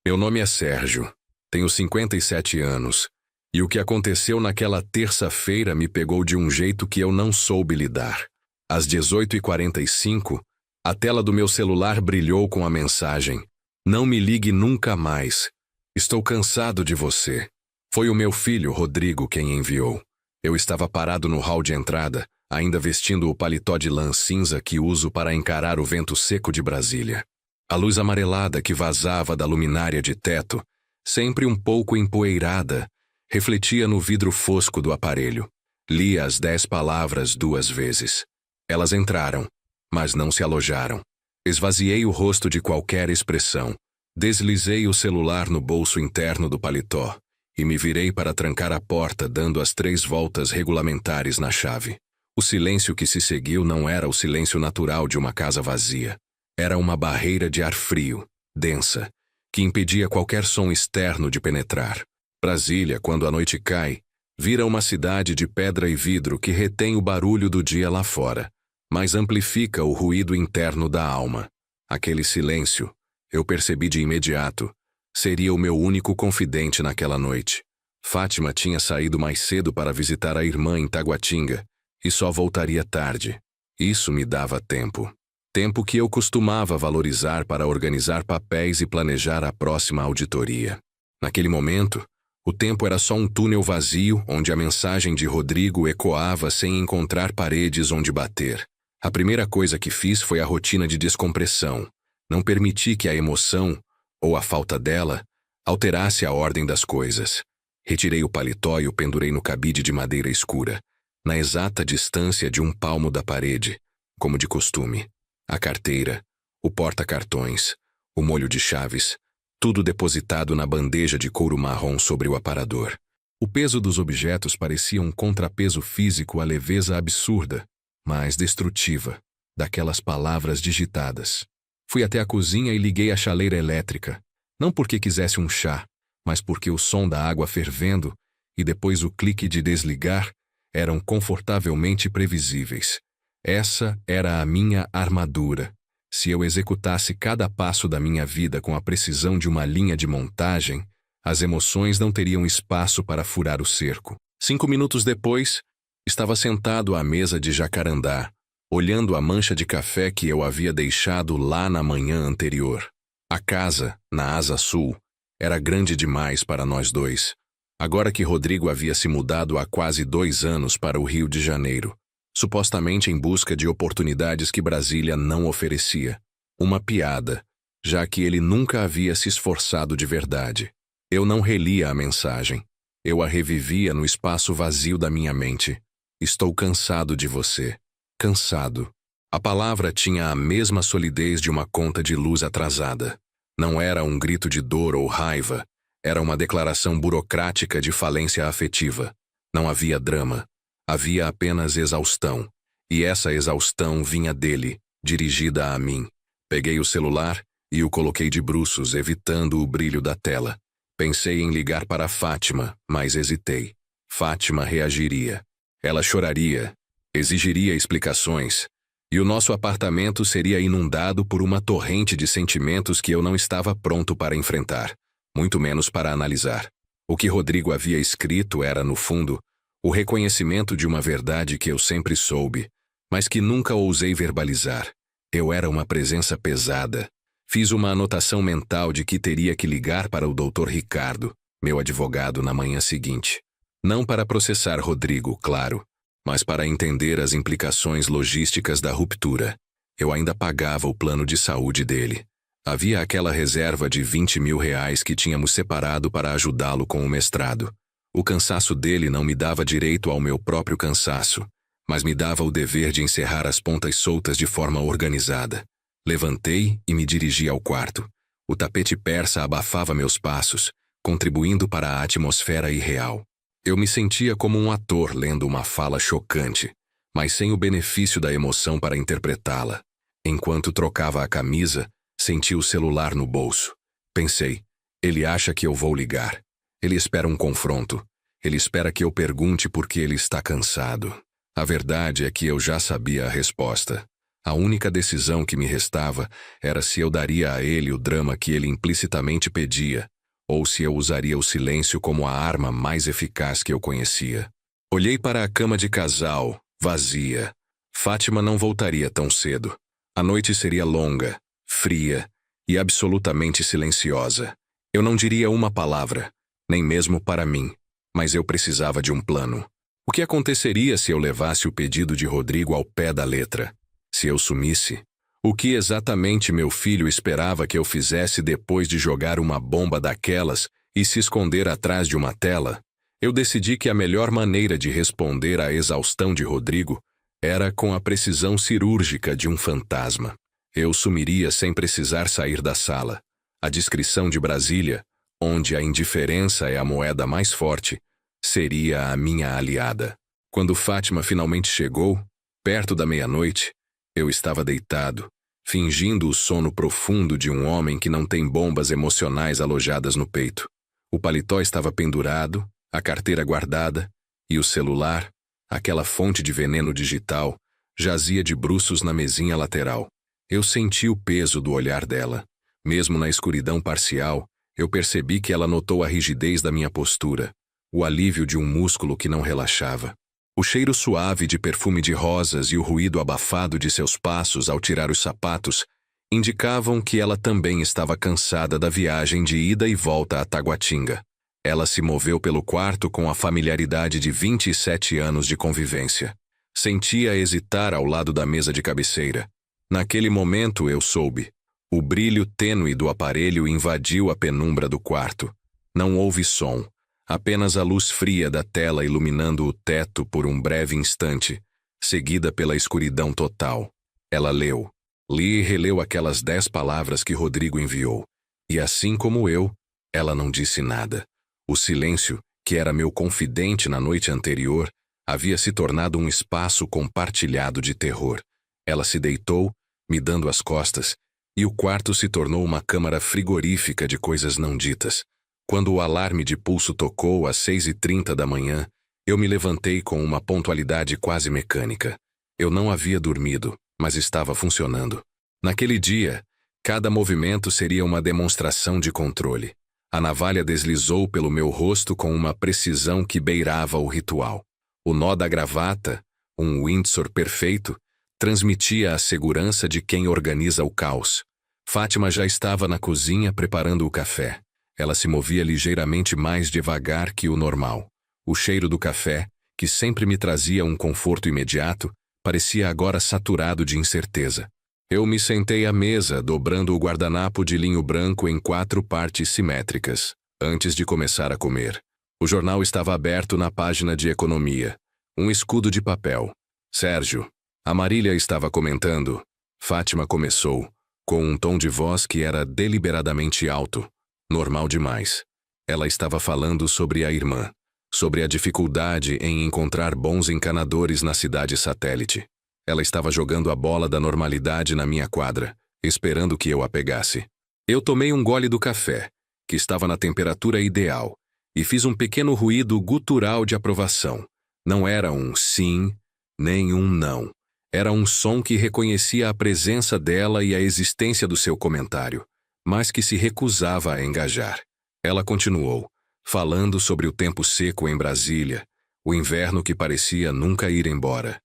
Meu nome é Sérgio, tenho 57 anos, e o que aconteceu naquela terça-feira me pegou de um jeito que eu não soube lidar. Às 18h45, a tela do meu celular brilhou com a mensagem: "Não me ligue nunca mais. Estou cansado de você." Foi o meu filho, Rodrigo, quem enviou. Eu estava parado no hall de entrada, ainda vestindo o paletó de lã cinza que uso para encarar o vento seco de Brasília. A luz amarelada que vazava da luminária de teto, sempre um pouco empoeirada, refletia no vidro fosco do aparelho. Li as 10 palavras 2 vezes. Elas entraram, mas não se alojaram. Esvaziei o rosto de qualquer expressão. Deslizei o celular no bolso interno do paletó e me virei para trancar a porta, dando as 3 voltas regulamentares na chave. O silêncio que se seguiu não era o silêncio natural de uma casa vazia. Era uma barreira de ar frio, densa, que impedia qualquer som externo de penetrar. Brasília, quando a noite cai, vira uma cidade de pedra e vidro que retém o barulho do dia lá fora, mas amplifica o ruído interno da alma. Aquele silêncio, eu percebi de imediato, seria o meu único confidente naquela noite. Fátima tinha saído mais cedo para visitar a irmã em Taguatinga e só voltaria tarde. Isso me dava tempo. Tempo que eu costumava valorizar para organizar papéis e planejar a próxima auditoria. Naquele momento, o tempo era só um túnel vazio onde a mensagem de Rodrigo ecoava sem encontrar paredes onde bater. A primeira coisa que fiz foi a rotina de descompressão. Não permiti que a emoção, ou a falta dela, alterasse a ordem das coisas. Retirei o paletó e o pendurei no cabide de madeira escura, na exata distância de um palmo da parede, como de costume. A carteira, o porta-cartões, o molho de chaves, tudo depositado na bandeja de couro marrom sobre o aparador. O peso dos objetos parecia um contrapeso físico à leveza absurda, mas destrutiva, daquelas palavras digitadas. Fui até a cozinha e liguei a chaleira elétrica, não porque quisesse um chá, mas porque o som da água fervendo e depois o clique de desligar eram confortavelmente previsíveis. Essa era a minha armadura. Se eu executasse cada passo da minha vida com a precisão de uma linha de montagem, as emoções não teriam espaço para furar o cerco. 5 minutos depois, estava sentado à mesa de jacarandá, olhando a mancha de café que eu havia deixado lá na manhã anterior. A casa, na asa sul, era grande demais para nós dois. Agora que Rodrigo havia se mudado há quase 2 anos para o Rio de Janeiro, supostamente em busca de oportunidades que Brasília não oferecia. Uma piada, já que ele nunca havia se esforçado de verdade. Eu não relia a mensagem. Eu a revivia no espaço vazio da minha mente. Estou cansado de você. Cansado. A palavra tinha a mesma solidez de uma conta de luz atrasada. Não era um grito de dor ou raiva. Era uma declaração burocrática de falência afetiva. Não havia drama. Havia apenas exaustão, e essa exaustão vinha dele, dirigida a mim. Peguei o celular e o coloquei de bruços, evitando o brilho da tela. Pensei em ligar para Fátima, mas hesitei. Fátima reagiria. Ela choraria, exigiria explicações, e o nosso apartamento seria inundado por uma torrente de sentimentos que eu não estava pronto para enfrentar, muito menos para analisar. O que Rodrigo havia escrito era, no fundo, o reconhecimento de uma verdade que eu sempre soube, mas que nunca ousei verbalizar. Eu era uma presença pesada. Fiz uma anotação mental de que teria que ligar para o Dr. Ricardo, meu advogado, na manhã seguinte. Não para processar Rodrigo, claro, mas para entender as implicações logísticas da ruptura. Eu ainda pagava o plano de saúde dele. Havia aquela reserva de R$20 mil que tínhamos separado para ajudá-lo com o mestrado. O cansaço dele não me dava direito ao meu próprio cansaço, mas me dava o dever de encerrar as pontas soltas de forma organizada. Levantei e me dirigi ao quarto. O tapete persa abafava meus passos, contribuindo para a atmosfera irreal. Eu me sentia como um ator lendo uma fala chocante, mas sem o benefício da emoção para interpretá-la. Enquanto trocava a camisa, senti o celular no bolso. Pensei, ele acha que eu vou ligar. Ele espera um confronto. Ele espera que eu pergunte por que ele está cansado. A verdade é que eu já sabia a resposta. A única decisão que me restava era se eu daria a ele o drama que ele implicitamente pedia, ou se eu usaria o silêncio como a arma mais eficaz que eu conhecia. Olhei para a cama de casal, vazia. Fátima não voltaria tão cedo. A noite seria longa, fria e absolutamente silenciosa. Eu não diria uma palavra, nem mesmo para mim, mas eu precisava de um plano. O que aconteceria se eu levasse o pedido de Rodrigo ao pé da letra? Se eu sumisse? O que exatamente meu filho esperava que eu fizesse depois de jogar uma bomba daquelas e se esconder atrás de uma tela? Eu decidi que a melhor maneira de responder à exaustão de Rodrigo era com a precisão cirúrgica de um fantasma. Eu sumiria sem precisar sair da sala. A descrição de Brasília, onde a indiferença é a moeda mais forte, seria a minha aliada. Quando Fátima finalmente chegou, perto da meia-noite, eu estava deitado, fingindo o sono profundo de um homem que não tem bombas emocionais alojadas no peito. O paletó estava pendurado, a carteira guardada, e o celular, aquela fonte de veneno digital, jazia de bruços na mesinha lateral. Eu senti o peso do olhar dela. Mesmo na escuridão parcial, eu percebi que ela notou a rigidez da minha postura, o alívio de um músculo que não relaxava. O cheiro suave de perfume de rosas e o ruído abafado de seus passos ao tirar os sapatos indicavam que ela também estava cansada da viagem de ida e volta a Taguatinga. Ela se moveu pelo quarto com a familiaridade de 27 anos de convivência. Sentia hesitar ao lado da mesa de cabeceira. Naquele momento eu soube. O brilho tênue do aparelho invadiu a penumbra do quarto. Não houve som, apenas a luz fria da tela iluminando o teto por um breve instante, seguida pela escuridão total. Ela leu. Li e releu aquelas 10 palavras que Rodrigo enviou. E assim como eu, ela não disse nada. O silêncio, que era meu confidente na noite anterior, havia se tornado um espaço compartilhado de terror. Ela se deitou, me dando as costas, e o quarto se tornou uma câmara frigorífica de coisas não ditas. Quando o alarme de pulso tocou às 6h30 da manhã, eu me levantei com uma pontualidade quase mecânica. Eu não havia dormido, mas estava funcionando. Naquele dia, cada movimento seria uma demonstração de controle. A navalha deslizou pelo meu rosto com uma precisão que beirava o ritual. O nó da gravata, um Windsor perfeito, transmitia a segurança de quem organiza o caos. Fátima já estava na cozinha preparando o café. Ela se movia ligeiramente mais devagar que o normal. O cheiro do café, que sempre me trazia um conforto imediato, parecia agora saturado de incerteza. Eu me sentei à mesa, dobrando o guardanapo de linho branco em 4 partes simétricas, antes de começar a comer. O jornal estava aberto na página de economia. Um escudo de papel. Sérgio. A Marília estava comentando. Fátima começou, com um tom de voz que era deliberadamente alto. Normal demais. Ela estava falando sobre a irmã, sobre a dificuldade em encontrar bons encanadores na cidade satélite. Ela estava jogando a bola da normalidade na minha quadra, esperando que eu a pegasse. Eu tomei um gole do café, que estava na temperatura ideal, e fiz um pequeno ruído gutural de aprovação. Não era um sim, nem um não. Era um som que reconhecia a presença dela e a existência do seu comentário, mas que se recusava a engajar. Ela continuou, falando sobre o tempo seco em Brasília, o inverno que parecia nunca ir embora.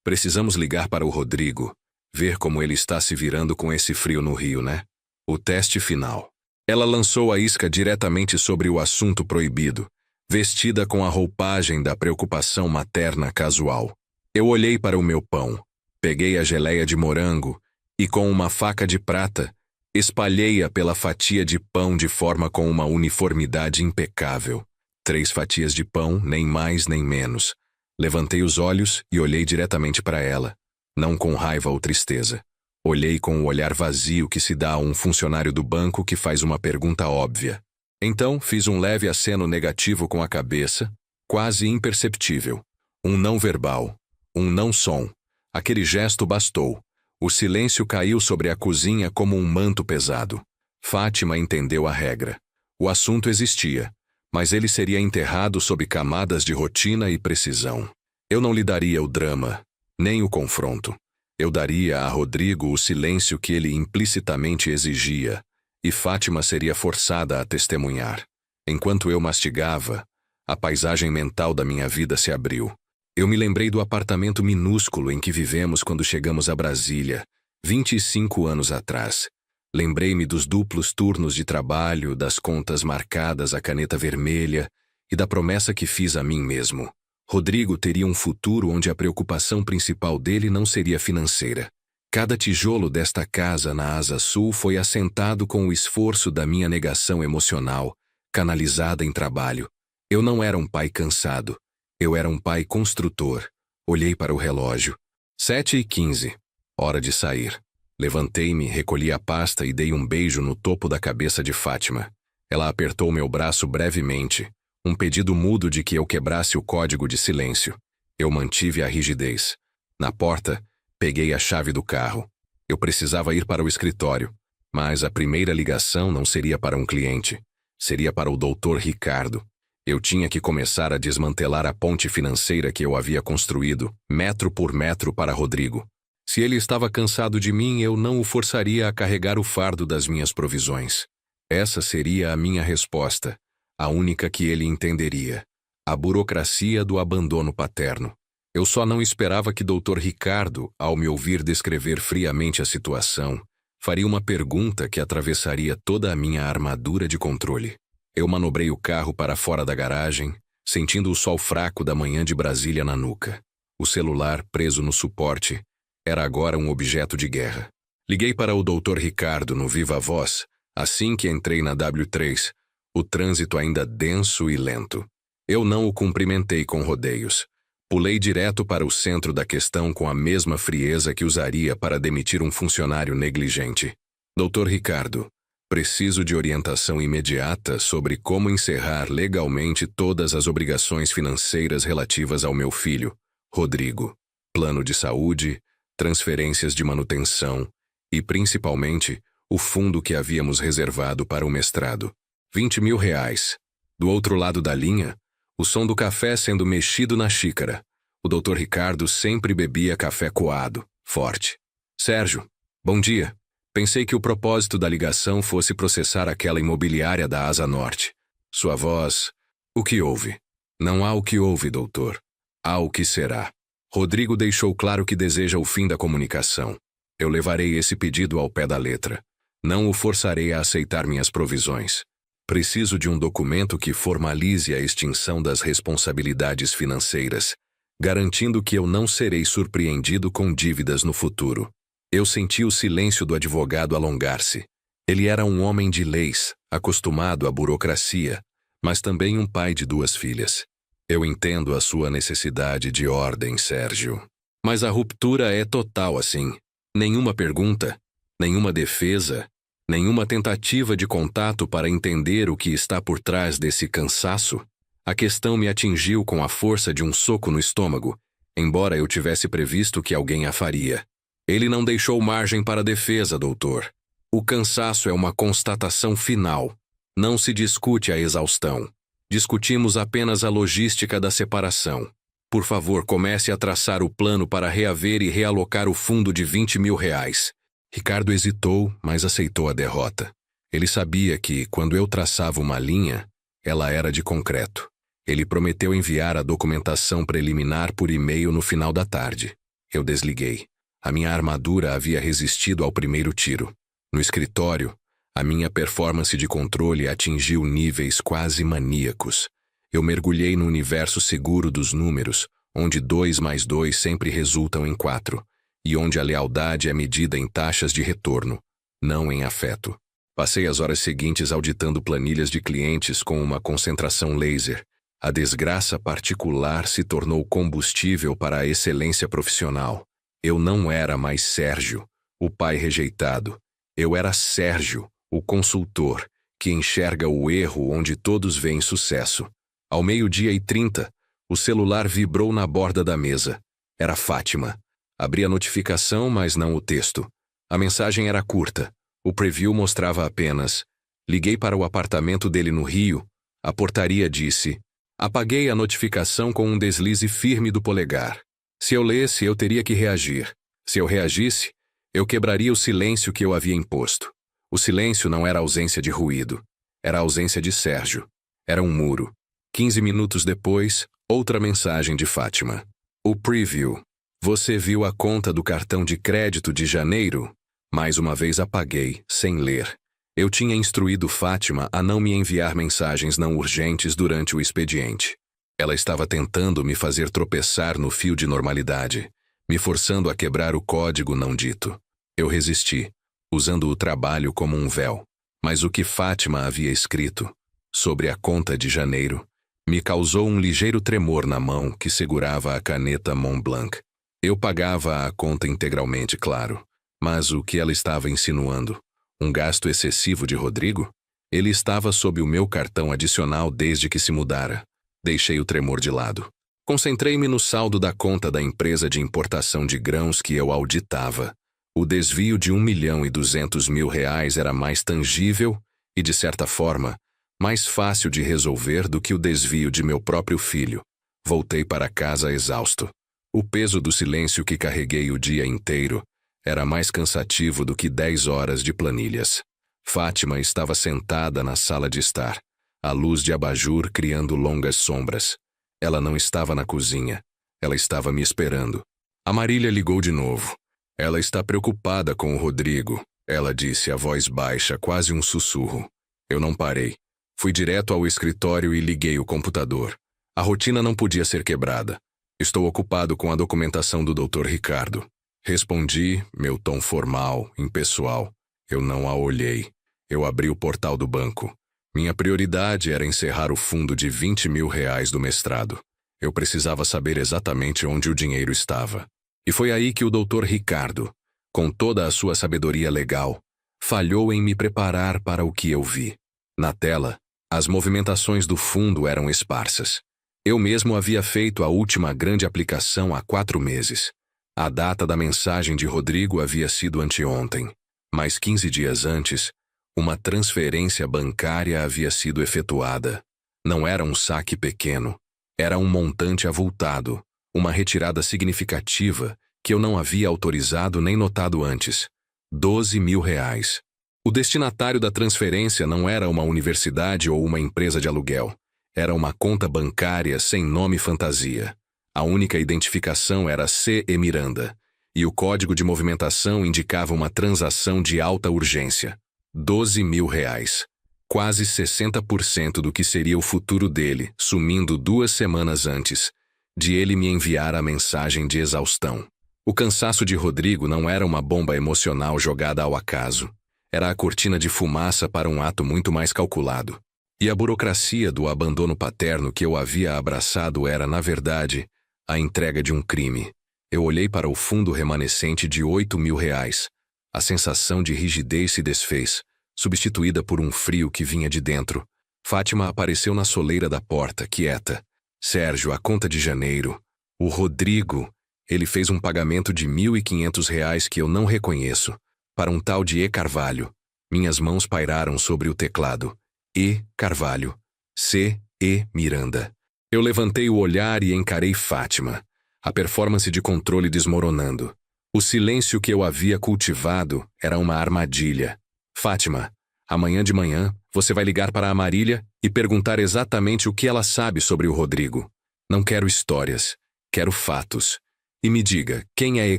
Precisamos ligar para o Rodrigo, ver como ele está se virando com esse frio no Rio, né? O teste final. Ela lançou a isca diretamente sobre o assunto proibido, vestida com a roupagem da preocupação materna casual. Eu olhei para o meu pão, peguei a geleia de morango e, com uma faca de prata, espalhei-a pela fatia de pão de forma com uma uniformidade impecável. 3 fatias de pão, nem mais nem menos. Levantei os olhos e olhei diretamente para ela, não com raiva ou tristeza. Olhei com o olhar vazio que se dá a um funcionário do banco que faz uma pergunta óbvia. Então, fiz um leve aceno negativo com a cabeça, quase imperceptível. Um não verbal, um não som. Aquele gesto bastou. O silêncio caiu sobre a cozinha como um manto pesado. Fátima entendeu a regra. O assunto existia, mas ele seria enterrado sob camadas de rotina e precisão. Eu não lhe daria o drama, nem o confronto. Eu daria a Rodrigo o silêncio que ele implicitamente exigia, e Fátima seria forçada a testemunhar. Enquanto eu mastigava, a paisagem mental da minha vida se abriu. Eu me lembrei do apartamento minúsculo em que vivemos quando chegamos a Brasília, 25 anos atrás. Lembrei-me dos duplos turnos de trabalho, das contas marcadas à caneta vermelha e da promessa que fiz a mim mesmo. Rodrigo teria um futuro onde a preocupação principal dele não seria financeira. Cada tijolo desta casa na Asa Sul foi assentado com o esforço da minha negação emocional, canalizada em trabalho. Eu não era um pai cansado. Eu era um pai construtor. Olhei para o relógio. 7h15. Hora de sair. Levantei-me, recolhi a pasta e dei um beijo no topo da cabeça de Fátima. Ela apertou meu braço brevemente, um pedido mudo de que eu quebrasse o código de silêncio. Eu mantive a rigidez. Na porta, peguei a chave do carro. Eu precisava ir para o escritório, mas a primeira ligação não seria para um cliente. Seria para o Dr. Ricardo. Eu tinha que começar a desmantelar a ponte financeira que eu havia construído, metro por metro, para Rodrigo. Se ele estava cansado de mim, eu não o forçaria a carregar o fardo das minhas provisões. Essa seria a minha resposta, a única que ele entenderia. A burocracia do abandono paterno. Eu só não esperava que Dr. Ricardo, ao me ouvir descrever friamente a situação, faria uma pergunta que atravessaria toda a minha armadura de controle. Eu manobrei o carro para fora da garagem, sentindo o sol fraco da manhã de Brasília na nuca. O celular, preso no suporte, era agora um objeto de guerra. Liguei para o Dr. Ricardo no Viva Voz, assim que entrei na W3, o trânsito ainda denso e lento. Eu não o cumprimentei com rodeios. Pulei direto para o centro da questão com a mesma frieza que usaria para demitir um funcionário negligente. Dr. Ricardo, preciso de orientação imediata sobre como encerrar legalmente todas as obrigações financeiras relativas ao meu filho, Rodrigo. Plano de saúde, transferências de manutenção e, principalmente, o fundo que havíamos reservado para o mestrado. 20 mil reais. Do outro lado da linha, o som do café sendo mexido na xícara. O Dr. Ricardo sempre bebia café coado, forte. Sérgio, bom dia. Pensei que o propósito da ligação fosse processar aquela imobiliária da Asa Norte. Sua voz... O que houve? Não há o que houve, doutor. Há o que será. Rodrigo deixou claro que deseja o fim da comunicação. Eu levarei esse pedido ao pé da letra. Não o forçarei a aceitar minhas provisões. Preciso de um documento que formalize a extinção das responsabilidades financeiras, garantindo que eu não serei surpreendido com dívidas no futuro. Eu senti o silêncio do advogado alongar-se. Ele era um homem de leis, acostumado à burocracia, mas também um pai de 2 filhas. Eu entendo a sua necessidade de ordem, Sérgio. Mas a ruptura é total assim. Nenhuma pergunta, nenhuma defesa, nenhuma tentativa de contato para entender o que está por trás desse cansaço. A questão me atingiu com a força de um soco no estômago, embora eu tivesse previsto que alguém a faria. Ele não deixou margem para defesa, doutor. O cansaço é uma constatação final. Não se discute a exaustão. Discutimos apenas a logística da separação. Por favor, comece a traçar o plano para reaver e realocar o fundo de 20 mil reais. Ricardo hesitou, mas aceitou a derrota. Ele sabia que, quando eu traçava uma linha, ela era de concreto. Ele prometeu enviar a documentação preliminar por e-mail no final da tarde. Eu desliguei. A minha armadura havia resistido ao primeiro tiro. No escritório, a minha performance de controle atingiu níveis quase maníacos. Eu mergulhei no universo seguro dos números, onde 2 mais 2 sempre resultam em 4, e onde a lealdade é medida em taxas de retorno, não em afeto. Passei as horas seguintes auditando planilhas de clientes com uma concentração laser. A desgraça particular se tornou combustível para a excelência profissional. Eu não era mais Sérgio, o pai rejeitado. Eu era Sérgio, o consultor, que enxerga o erro onde todos veem sucesso. Ao 12h30, o celular vibrou na borda da mesa. Era Fátima. Abri a notificação, mas não o texto. A mensagem era curta. O preview mostrava apenas: liguei para o apartamento dele no Rio. A portaria disse: apaguei a notificação com um deslize firme do polegar. Se eu lesse, eu teria que reagir. Se eu reagisse, eu quebraria o silêncio que eu havia imposto. O silêncio não era ausência de ruído. Era a ausência de Sérgio. Era um muro. 15 minutos depois, outra mensagem de Fátima. O preview. Você viu a conta do cartão de crédito de janeiro? Mais uma vez apaguei, sem ler. Eu tinha instruído Fátima a não me enviar mensagens não urgentes durante o expediente. Ela estava tentando me fazer tropeçar no fio de normalidade, me forçando a quebrar o código não dito. Eu resisti, usando o trabalho como um véu. Mas o que Fátima havia escrito, sobre a conta de janeiro, me causou um ligeiro tremor na mão que segurava a caneta Montblanc. Eu pagava a conta integralmente, claro, mas o que ela estava insinuando? Um gasto excessivo de Rodrigo? Ele estava sob o meu cartão adicional desde que se mudara. Deixei o tremor de lado. Concentrei-me no saldo da conta da empresa de importação de grãos que eu auditava. O desvio de R$ 1.200.000 era mais tangível e, de certa forma, mais fácil de resolver do que o desvio de meu próprio filho. Voltei para casa exausto. O peso do silêncio que carreguei o dia inteiro era mais cansativo do que 10 horas de planilhas. Fátima estava sentada na sala de estar, a luz de abajur criando longas sombras. Ela não estava na cozinha. Ela estava me esperando. A Marília ligou de novo. Ela está preocupada com o Rodrigo, ela disse a voz baixa, quase um sussurro. Eu não parei. Fui direto ao escritório e liguei o computador. A rotina não podia ser quebrada. Estou ocupado com a documentação do Dr. Ricardo. Respondi, meu tom formal, impessoal. Eu não a olhei. Eu abri o portal do banco. Minha prioridade era encerrar o fundo de R$ 20.000 do mestrado. Eu precisava saber exatamente onde o dinheiro estava. E foi aí que o Dr. Ricardo, com toda a sua sabedoria legal, falhou em me preparar para o que eu vi. Na tela, as movimentações do fundo eram esparsas. Eu mesmo havia feito a última grande aplicação há 4 meses. A data da mensagem de Rodrigo havia sido anteontem, mas 15 dias antes, uma transferência bancária havia sido efetuada. Não era um saque pequeno, era um montante avultado, uma retirada significativa que eu não havia autorizado nem notado antes. R$ 12.000. O destinatário da transferência não era uma universidade ou uma empresa de aluguel. Era uma conta bancária sem nome fantasia. A única identificação era C.E. Miranda, e o código de movimentação indicava uma transação de alta urgência. R$ 12.000. Quase 60% do que seria o futuro dele, sumindo 2 semanas antes de ele me enviar a mensagem de exaustão. O cansaço de Rodrigo não era uma bomba emocional jogada ao acaso. Era a cortina de fumaça para um ato muito mais calculado. E a burocracia do abandono paterno que eu havia abraçado era, na verdade, a entrega de um crime. Eu olhei para o fundo remanescente de R$ 8.000. A sensação de rigidez se desfez, substituída por um frio que vinha de dentro. Fátima apareceu na soleira da porta, quieta. Sérgio, a conta de janeiro. O Rodrigo, ele fez um pagamento de R$ 1.500 que eu não reconheço, para um tal de E. Carvalho. Minhas mãos pairaram sobre o teclado. E. Carvalho. C. E. Miranda. Eu levantei o olhar e encarei Fátima, a performance de controle desmoronando. O silêncio que eu havia cultivado era uma armadilha. Fátima, amanhã de manhã, você vai ligar para a Marília e perguntar exatamente o que ela sabe sobre o Rodrigo. Não quero histórias, quero fatos. E me diga, quem é E.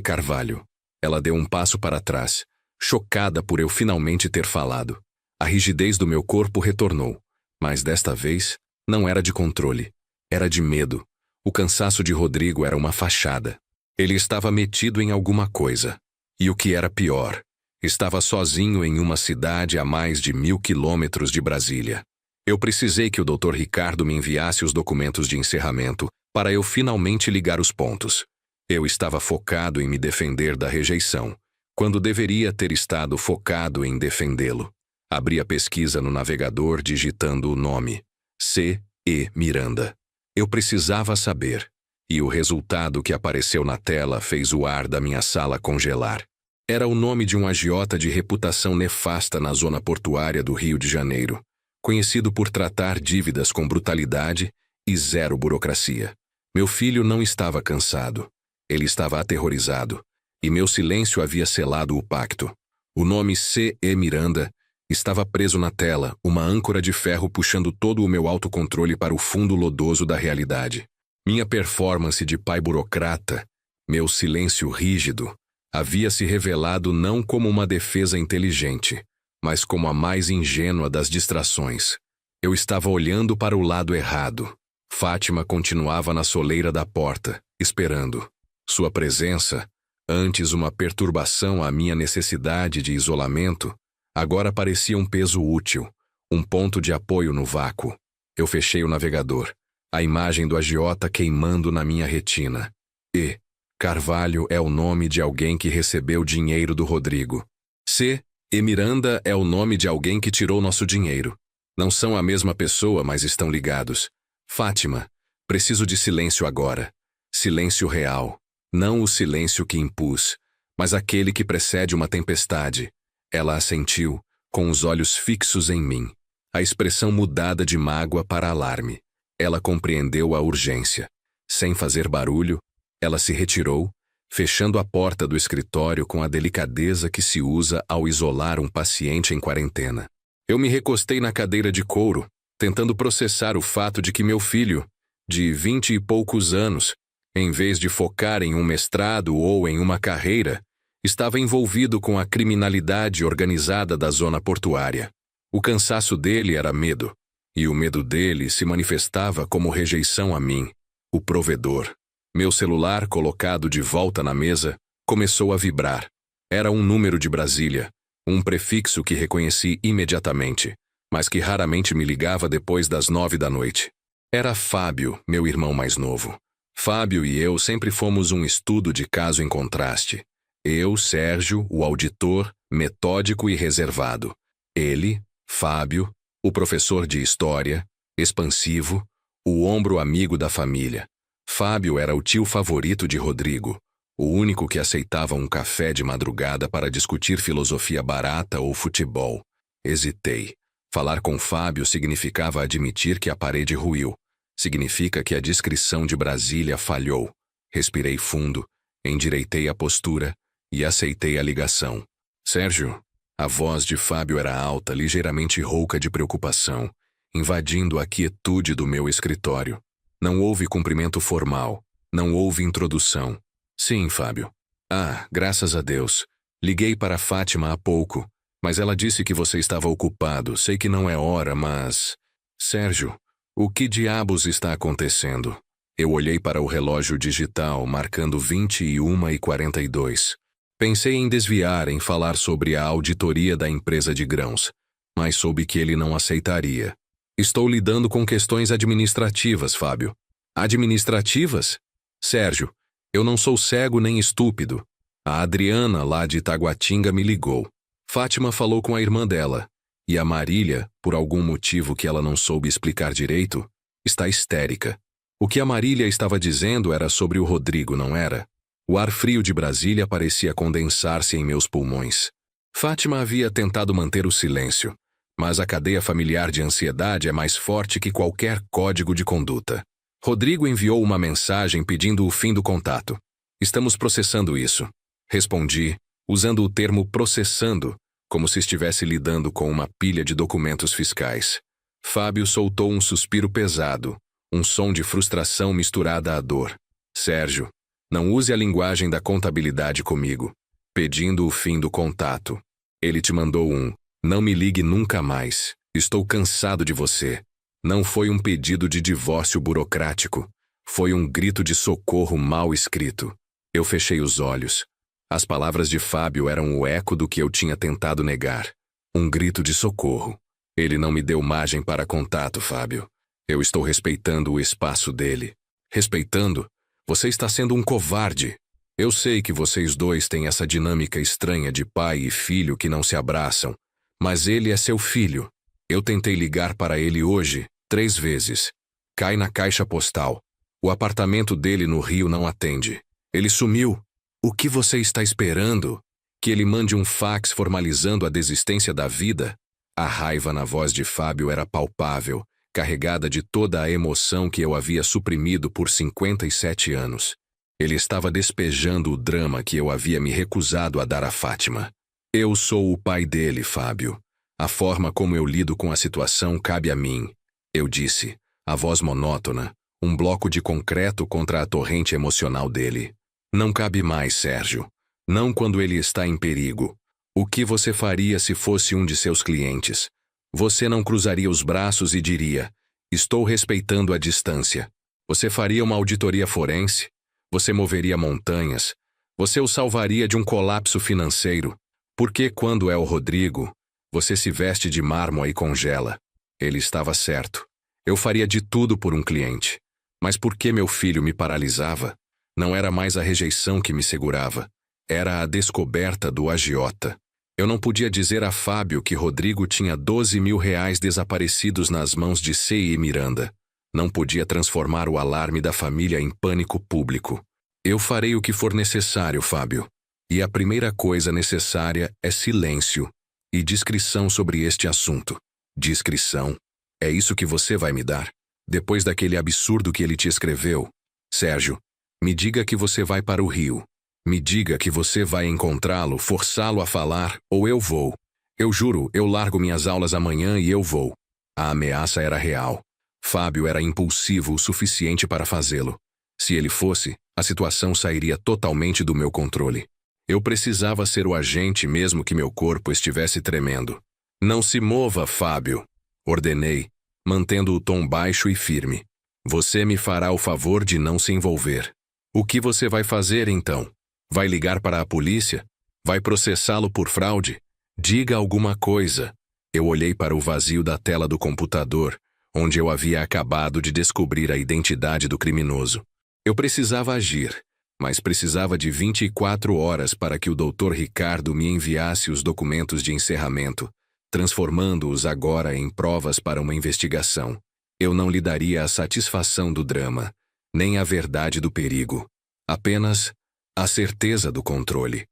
Carvalho? Ela deu um passo para trás, chocada por eu finalmente ter falado. A rigidez do meu corpo retornou, mas desta vez não era de controle, era de medo. O cansaço de Rodrigo era uma fachada. Ele estava metido em alguma coisa. E o que era pior, estava sozinho em uma cidade a mais de 1.000 quilômetros de Brasília. Eu precisei que o Dr. Ricardo me enviasse os documentos de encerramento para eu finalmente ligar os pontos. Eu estava focado em me defender da rejeição, quando deveria ter estado focado em defendê-lo. Abri a pesquisa no navegador digitando o nome. C. E. Miranda. Eu precisava saber. E o resultado que apareceu na tela fez o ar da minha sala congelar. Era o nome de um agiota de reputação nefasta na zona portuária do Rio de Janeiro, conhecido por tratar dívidas com brutalidade e zero burocracia. Meu filho não estava cansado. Ele estava aterrorizado. E meu silêncio havia selado o pacto. O nome C.E. Miranda estava preso na tela, uma âncora de ferro puxando todo o meu autocontrole para o fundo lodoso da realidade. Minha performance de pai burocrata, meu silêncio rígido, havia se revelado não como uma defesa inteligente, mas como a mais ingênua das distrações. Eu estava olhando para o lado errado. Fátima continuava na soleira da porta, esperando. Sua presença, antes uma perturbação à minha necessidade de isolamento, agora parecia um peso útil, um ponto de apoio no vácuo. Eu fechei o navegador, a imagem do agiota queimando na minha retina. E. Carvalho é o nome de alguém que recebeu dinheiro do Rodrigo. C.E. Miranda é o nome de alguém que tirou nosso dinheiro. Não são a mesma pessoa, mas estão ligados. Fátima, preciso de silêncio agora. Silêncio real. Não o silêncio que impus, mas aquele que precede uma tempestade. Ela assentiu, com os olhos fixos em mim. A expressão mudada de mágoa para alarme. Ela compreendeu a urgência. Sem fazer barulho, ela se retirou, fechando a porta do escritório com a delicadeza que se usa ao isolar um paciente em quarentena. Eu me recostei na cadeira de couro, tentando processar o fato de que meu filho, de 20 e poucos anos, em vez de focar em um mestrado ou em uma carreira, estava envolvido com a criminalidade organizada da zona portuária. O cansaço dele era medo, e o medo dele se manifestava como rejeição a mim, o provedor. Meu celular, colocado de volta na mesa, começou a vibrar. Era um número de Brasília, um prefixo que reconheci imediatamente, mas que raramente me ligava depois das 9 da noite. Era Fábio, meu irmão mais novo. Fábio e eu sempre fomos um estudo de caso em contraste. Eu, Sérgio, o auditor, metódico e reservado. Ele, Fábio, o professor de história, expansivo, o ombro amigo da família. Fábio era o tio favorito de Rodrigo, o único que aceitava um café de madrugada para discutir filosofia barata ou futebol. Hesitei. Falar com Fábio significava admitir que a parede ruiu. Significa que a descrição de Brasília falhou. Respirei fundo, endireitei a postura e aceitei a ligação. Sérgio, a voz de Fábio era alta, ligeiramente rouca de preocupação, invadindo a quietude do meu escritório. Não houve cumprimento formal, não houve introdução. Sim, Fábio. Ah, graças a Deus. Liguei para Fátima há pouco, mas ela disse que você estava ocupado. Sei que não é hora, mas... Sérgio, o que diabos está acontecendo? Eu olhei para o relógio digital, marcando 21h42. Pensei em desviar, em falar sobre a auditoria da empresa de grãos, mas soube que ele não aceitaria. Estou lidando com questões administrativas, Fábio. Administrativas? Sérgio, eu não sou cego nem estúpido. A Adriana, lá de Taguatinga, me ligou. Fátima falou com a irmã dela. E a Marília, por algum motivo que ela não soube explicar direito, está histérica. O que a Marília estava dizendo era sobre o Rodrigo, não era? O ar frio de Brasília parecia condensar-se em meus pulmões. Fátima havia tentado manter o silêncio, mas a cadeia familiar de ansiedade é mais forte que qualquer código de conduta. Rodrigo enviou uma mensagem pedindo o fim do contato. Estamos processando isso. Respondi, usando o termo processando, como se estivesse lidando com uma pilha de documentos fiscais. Fábio soltou um suspiro pesado, um som de frustração misturada à dor. Sérgio, não use a linguagem da contabilidade comigo, pedindo o fim do contato. Ele te mandou um, não me ligue nunca mais, estou cansado de você. Não foi um pedido de divórcio burocrático, foi um grito de socorro mal escrito. Eu fechei os olhos. As palavras de Fábio eram o eco do que eu tinha tentado negar. Um grito de socorro. Ele não me deu margem para contato, Fábio. Eu estou respeitando o espaço dele. Respeitando? Você está sendo um covarde. Eu sei que vocês dois têm essa dinâmica estranha de pai e filho que não se abraçam, mas ele é seu filho. Eu tentei ligar para ele hoje, 3 vezes. Cai na caixa postal. O apartamento dele no Rio não atende. Ele sumiu. O que você está esperando? Que ele mande um fax formalizando a desistência da vida? A raiva na voz de Fábio era palpável, carregada de toda a emoção que eu havia suprimido por 57 anos. Ele estava despejando o drama que eu havia me recusado a dar a Fátima. Eu sou o pai dele, Fábio. A forma como eu lido com a situação cabe a mim, eu disse, a voz monótona, um bloco de concreto contra a torrente emocional dele. Não cabe mais, Sérgio. Não quando ele está em perigo. O que você faria se fosse um de seus clientes? Você não cruzaria os braços e diria: estou respeitando a distância. Você faria uma auditoria forense? Você moveria montanhas? Você o salvaria de um colapso financeiro? Porque quando é o Rodrigo, você se veste de mármore e congela. Ele estava certo. Eu faria de tudo por um cliente. Mas por que meu filho me paralisava? Não era mais a rejeição que me segurava. Era a descoberta do agiota. Eu não podia dizer a Fábio que Rodrigo tinha 12 mil reais desaparecidos nas mãos de Sei e Miranda. Não podia transformar o alarme da família em pânico público. Eu farei o que for necessário, Fábio. E a primeira coisa necessária é silêncio e discrição sobre este assunto. Discrição? É isso que você vai me dar? Depois daquele absurdo que ele te escreveu? Sérgio, me diga que você vai para o Rio. Me diga que você vai encontrá-lo, forçá-lo a falar, ou eu vou. Eu juro, eu largo minhas aulas amanhã e eu vou. A ameaça era real. Fábio era impulsivo o suficiente para fazê-lo. Se ele fosse, a situação sairia totalmente do meu controle. Eu precisava ser o agente mesmo que meu corpo estivesse tremendo. Não se mova, Fábio, ordenei, mantendo o tom baixo e firme. Você me fará o favor de não se envolver. O que você vai fazer, então? Vai ligar para a polícia? Vai processá-lo por fraude? Diga alguma coisa. Eu olhei para o vazio da tela do computador, onde eu havia acabado de descobrir a identidade do criminoso. Eu precisava agir, mas precisava de 24 horas para que o Dr. Ricardo me enviasse os documentos de encerramento, transformando-os agora em provas para uma investigação. Eu não lhe daria a satisfação do drama, nem a verdade do perigo. Apenas a certeza do controle.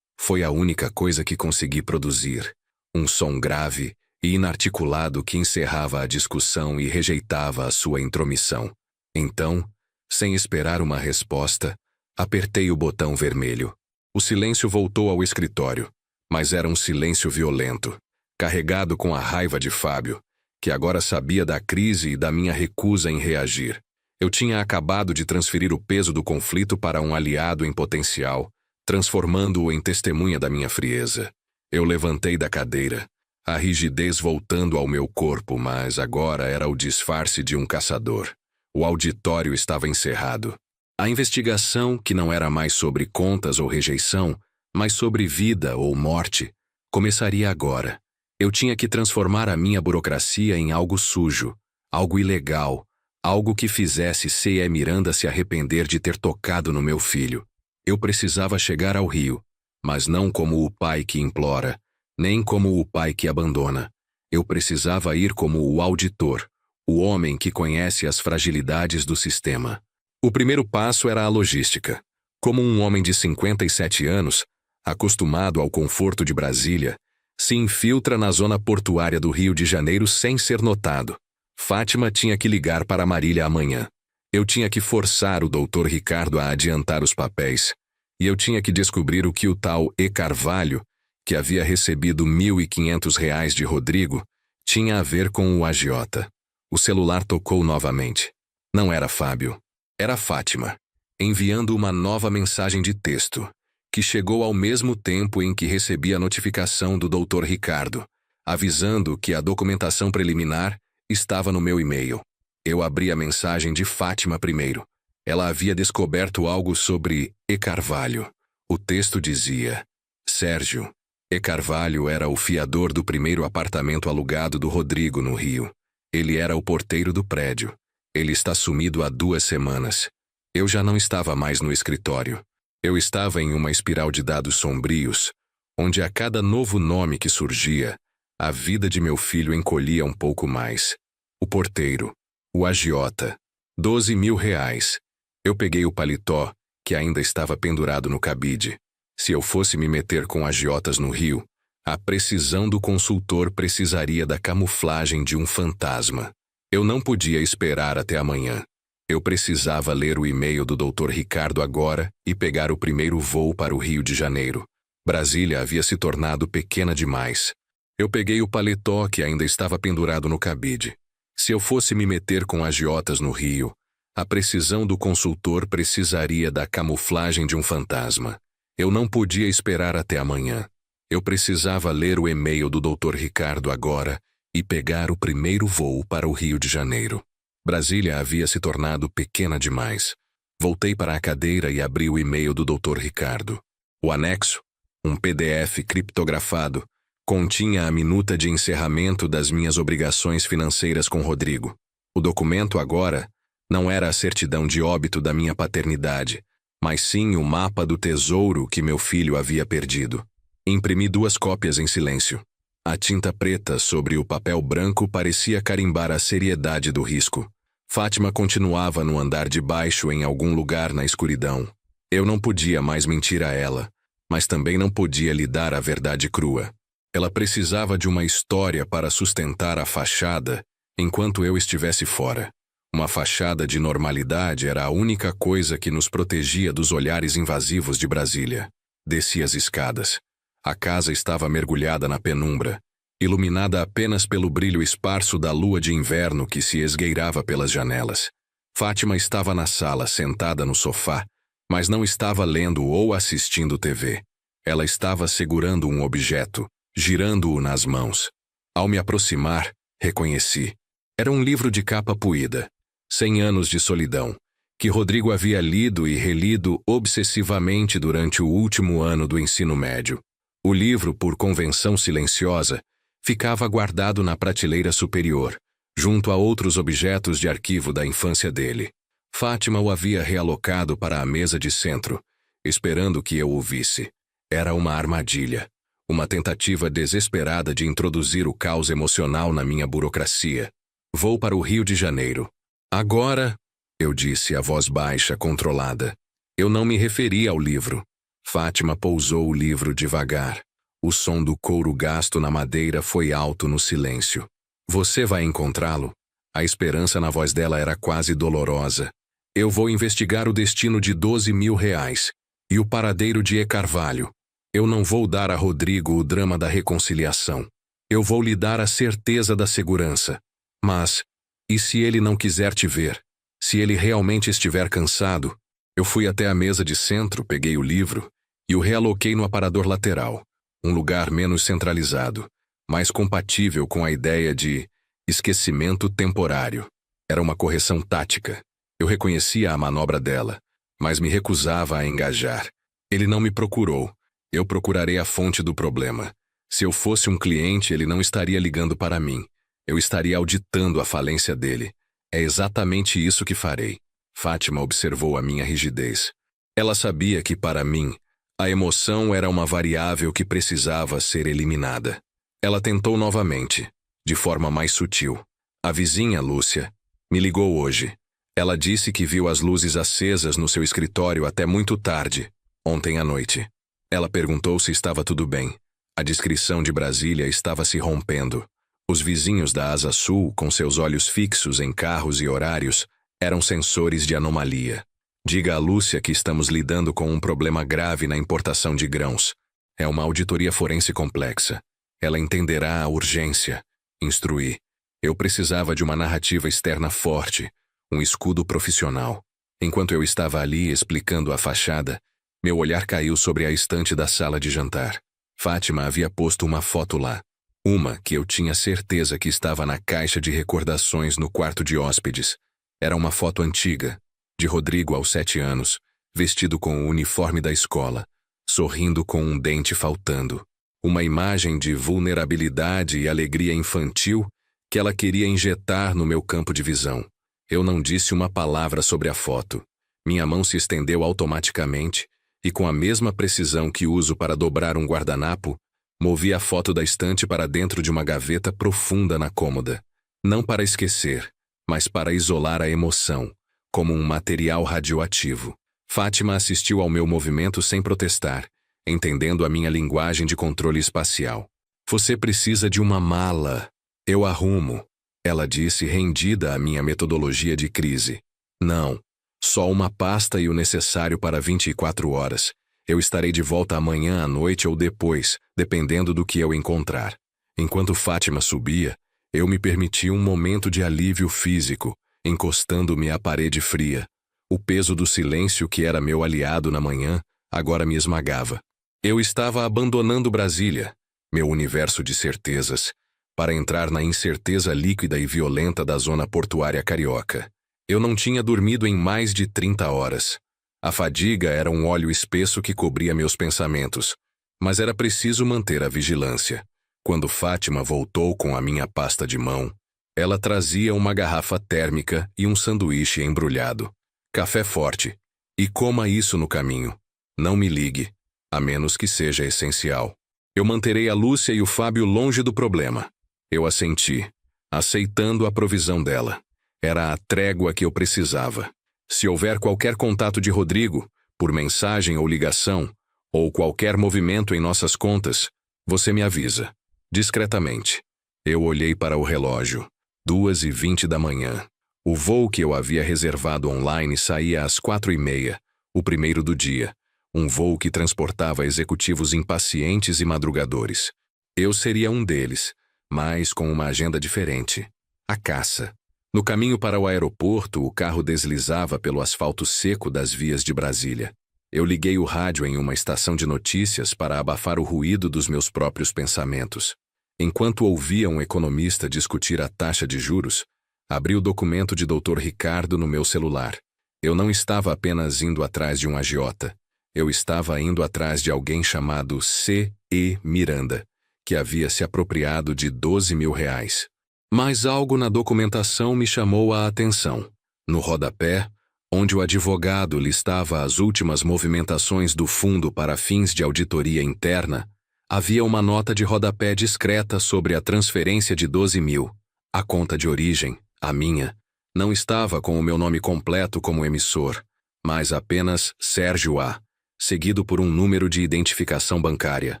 Foi a única coisa que consegui produzir. Um som grave e inarticulado que encerrava a discussão e rejeitava a sua intromissão. Então, sem esperar uma resposta, apertei o botão vermelho. O silêncio voltou ao escritório, mas era um silêncio violento, carregado com a raiva de Fábio, que agora sabia da crise e da minha recusa em reagir. Eu tinha acabado de transferir o peso do conflito para um aliado em potencial, transformando-o em testemunha da minha frieza. Eu levantei da cadeira, a rigidez voltando ao meu corpo, mas agora era o disfarce de um caçador. O auditório estava encerrado. A investigação, que não era mais sobre contas ou rejeição, mas sobre vida ou morte, começaria agora. Eu tinha que transformar a minha burocracia em algo sujo, algo ilegal, algo que fizesse C.E. Miranda se arrepender de ter tocado no meu filho. Eu precisava chegar ao Rio, mas não como o pai que implora, nem como o pai que abandona. Eu precisava ir como o auditor, o homem que conhece as fragilidades do sistema. O primeiro passo era a logística. Como um homem de 57 anos, acostumado ao conforto de Brasília, se infiltra na zona portuária do Rio de Janeiro sem ser notado. Fátima tinha que ligar para Marília amanhã. Eu tinha que forçar o Dr. Ricardo a adiantar os papéis. E eu tinha que descobrir o que o tal E. Carvalho, que havia recebido R$ 1.500 de Rodrigo, tinha a ver com o agiota. O celular tocou novamente. Não era Fábio. Era Fátima, enviando uma nova mensagem de texto, que chegou ao mesmo tempo em que recebi a notificação do Dr. Ricardo, avisando que a documentação preliminar estava no meu e-mail. Eu abri a mensagem de Fátima primeiro. Ela havia descoberto algo sobre E. Carvalho. O texto dizia: Sérgio, E. Carvalho era o fiador do primeiro apartamento alugado do Rodrigo no Rio. Ele era o porteiro do prédio. Ele está sumido há 2 semanas. Eu já não estava mais no escritório. Eu estava em uma espiral de dados sombrios, onde a cada novo nome que surgia, a vida de meu filho encolhia um pouco mais. O porteiro, o agiota, R$ 12.000. Eu peguei o paletó, que ainda estava pendurado no cabide. Se eu fosse me meter com agiotas no Rio, a precisão do consultor precisaria da camuflagem de um fantasma. Eu não podia esperar até amanhã. Eu precisava ler o e-mail do Dr. Ricardo agora e pegar o primeiro voo para o Rio de Janeiro. Brasília havia se tornado pequena demais. Eu peguei o paletó que ainda estava pendurado no cabide. Se eu fosse me meter com agiotas no Rio, a precisão do consultor precisaria da camuflagem de um fantasma. Eu não podia esperar até amanhã. Eu precisava ler o e-mail do Dr. Ricardo agora e pegar o primeiro voo para o Rio de Janeiro. Brasília havia se tornado pequena demais. Voltei para a cadeira e abri o e-mail do Dr. Ricardo. O anexo, um PDF criptografado, continha a minuta de encerramento das minhas obrigações financeiras com Rodrigo. O documento agora não era a certidão de óbito da minha paternidade, mas sim o mapa do tesouro que meu filho havia perdido. Imprimi 2 cópias em silêncio. A tinta preta sobre o papel branco parecia carimbar a seriedade do risco. Fátima continuava no andar de baixo em algum lugar na escuridão. Eu não podia mais mentir a ela, mas também não podia lhe dar a verdade crua. Ela precisava de uma história para sustentar a fachada enquanto eu estivesse fora. Uma fachada de normalidade era a única coisa que nos protegia dos olhares invasivos de Brasília. Desci as escadas. A casa estava mergulhada na penumbra, iluminada apenas pelo brilho esparso da lua de inverno que se esgueirava pelas janelas. Fátima estava na sala, sentada no sofá, mas não estava lendo ou assistindo TV. Ela estava segurando um objeto, girando-o nas mãos. Ao me aproximar, reconheci. Era um livro de capa puída, 100 anos de solidão, que Rodrigo havia lido e relido obsessivamente durante o último ano do ensino médio. O livro, por convenção silenciosa, ficava guardado na prateleira superior, junto a outros objetos de arquivo da infância dele. Fátima o havia realocado para a mesa de centro, esperando que eu o visse. Era uma armadilha, uma tentativa desesperada de introduzir o caos emocional na minha burocracia. Vou para o Rio de Janeiro. Agora, eu disse a voz baixa, controlada. Eu não me referi ao livro. Fátima pousou o livro devagar. O som do couro gasto na madeira foi alto no silêncio. Você vai encontrá-lo? A esperança na voz dela era quase dolorosa. Eu vou investigar o destino de 12 mil reais e o paradeiro de E. Carvalho. Eu não vou dar a Rodrigo o drama da reconciliação. Eu vou lhe dar a certeza da segurança. Mas, e se ele não quiser te ver? Se ele realmente estiver cansado? Eu fui até a mesa de centro, peguei o livro e o realoquei no aparador lateral, um lugar menos centralizado, mais compatível com a ideia de esquecimento temporário. Era uma correção tática. Eu reconhecia a manobra dela, mas me recusava a engajar. Ele não me procurou. Eu procurarei a fonte do problema. Se eu fosse um cliente, ele não estaria ligando para mim. Eu estaria auditando a falência dele. É exatamente isso que farei. Fátima observou a minha rigidez. Ela sabia que, para mim, a emoção era uma variável que precisava ser eliminada. Ela tentou novamente, de forma mais sutil. A vizinha, Lúcia, me ligou hoje. Ela disse que viu as luzes acesas no seu escritório até muito tarde, ontem à noite. Ela perguntou se estava tudo bem. A descrição de Brasília estava se rompendo. Os vizinhos da Asa Sul, com seus olhos fixos em carros e horários, eram sensores de anomalia. Diga a Lúcia que estamos lidando com um problema grave na importação de grãos. É uma auditoria forense complexa. Ela entenderá a urgência. Instruí. Eu precisava de uma narrativa externa forte, um escudo profissional. Enquanto eu estava ali explicando a fachada, meu olhar caiu sobre a estante da sala de jantar. Fátima havia posto uma foto lá. Uma que eu tinha certeza que estava na caixa de recordações no quarto de hóspedes. Era uma foto antiga, de Rodrigo aos 7 anos, vestido com o uniforme da escola, sorrindo com um dente faltando. Uma imagem de vulnerabilidade e alegria infantil que ela queria injetar no meu campo de visão. Eu não disse uma palavra sobre a foto. Minha mão se estendeu automaticamente e, com a mesma precisão que uso para dobrar um guardanapo, movi a foto da estante para dentro de uma gaveta profunda na cômoda. Não para esquecer, mas para isolar a emoção, como um material radioativo. Fátima assistiu ao meu movimento sem protestar, entendendo a minha linguagem de controle espacial. Você precisa de uma mala. Eu arrumo, ela disse, rendida à minha metodologia de crise. Não. Só uma pasta e o necessário para 24 horas. Eu estarei de volta amanhã à noite ou depois, dependendo do que eu encontrar. Enquanto Fátima subia, eu me permiti um momento de alívio físico, encostando-me à parede fria. O peso do silêncio que era meu aliado na manhã, agora me esmagava. Eu estava abandonando Brasília, meu universo de certezas, para entrar na incerteza líquida e violenta da zona portuária carioca. Eu não tinha dormido em mais de 30 horas. A fadiga era um óleo espesso que cobria meus pensamentos, mas era preciso manter a vigilância. Quando Fátima voltou com a minha pasta de mão, ela trazia uma garrafa térmica e um sanduíche embrulhado. Café forte. E coma isso no caminho. Não me ligue, a menos que seja essencial. Eu manterei a Lúcia e o Fábio longe do problema. Eu assenti, aceitando a provisão dela. Era a trégua que eu precisava. Se houver qualquer contato de Rodrigo, por mensagem ou ligação, ou qualquer movimento em nossas contas, você me avisa. Discretamente. Eu olhei para o relógio. 2h20 da manhã. O voo que eu havia reservado online saía às 4h30, o primeiro do dia. Um voo que transportava executivos impacientes e madrugadores. Eu seria um deles, mas com uma agenda diferente. A caça. No caminho para o aeroporto, o carro deslizava pelo asfalto seco das vias de Brasília. Eu liguei o rádio em uma estação de notícias para abafar o ruído dos meus próprios pensamentos. Enquanto ouvia um economista discutir a taxa de juros, abri o documento de Dr. Ricardo no meu celular. Eu não estava apenas indo atrás de um agiota. Eu estava indo atrás de alguém chamado C.E. Miranda, que havia se apropriado de R$12.000. Mas algo na documentação me chamou a atenção. No rodapé, onde o advogado listava as últimas movimentações do fundo para fins de auditoria interna, havia uma nota de rodapé discreta sobre a transferência de 12.000. A conta de origem, a minha, não estava com o meu nome completo como emissor, mas apenas Sérgio A., seguido por um número de identificação bancária.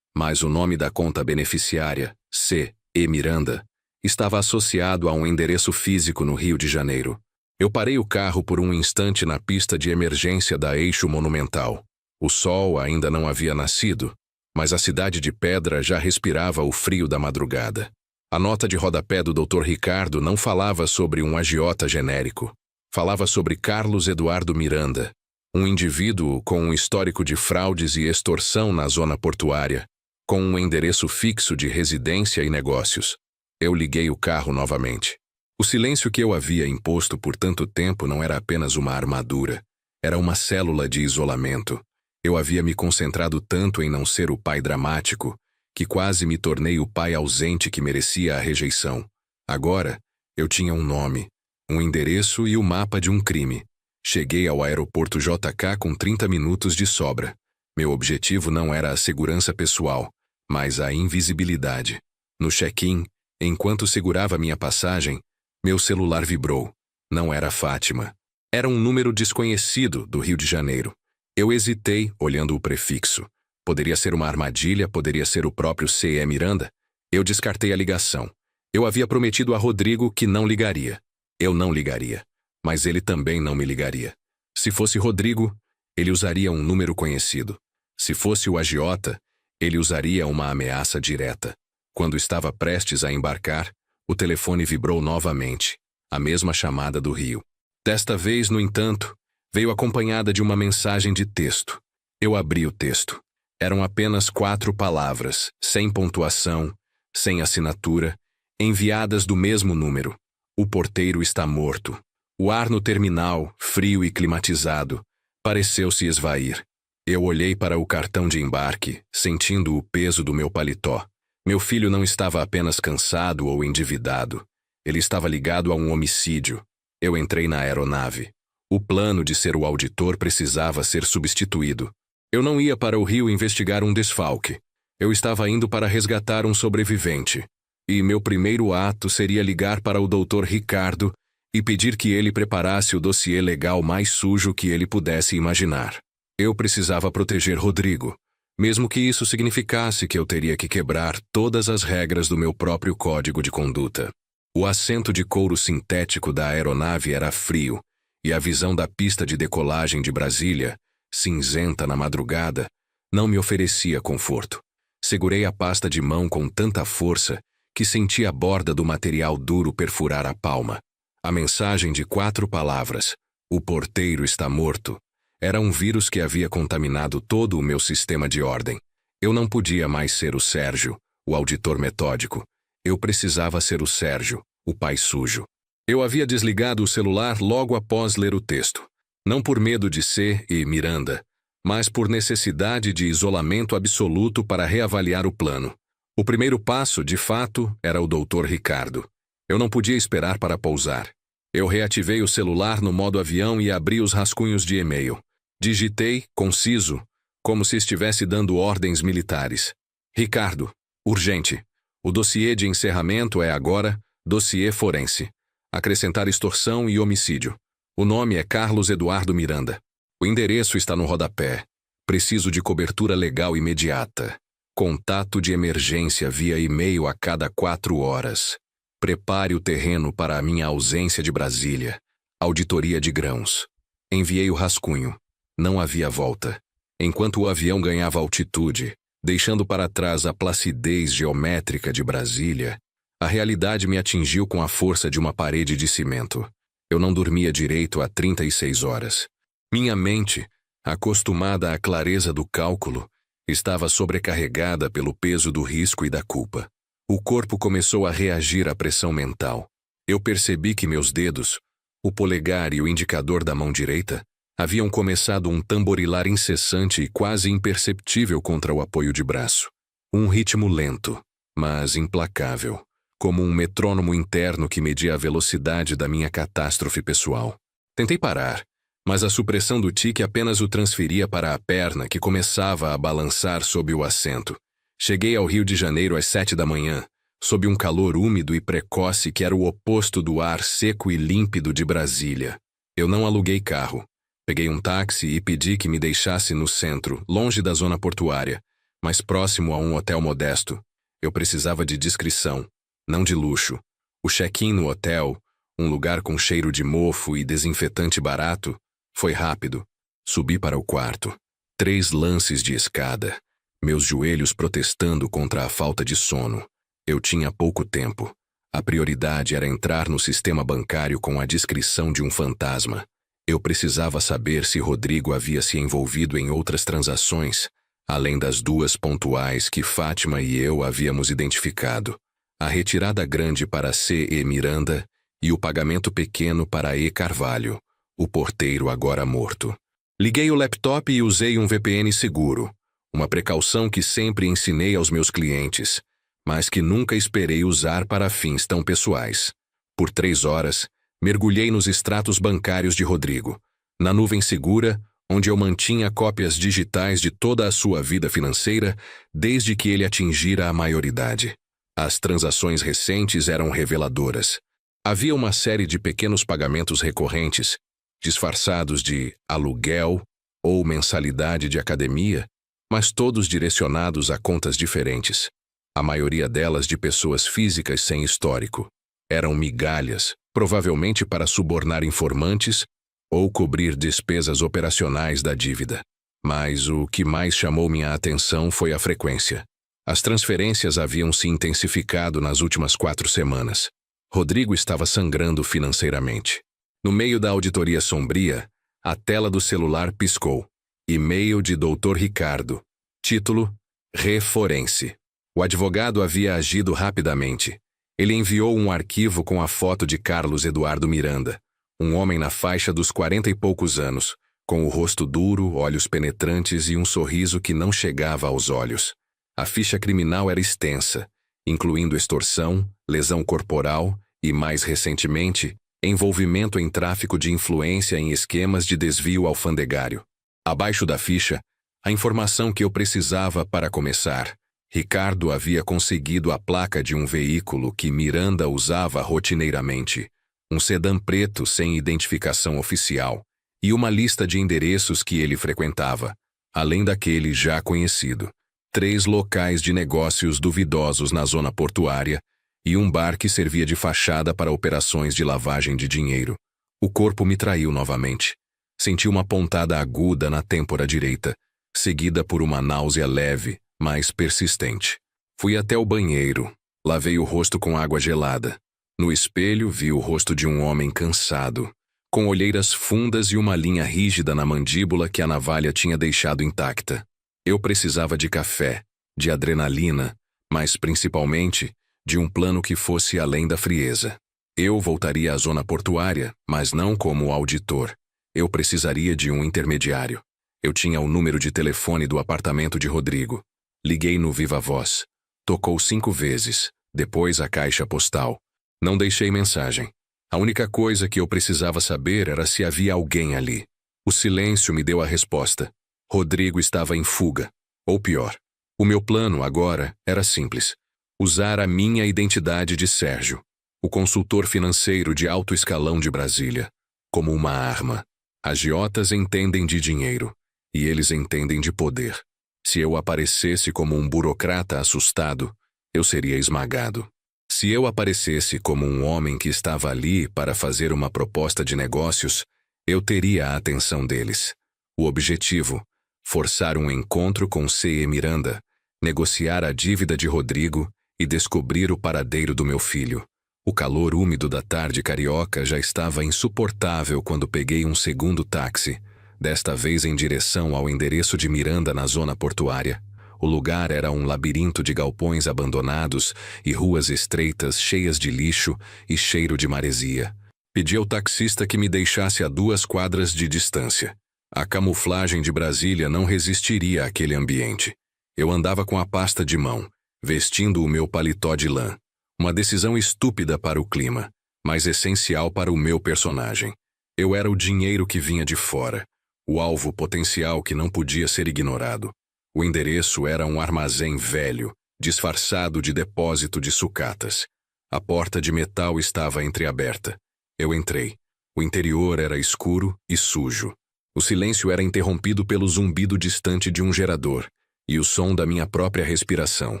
Mas o nome da conta beneficiária, C.E. Miranda, estava associado a um endereço físico no Rio de Janeiro. Eu parei o carro por um instante na pista de emergência da Eixo Monumental. O sol ainda não havia nascido, mas a cidade de Pedra já respirava o frio da madrugada. A nota de rodapé do Dr. Ricardo não falava sobre um agiota genérico. Falava sobre Carlos Eduardo Miranda, um indivíduo com um histórico de fraudes e extorsão na zona portuária, com um endereço fixo de residência e negócios. Eu liguei o carro novamente. O silêncio que eu havia imposto por tanto tempo não era apenas uma armadura. Era uma célula de isolamento. Eu havia me concentrado tanto em não ser o pai dramático, que quase me tornei o pai ausente que merecia a rejeição. Agora, eu tinha um nome, um endereço e o mapa de um crime. Cheguei ao aeroporto JK com 30 minutos de sobra. Meu objetivo não era a segurança pessoal, mas a invisibilidade. No check-in, enquanto segurava minha passagem, meu celular vibrou. Não era Fátima. Era um número desconhecido do Rio de Janeiro. Eu hesitei, olhando o prefixo. Poderia ser uma armadilha, poderia ser o próprio C.E. Miranda. Eu descartei a ligação. Eu havia prometido a Rodrigo que não ligaria. Eu não ligaria. Mas ele também não me ligaria. Se fosse Rodrigo, ele usaria um número conhecido. Se fosse o agiota, ele usaria uma ameaça direta. Quando estava prestes a embarcar, o telefone vibrou novamente, a mesma chamada do Rio. Desta vez, no entanto, veio acompanhada de uma mensagem de texto. Eu abri o texto. Eram apenas 4 palavras, sem pontuação, sem assinatura, enviadas do mesmo número. O porteiro está morto. O ar no terminal, frio e climatizado, pareceu se esvair. Eu olhei para o cartão de embarque, sentindo o peso do meu paletó. Meu filho não estava apenas cansado ou endividado. Ele estava ligado a um homicídio. Eu entrei na aeronave. O plano de ser o auditor precisava ser substituído. Eu não ia para o Rio investigar um desfalque. Eu estava indo para resgatar um sobrevivente. E meu primeiro ato seria ligar para o Dr. Ricardo e pedir que ele preparasse o dossiê legal mais sujo que ele pudesse imaginar. Eu precisava proteger Rodrigo, mesmo que isso significasse que eu teria que quebrar todas as regras do meu próprio código de conduta. O assento de couro sintético da aeronave era frio, e a visão da pista de decolagem de Brasília, cinzenta na madrugada, não me oferecia conforto. Segurei a pasta de mão com tanta força que senti a borda do material duro perfurar a palma. A mensagem de 4 palavras, "O porteiro está morto", era um vírus que havia contaminado todo o meu sistema de ordem. Eu não podia mais ser o Sérgio, o auditor metódico. Eu precisava ser o Sérgio, o pai sujo. Eu havia desligado o celular logo após ler o texto. Não por medo de C e Miranda, mas por necessidade de isolamento absoluto para reavaliar o plano. O primeiro passo, de fato, era o Dr. Ricardo. Eu não podia esperar para pousar. Eu reativei o celular no modo avião e abri os rascunhos de e-mail. Digitei, conciso, como se estivesse dando ordens militares. Ricardo, urgente. O dossiê de encerramento é agora dossiê forense. Acrescentar extorsão e homicídio. O nome é Carlos Eduardo Miranda. O endereço está no rodapé. Preciso de cobertura legal imediata. Contato de emergência via e-mail a cada 4 horas. Prepare o terreno para a minha ausência de Brasília. Auditoria de grãos. Enviei o rascunho. Não havia volta. Enquanto o avião ganhava altitude, deixando para trás a placidez geométrica de Brasília, a realidade me atingiu com a força de uma parede de cimento. Eu não dormia direito há 36 horas. Minha mente, acostumada à clareza do cálculo, estava sobrecarregada pelo peso do risco e da culpa. O corpo começou a reagir à pressão mental. Eu percebi que meus dedos, o polegar e o indicador da mão direita, haviam começado um tamborilar incessante e quase imperceptível contra o apoio de braço. Um ritmo lento, mas implacável, como um metrônomo interno que media a velocidade da minha catástrofe pessoal. Tentei parar, mas a supressão do tique apenas o transferia para a perna que começava a balançar sob o assento. Cheguei ao Rio de Janeiro às 7 da manhã, sob um calor úmido e precoce que era o oposto do ar seco e límpido de Brasília. Eu não aluguei carro. Peguei um táxi e pedi que me deixasse no centro, longe da zona portuária, mas próximo a um hotel modesto. Eu precisava de discrição, não de luxo. O check-in no hotel, um lugar com cheiro de mofo e desinfetante barato, foi rápido. Subi para o quarto. 3 lances de escada, meus joelhos protestando contra a falta de sono. Eu tinha pouco tempo. A prioridade era entrar no sistema bancário com a discrição de um fantasma. Eu precisava saber se Rodrigo havia se envolvido em outras transações, além das 2 pontuais que Fátima e eu havíamos identificado. A retirada grande para C. E. Miranda e o pagamento pequeno para E. Carvalho, o porteiro agora morto. Liguei o laptop e usei um VPN seguro, uma precaução que sempre ensinei aos meus clientes, mas que nunca esperei usar para fins tão pessoais. Por 3 horas, mergulhei nos extratos bancários de Rodrigo, na nuvem segura, onde eu mantinha cópias digitais de toda a sua vida financeira desde que ele atingira a maioridade. As transações recentes eram reveladoras. Havia uma série de pequenos pagamentos recorrentes, disfarçados de aluguel ou mensalidade de academia, mas todos direcionados a contas diferentes. A maioria delas de pessoas físicas sem histórico. Eram migalhas, provavelmente para subornar informantes ou cobrir despesas operacionais da dívida. Mas o que mais chamou minha atenção foi a frequência. As transferências haviam se intensificado nas últimas 4 semanas. Rodrigo estava sangrando financeiramente. No meio da auditoria sombria, a tela do celular piscou. E-mail de Dr. Ricardo. Título: Reforense. O advogado havia agido rapidamente. Ele enviou um arquivo com a foto de Carlos Eduardo Miranda, um homem na faixa dos 40 e poucos anos, com o rosto duro, olhos penetrantes e um sorriso que não chegava aos olhos. A ficha criminal era extensa, incluindo extorsão, lesão corporal e, mais recentemente, envolvimento em tráfico de influência em esquemas de desvio alfandegário. Abaixo da ficha, a informação que eu precisava para começar. Ricardo havia conseguido a placa de um veículo que Miranda usava rotineiramente, um sedã preto sem identificação oficial, e uma lista de endereços que ele frequentava, além daquele já conhecido. 3 locais de negócios duvidosos na zona portuária e um bar que servia de fachada para operações de lavagem de dinheiro. O corpo me traiu novamente. Senti uma pontada aguda na têmpora direita, seguida por uma náusea leve, mas persistente. Fui até o banheiro. Lavei o rosto com água gelada. No espelho, vi o rosto de um homem cansado, com olheiras fundas e uma linha rígida na mandíbula que a navalha tinha deixado intacta. Eu precisava de café, de adrenalina, mas principalmente de um plano que fosse além da frieza. Eu voltaria à zona portuária, mas não como auditor. Eu precisaria de um intermediário. Eu tinha o número de telefone do apartamento de Rodrigo. Liguei no Viva Voz. Tocou 5 vezes, depois a caixa postal. Não deixei mensagem. A única coisa que eu precisava saber era se havia alguém ali. O silêncio me deu a resposta. Rodrigo estava em fuga. Ou pior, o meu plano agora era simples. Usar a minha identidade de Sérgio, o consultor financeiro de alto escalão de Brasília, como uma arma. Agiotas entendem de dinheiro, e eles entendem de poder. Se eu aparecesse como um burocrata assustado, eu seria esmagado. Se eu aparecesse como um homem que estava ali para fazer uma proposta de negócios, eu teria a atenção deles. O objetivo: forçar um encontro com C.E. Miranda, negociar a dívida de Rodrigo e descobrir o paradeiro do meu filho. O calor úmido da tarde carioca já estava insuportável quando peguei um segundo táxi, desta vez em direção ao endereço de Miranda na zona portuária. O lugar era um labirinto de galpões abandonados e ruas estreitas cheias de lixo e cheiro de maresia. Pedi ao taxista que me deixasse a 2 quadras de distância. A camuflagem de Brasília não resistiria àquele ambiente. Eu andava com a pasta de mão, vestindo o meu paletó de lã. Uma decisão estúpida para o clima, mas essencial para o meu personagem. Eu era o dinheiro que vinha de fora, o alvo potencial que não podia ser ignorado. O endereço era um armazém velho, disfarçado de depósito de sucatas. A porta de metal estava entreaberta. Eu entrei. O interior era escuro e sujo. O silêncio era interrompido pelo zumbido distante de um gerador e o som da minha própria respiração.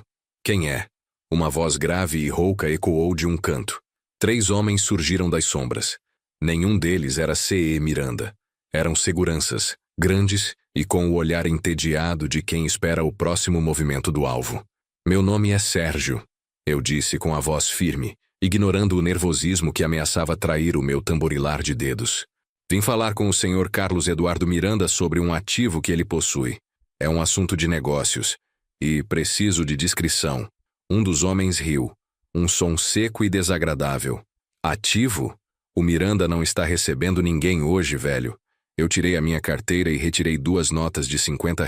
Quem é? Uma voz grave e rouca ecoou de um canto. 3 homens surgiram das sombras. Nenhum deles era C.E. Miranda. Eram seguranças, grandes e com o olhar entediado de quem espera o próximo movimento do alvo. Meu nome é Sérgio, eu disse com a voz firme, ignorando o nervosismo que ameaçava trair o meu tamborilar de dedos. Vim falar com o senhor Carlos Eduardo Miranda sobre um ativo que ele possui. É um assunto de negócios. E preciso de discrição. Um dos homens riu. Um som seco e desagradável. Ativo? O Miranda não está recebendo ninguém hoje, velho. Eu tirei a minha carteira e retirei 2 notas de R$ 50,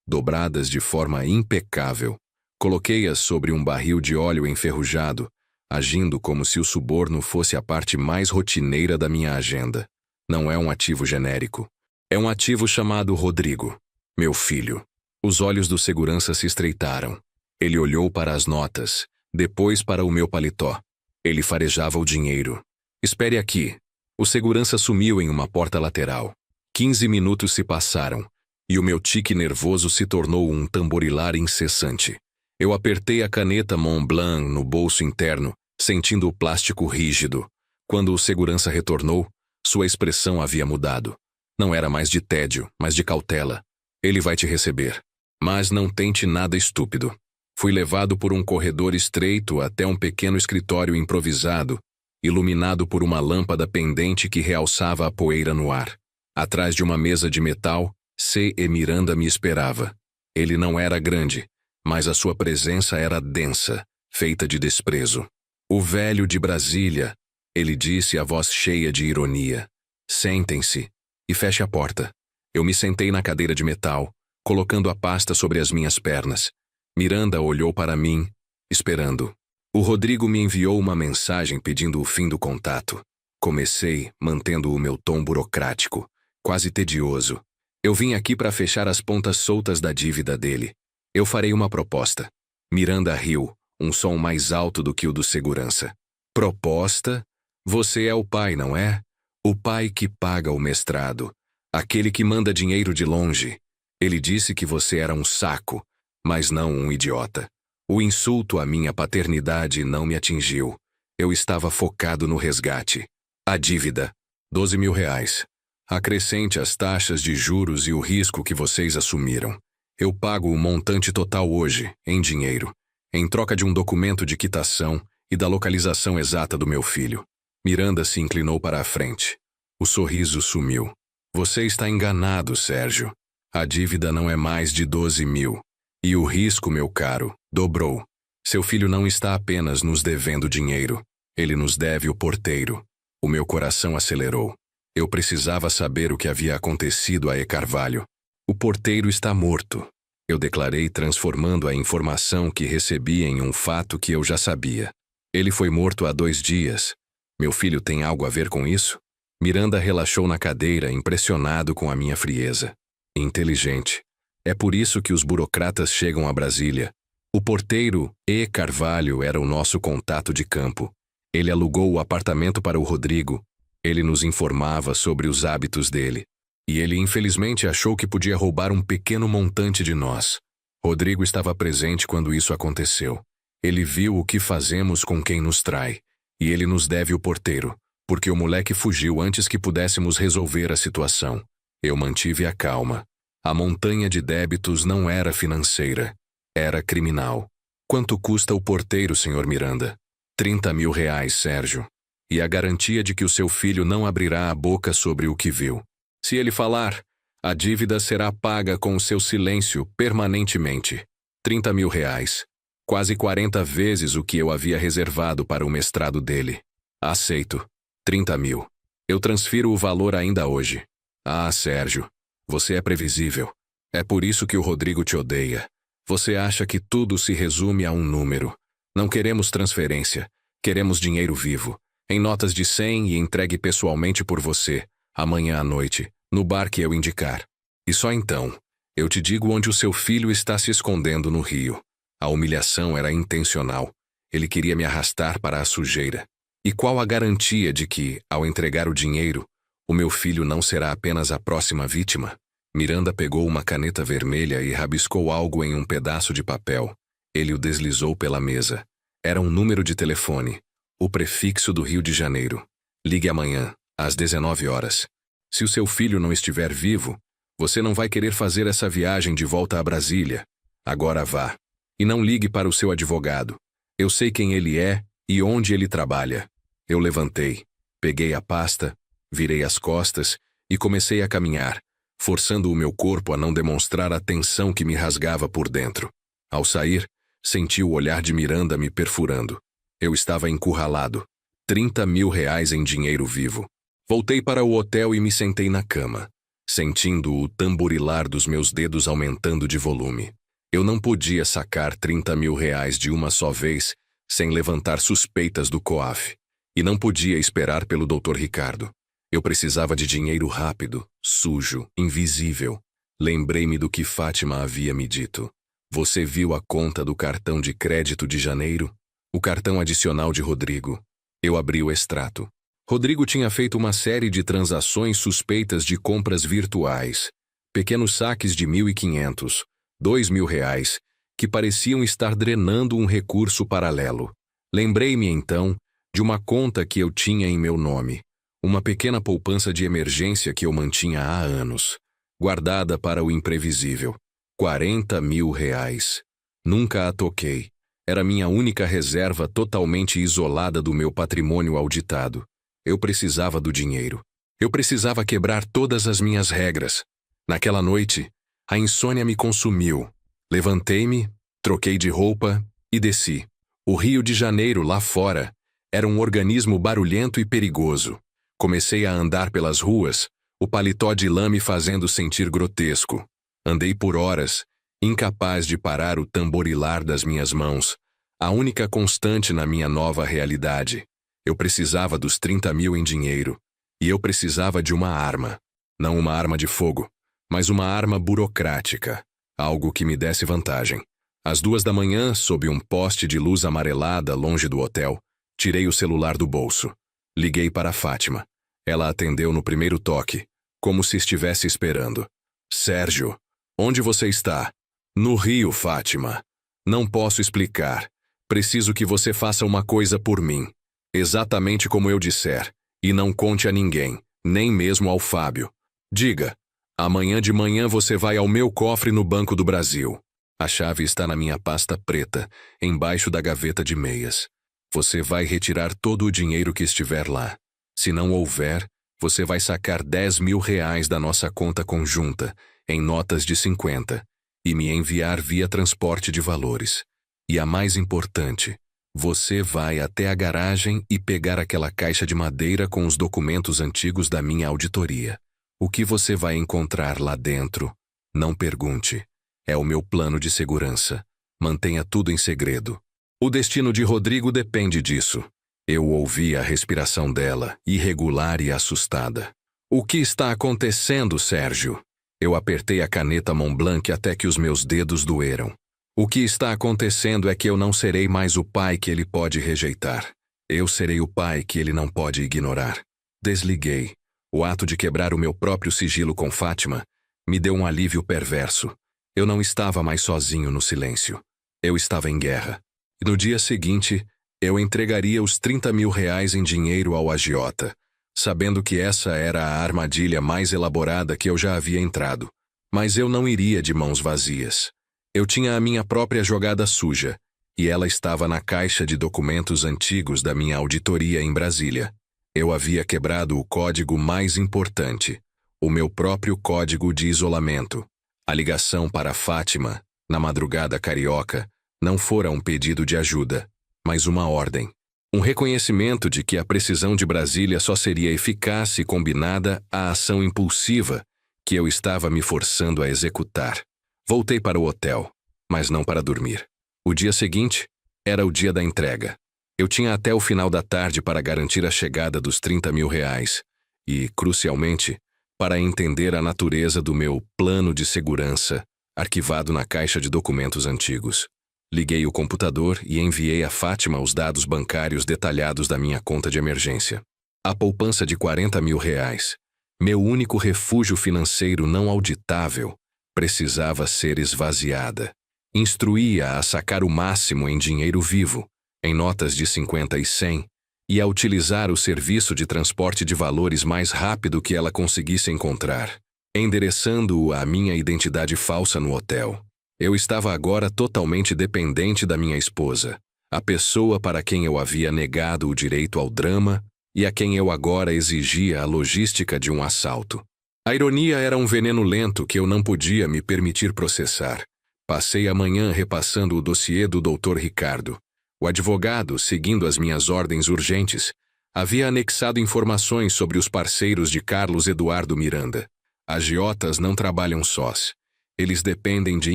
dobradas de forma impecável. Coloquei-as sobre um barril de óleo enferrujado, agindo como se o suborno fosse a parte mais rotineira da minha agenda. Não é um ativo genérico. É um ativo chamado Rodrigo, meu filho. Os olhos do segurança se estreitaram. Ele olhou para as notas, depois para o meu paletó. Ele farejava o dinheiro. Espere aqui. O segurança sumiu em uma porta lateral. 15 minutos se passaram, e o meu tique nervoso se tornou um tamborilar incessante. Eu apertei a caneta Montblanc no bolso interno, sentindo o plástico rígido. Quando o segurança retornou, sua expressão havia mudado. Não era mais de tédio, mas de cautela. Ele vai te receber. Mas não tente nada estúpido. Fui levado por um corredor estreito até um pequeno escritório improvisado, iluminado por uma lâmpada pendente que realçava a poeira no ar. Atrás de uma mesa de metal, C.E. Miranda me esperava. Ele não era grande, mas a sua presença era densa, feita de desprezo. O velho de Brasília, ele disse a voz cheia de ironia. Sentem-se e feche a porta. Eu me sentei na cadeira de metal, colocando a pasta sobre as minhas pernas. Miranda olhou para mim, esperando. O Rodrigo me enviou uma mensagem pedindo o fim do contato. Comecei, mantendo o meu tom burocrático, quase tedioso. Eu vim aqui para fechar as pontas soltas da dívida dele. Eu farei uma proposta. Miranda riu, um som mais alto do que o do segurança. Proposta? Você é o pai, não é? O pai que paga o mestrado. Aquele que manda dinheiro de longe. Ele disse que você era um saco, mas não um idiota. O insulto à minha paternidade não me atingiu. Eu estava focado no resgate. A dívida. R$ 12.000. Acrescente as taxas de juros e o risco que vocês assumiram. Eu pago o montante total hoje, em dinheiro, em troca de um documento de quitação e da localização exata do meu filho. Miranda se inclinou para a frente. O sorriso sumiu. Você está enganado, Sérgio. A dívida não é mais de 12.000. E o risco, meu caro, dobrou. Seu filho não está apenas nos devendo dinheiro. Ele nos deve o porteiro. O meu coração acelerou. Eu precisava saber o que havia acontecido a E. Carvalho. O porteiro está morto. Eu declarei, transformando a informação que recebi em um fato que eu já sabia. Ele foi morto há 2 dias. Meu filho tem algo a ver com isso? Miranda relaxou na cadeira, impressionado com a minha frieza. Inteligente. É por isso que os burocratas chegam a Brasília. O porteiro E. Carvalho era o nosso contato de campo. Ele alugou o apartamento para o Rodrigo. Ele nos informava sobre os hábitos dele. E ele infelizmente achou que podia roubar um pequeno montante de nós. Rodrigo estava presente quando isso aconteceu. Ele viu o que fazemos com quem nos trai. E ele nos deve o porteiro, porque o moleque fugiu antes que pudéssemos resolver a situação. Eu mantive a calma. A montanha de débitos não era financeira. Era criminal. Quanto custa o porteiro, Sr. Miranda? R$ 30.000, Sérgio. E a garantia de que o seu filho não abrirá a boca sobre o que viu. Se ele falar, a dívida será paga com o seu silêncio permanentemente. R$ 30.000. Quase 40 vezes o que eu havia reservado para o mestrado dele. Aceito. 30.000. Eu transfiro o valor ainda hoje. Ah, Sérgio, você é previsível. É por isso que o Rodrigo te odeia. Você acha que tudo se resume a um número. Não queremos transferência. Queremos dinheiro vivo. Em notas de 100 e entregue pessoalmente por você, amanhã à noite, no bar que eu indicar. E só então, eu te digo onde o seu filho está se escondendo no rio. A humilhação era intencional. Ele queria me arrastar para a sujeira. E qual a garantia de que, ao entregar o dinheiro, o meu filho não será apenas a próxima vítima? Miranda pegou uma caneta vermelha e rabiscou algo em um pedaço de papel. Ele o deslizou pela mesa. Era um número de telefone. O prefixo do Rio de Janeiro. Ligue amanhã, às 19 horas. Se o seu filho não estiver vivo, você não vai querer fazer essa viagem de volta a Brasília. Agora vá. E não ligue para o seu advogado. Eu sei quem ele é e onde ele trabalha. Eu levantei, peguei a pasta, virei as costas e comecei a caminhar, forçando o meu corpo a não demonstrar a tensão que me rasgava por dentro. Ao sair, senti o olhar de Miranda me perfurando. Eu estava encurralado. R$ 30.000 em dinheiro vivo. Voltei para o hotel e me sentei na cama, sentindo o tamborilar dos meus dedos aumentando de volume. Eu não podia sacar R$ 30.000 de uma só vez sem levantar suspeitas do COAF. E não podia esperar pelo Dr. Ricardo. Eu precisava de dinheiro rápido, sujo, invisível. Lembrei-me do que Fátima havia me dito. Você viu a conta do cartão de crédito de janeiro? O cartão adicional de Rodrigo. Eu abri o extrato. Rodrigo tinha feito uma série de transações suspeitas de compras virtuais. Pequenos saques de 1.500, R$ 2.000, que pareciam estar drenando um recurso paralelo. Lembrei-me, então, de uma conta que eu tinha em meu nome. Uma pequena poupança de emergência que eu mantinha há anos. Guardada para o imprevisível. R$ 40.000. Nunca a toquei. Era minha única reserva totalmente isolada do meu patrimônio auditado. Eu precisava do dinheiro. Eu precisava quebrar todas as minhas regras. Naquela noite, a insônia me consumiu. Levantei-me, troquei de roupa e desci. O Rio de Janeiro, lá fora, era um organismo barulhento e perigoso. Comecei a andar pelas ruas, o paletó de lã me fazendo sentir grotesco. Andei por horas, incapaz de parar o tamborilar das minhas mãos, a única constante na minha nova realidade. Eu precisava dos 30.000 em dinheiro, e eu precisava de uma arma. Não uma arma de fogo, mas uma arma burocrática, algo que me desse vantagem. Às 2 da manhã, sob um poste de luz amarelada longe do hotel, tirei o celular do bolso. Liguei para Fátima. Ela atendeu no primeiro toque, como se estivesse esperando. Sérgio, onde você está? No Rio, Fátima. Não posso explicar. Preciso que você faça uma coisa por mim. Exatamente como eu disser. E não conte a ninguém. nem mesmo ao Fábio. Diga, amanhã de manhã você vai ao meu cofre no Banco do Brasil. A chave está na minha pasta preta, embaixo da gaveta de meias. Você vai retirar todo o dinheiro que estiver lá. Se não houver, você vai sacar R$ 10.000 da nossa conta conjunta, em notas de 50, e me enviar via transporte de valores. E a mais importante, você vai até a garagem e pegar aquela caixa de madeira com os documentos antigos da minha auditoria. O que você vai encontrar lá dentro? Não pergunte. É o meu plano de segurança. Mantenha tudo em segredo. O destino de Rodrigo depende disso. Eu ouvi a respiração dela, irregular e assustada. O que está acontecendo, Sérgio? Eu apertei a caneta Montblanc até que os meus dedos doeram. O que está acontecendo é que eu não serei mais o pai que ele pode rejeitar. Eu serei o pai que ele não pode ignorar. Desliguei. O ato de quebrar o meu próprio sigilo com Fátima me deu um alívio perverso. Eu não estava mais sozinho no silêncio. Eu estava em guerra. E no dia seguinte, eu entregaria os R$ 30.000 em dinheiro ao agiota, sabendo que essa era a armadilha mais elaborada que eu já havia entrado. Mas eu não iria de mãos vazias. Eu tinha a minha própria jogada suja, e ela estava na caixa de documentos antigos da minha auditoria em Brasília. Eu havia quebrado o código mais importante, o meu próprio código de isolamento. A ligação para Fátima, na madrugada carioca, não fora um pedido de ajuda, mas uma ordem. Um reconhecimento de que a precisão de Brasília só seria eficaz e combinada à ação impulsiva que eu estava me forçando a executar. Voltei para o hotel, mas não para dormir. O dia seguinte era o dia da entrega. Eu tinha até o final da tarde para garantir a chegada dos R$ 30.000 e, crucialmente, para entender a natureza do meu plano de segurança, arquivado na caixa de documentos antigos. Liguei o computador e enviei a Fátima os dados bancários detalhados da minha conta de emergência. A poupança de R$ 40.000, meu único refúgio financeiro não auditável, precisava ser esvaziada. Instruía-a a sacar o máximo em dinheiro vivo, em notas de 50 e 100, e a utilizar o serviço de transporte de valores mais rápido que ela conseguisse encontrar, endereçando-o à minha identidade falsa no hotel. Eu estava agora totalmente dependente da minha esposa, a pessoa para quem eu havia negado o direito ao drama e a quem eu agora exigia a logística de um assalto. A ironia era um veneno lento que eu não podia me permitir processar. Passei a manhã repassando o dossiê do Dr. Ricardo. O advogado, seguindo as minhas ordens urgentes, havia anexado informações sobre os parceiros de Carlos Eduardo Miranda. Agiotas não trabalham sós. Eles dependem de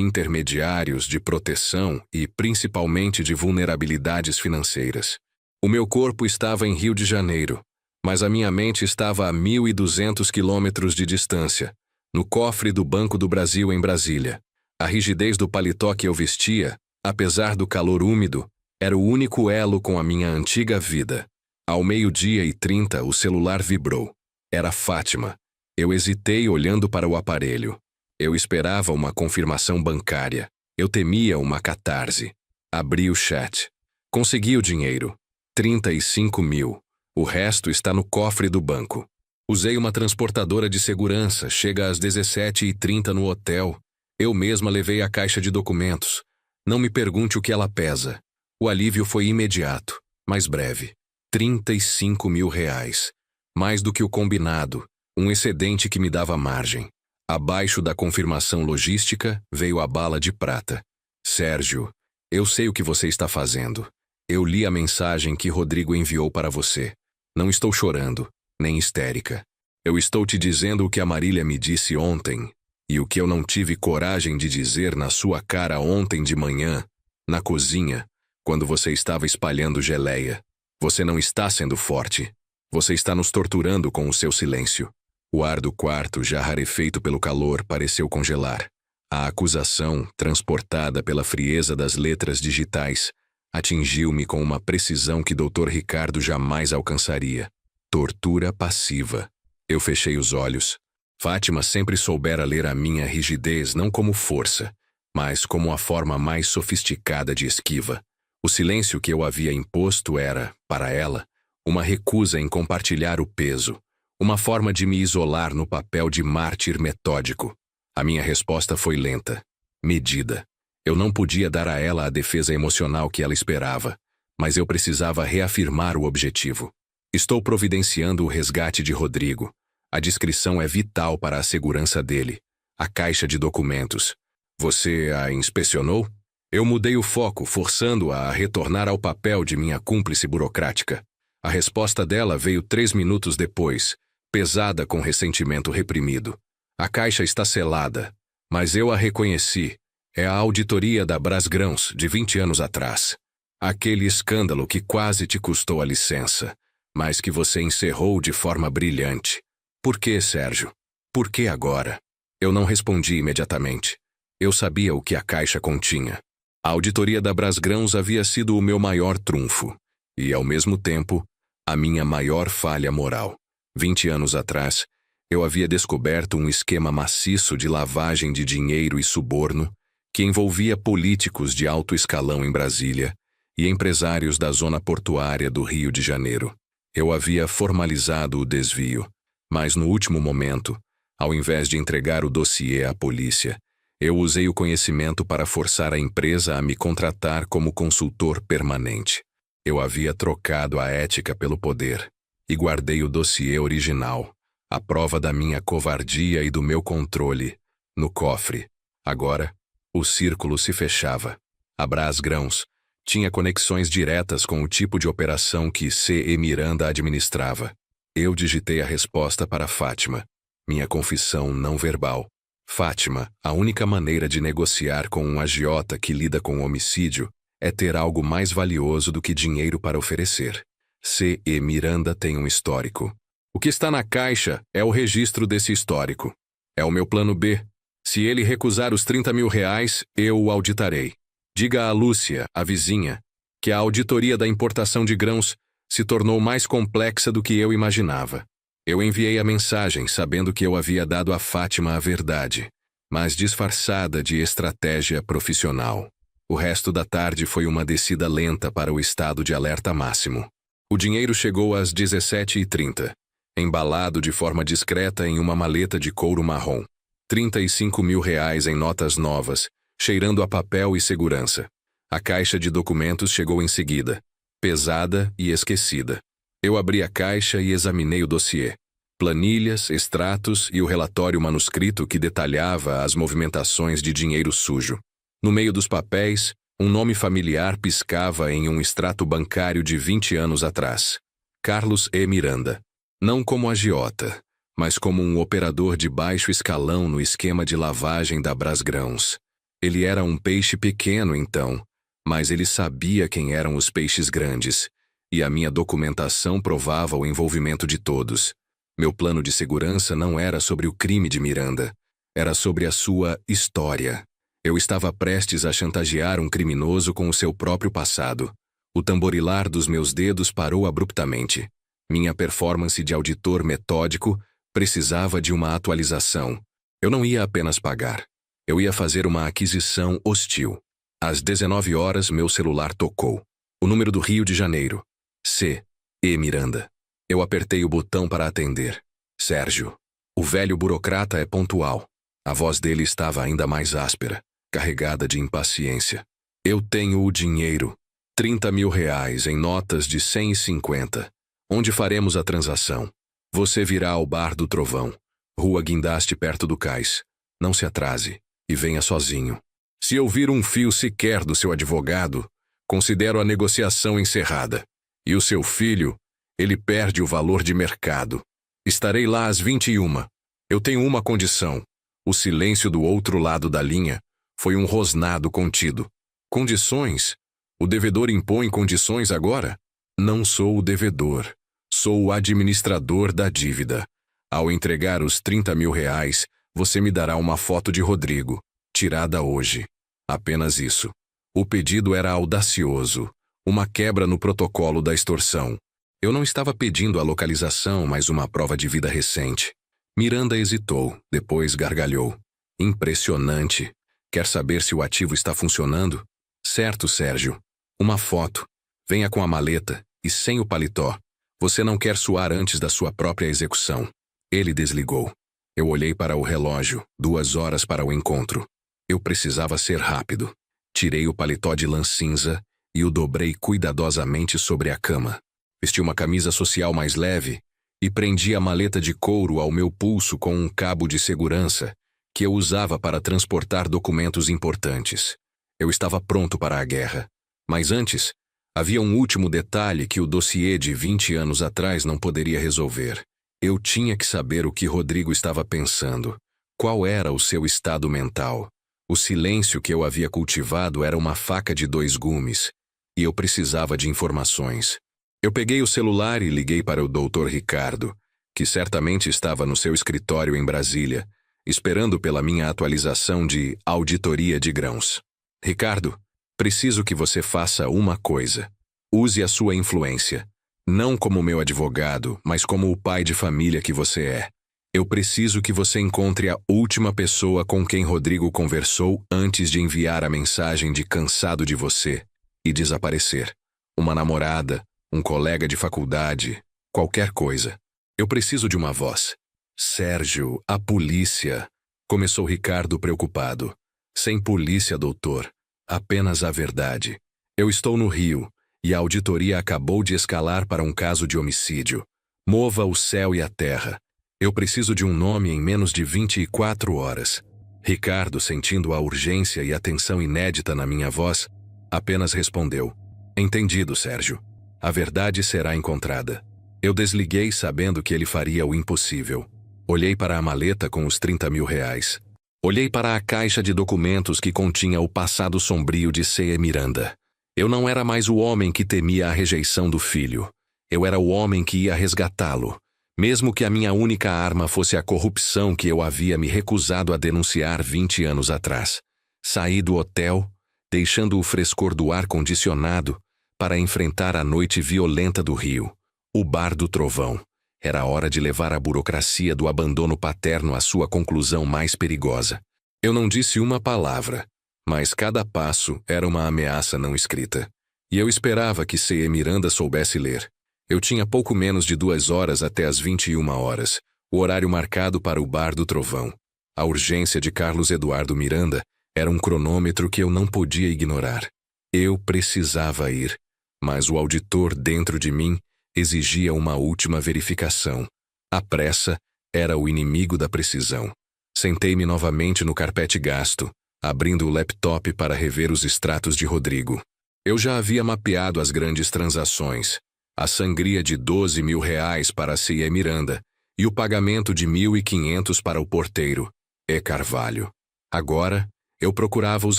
intermediários, de proteção e, principalmente, de vulnerabilidades financeiras. O meu corpo estava em Rio de Janeiro, mas a minha mente estava a 1.200 quilômetros de distância, no cofre do Banco do Brasil em Brasília. A rigidez do paletó que eu vestia, apesar do calor úmido, era o único elo com a minha antiga vida. Ao 12h30, o celular vibrou. Era Fátima. Eu hesitei olhando para o aparelho. Eu esperava uma confirmação bancária. Eu temia uma catarse. Abri o chat. Consegui o dinheiro. 35.000. O resto está no cofre do banco. Usei uma transportadora de segurança. Chega às 17h30 no hotel. Eu mesma levei a caixa de documentos. Não me pergunte o que ela pesa. O alívio foi imediato, mas breve. R$ 35.000. Mais do que o combinado, um excedente que me dava margem. Abaixo da confirmação logística veio a bala de prata. Sérgio, eu sei o que você está fazendo. Eu li a mensagem que Rodrigo enviou para você. Não estou chorando, nem histérica. Eu estou te dizendo o que a Marília me disse ontem, e o que eu não tive coragem de dizer na sua cara ontem de manhã, na cozinha, quando você estava espalhando geleia. Você não está sendo forte. Você está nos torturando com o seu silêncio. O ar do quarto, já rarefeito pelo calor, pareceu congelar. A acusação, transportada pela frieza das letras digitais, atingiu-me com uma precisão que Dr. Ricardo jamais alcançaria. Tortura passiva. Eu fechei os olhos. Fátima sempre soubera ler a minha rigidez não como força, mas como a forma mais sofisticada de esquiva. O silêncio que eu havia imposto era, para ela, uma recusa em compartilhar o peso, Uma forma de me isolar no papel de mártir metódico. A minha resposta foi lenta, medida. Eu não podia dar a ela a defesa emocional que ela esperava, mas eu precisava reafirmar o objetivo. Estou providenciando o resgate de Rodrigo. A descrição é vital para a segurança dele. A caixa de documentos. Você a inspecionou? Eu mudei o foco, forçando-a a retornar ao papel de minha cúmplice burocrática. A resposta dela veio 3 minutos depois, pesada com ressentimento reprimido. A caixa está selada, mas eu a reconheci. É a auditoria da Brasgrãos, de 20 anos atrás. Aquele escândalo que quase te custou a licença, mas que você encerrou de forma brilhante. Por que, Sérgio? Por que agora? Eu não respondi imediatamente. Eu sabia o que a caixa continha. A auditoria da Brasgrãos havia sido o meu maior trunfo e, ao mesmo tempo, a minha maior falha moral. 20 anos atrás, eu havia descoberto um esquema maciço de lavagem de dinheiro e suborno que envolvia políticos de alto escalão em Brasília e empresários da zona portuária do Rio de Janeiro. Eu havia formalizado o desvio, mas no último momento, ao invés de entregar o dossiê à polícia, eu usei o conhecimento para forçar a empresa a me contratar como consultor permanente. Eu havia trocado a ética pelo poder e guardei o dossiê original, a prova da minha covardia e do meu controle, no cofre. Agora, o círculo se fechava. A Brasgrãos tinha conexões diretas com o tipo de operação que C.E. Miranda administrava. Eu digitei a resposta para Fátima, minha confissão não verbal. Fátima, a única maneira de negociar com um agiota que lida com homicídio é ter algo mais valioso do que dinheiro para oferecer. C.E. Miranda tem um histórico. O que está na caixa é o registro desse histórico. É o meu plano B. Se ele recusar os 30 mil reais, eu o auditarei. Diga a Lúcia, a vizinha, que a auditoria da importação de grãos se tornou mais complexa do que eu imaginava. Eu enviei a mensagem sabendo que eu havia dado a Fátima a verdade, mas disfarçada de estratégia profissional. O resto da tarde foi uma descida lenta para o estado de alerta máximo. O dinheiro chegou às 17h30, embalado de forma discreta em uma maleta de couro marrom. 35 mil reais em notas novas, cheirando a papel e segurança. A caixa de documentos chegou em seguida, pesada e esquecida. Eu abri a caixa e examinei o dossiê. Planilhas, extratos e o relatório manuscrito que detalhava as movimentações de dinheiro sujo. No meio dos papéis, um nome familiar piscava em um extrato bancário de 20 anos atrás. Carlos E. Miranda. Não como agiota, mas como um operador de baixo escalão no esquema de lavagem da Brasgrãos. Ele era um peixe pequeno, então, mas ele sabia quem eram os peixes grandes, e a minha documentação provava o envolvimento de todos. Meu plano de segurança não era sobre o crime de Miranda, era sobre a sua história. Eu estava prestes a chantagear um criminoso com o seu próprio passado. O tamborilar dos meus dedos parou abruptamente. Minha performance de auditor metódico precisava de uma atualização. Eu não ia apenas pagar. Eu ia fazer uma aquisição hostil. Às 19 horas, meu celular tocou. O número do Rio de Janeiro. C.E. Miranda. Eu apertei o botão para atender. Sérgio. O velho burocrata é pontual. A voz dele estava ainda mais áspera, carregada de impaciência. Eu tenho o dinheiro. 30 mil reais em notas de 150. Onde faremos a transação? Você virá ao Bar do Trovão, Rua Guindaste, perto do cais. Não se atrase e venha sozinho. Se eu vir um fio sequer do seu advogado, considero a negociação encerrada. E o seu filho, ele perde o valor de mercado. Estarei lá às 21h. Eu tenho uma condição. O silêncio do outro lado da linha foi um rosnado contido. Condições? O devedor impõe condições agora? Não sou o devedor. Sou o administrador da dívida. Ao entregar os 30 mil reais, você me dará uma foto de Rodrigo, tirada hoje. Apenas isso. O pedido era audacioso, uma quebra no protocolo da extorsão. Eu não estava pedindo a localização, mas uma prova de vida recente. Miranda hesitou, depois gargalhou. Impressionante. Quer saber se o ativo está funcionando? Certo, Sérgio. Uma foto. Venha com a maleta e sem o paletó. Você não quer suar antes da sua própria execução. Ele desligou. Eu olhei para o relógio, 2 horas para o encontro. Eu precisava ser rápido. Tirei o paletó de lã cinza e o dobrei cuidadosamente sobre a cama. Vesti uma camisa social mais leve e prendi a maleta de couro ao meu pulso com um cabo de segurança que eu usava para transportar documentos importantes. Eu estava pronto para a guerra. Mas antes, havia um último detalhe que o dossiê de 20 anos atrás não poderia resolver. Eu tinha que saber o que Rodrigo estava pensando. Qual era o seu estado mental? O silêncio que eu havia cultivado era uma faca de 2 gumes, e eu precisava de informações. Eu peguei o celular e liguei para o Dr. Ricardo, que certamente estava no seu escritório em Brasília, esperando pela minha atualização de auditoria de grãos. Ricardo, preciso que você faça uma coisa. Use a sua influência. Não como meu advogado, mas como o pai de família que você é. Eu preciso que você encontre a última pessoa com quem Rodrigo conversou antes de enviar a mensagem de cansado de você e desaparecer. Uma namorada, um colega de faculdade, qualquer coisa. Eu preciso de uma voz. Sérgio, a polícia. Começou Ricardo preocupado. Sem polícia, doutor. Apenas a verdade. Eu estou no Rio e a auditoria acabou de escalar para um caso de homicídio. Mova o céu e a terra. Eu preciso de um nome em menos de 24 horas. Ricardo, sentindo a urgência e a tensão inédita na minha voz, apenas respondeu: Entendido, Sérgio. A verdade será encontrada. Eu desliguei sabendo que ele faria o impossível. Olhei para a maleta com os 30 mil reais. Olhei para a caixa de documentos que continha o passado sombrio de C.E. Miranda. Eu não era mais o homem que temia a rejeição do filho. Eu era o homem que ia resgatá-lo. Mesmo que a minha única arma fosse a corrupção que eu havia me recusado a denunciar 20 anos atrás. Saí do hotel, deixando o frescor do ar-condicionado, para enfrentar a noite violenta do Rio, o bar do trovão. Era hora de levar a burocracia do abandono paterno à sua conclusão mais perigosa. Eu não disse uma palavra, mas cada passo era uma ameaça não escrita. E eu esperava que C.E. Miranda soubesse ler. Eu tinha pouco menos de 2 horas até as 21 horas, o horário marcado para o bar do trovão. A urgência de Carlos Eduardo Miranda era um cronômetro que eu não podia ignorar. Eu precisava ir, mas o auditor dentro de mim exigia uma última verificação. A pressa era o inimigo da precisão. Sentei-me novamente no carpete gasto, abrindo o laptop para rever os extratos de Rodrigo. Eu já havia mapeado as grandes transações, a sangria de 12 mil reais para C.E. Miranda e o pagamento de 1.500 para o porteiro, E. Carvalho. Agora, eu procurava os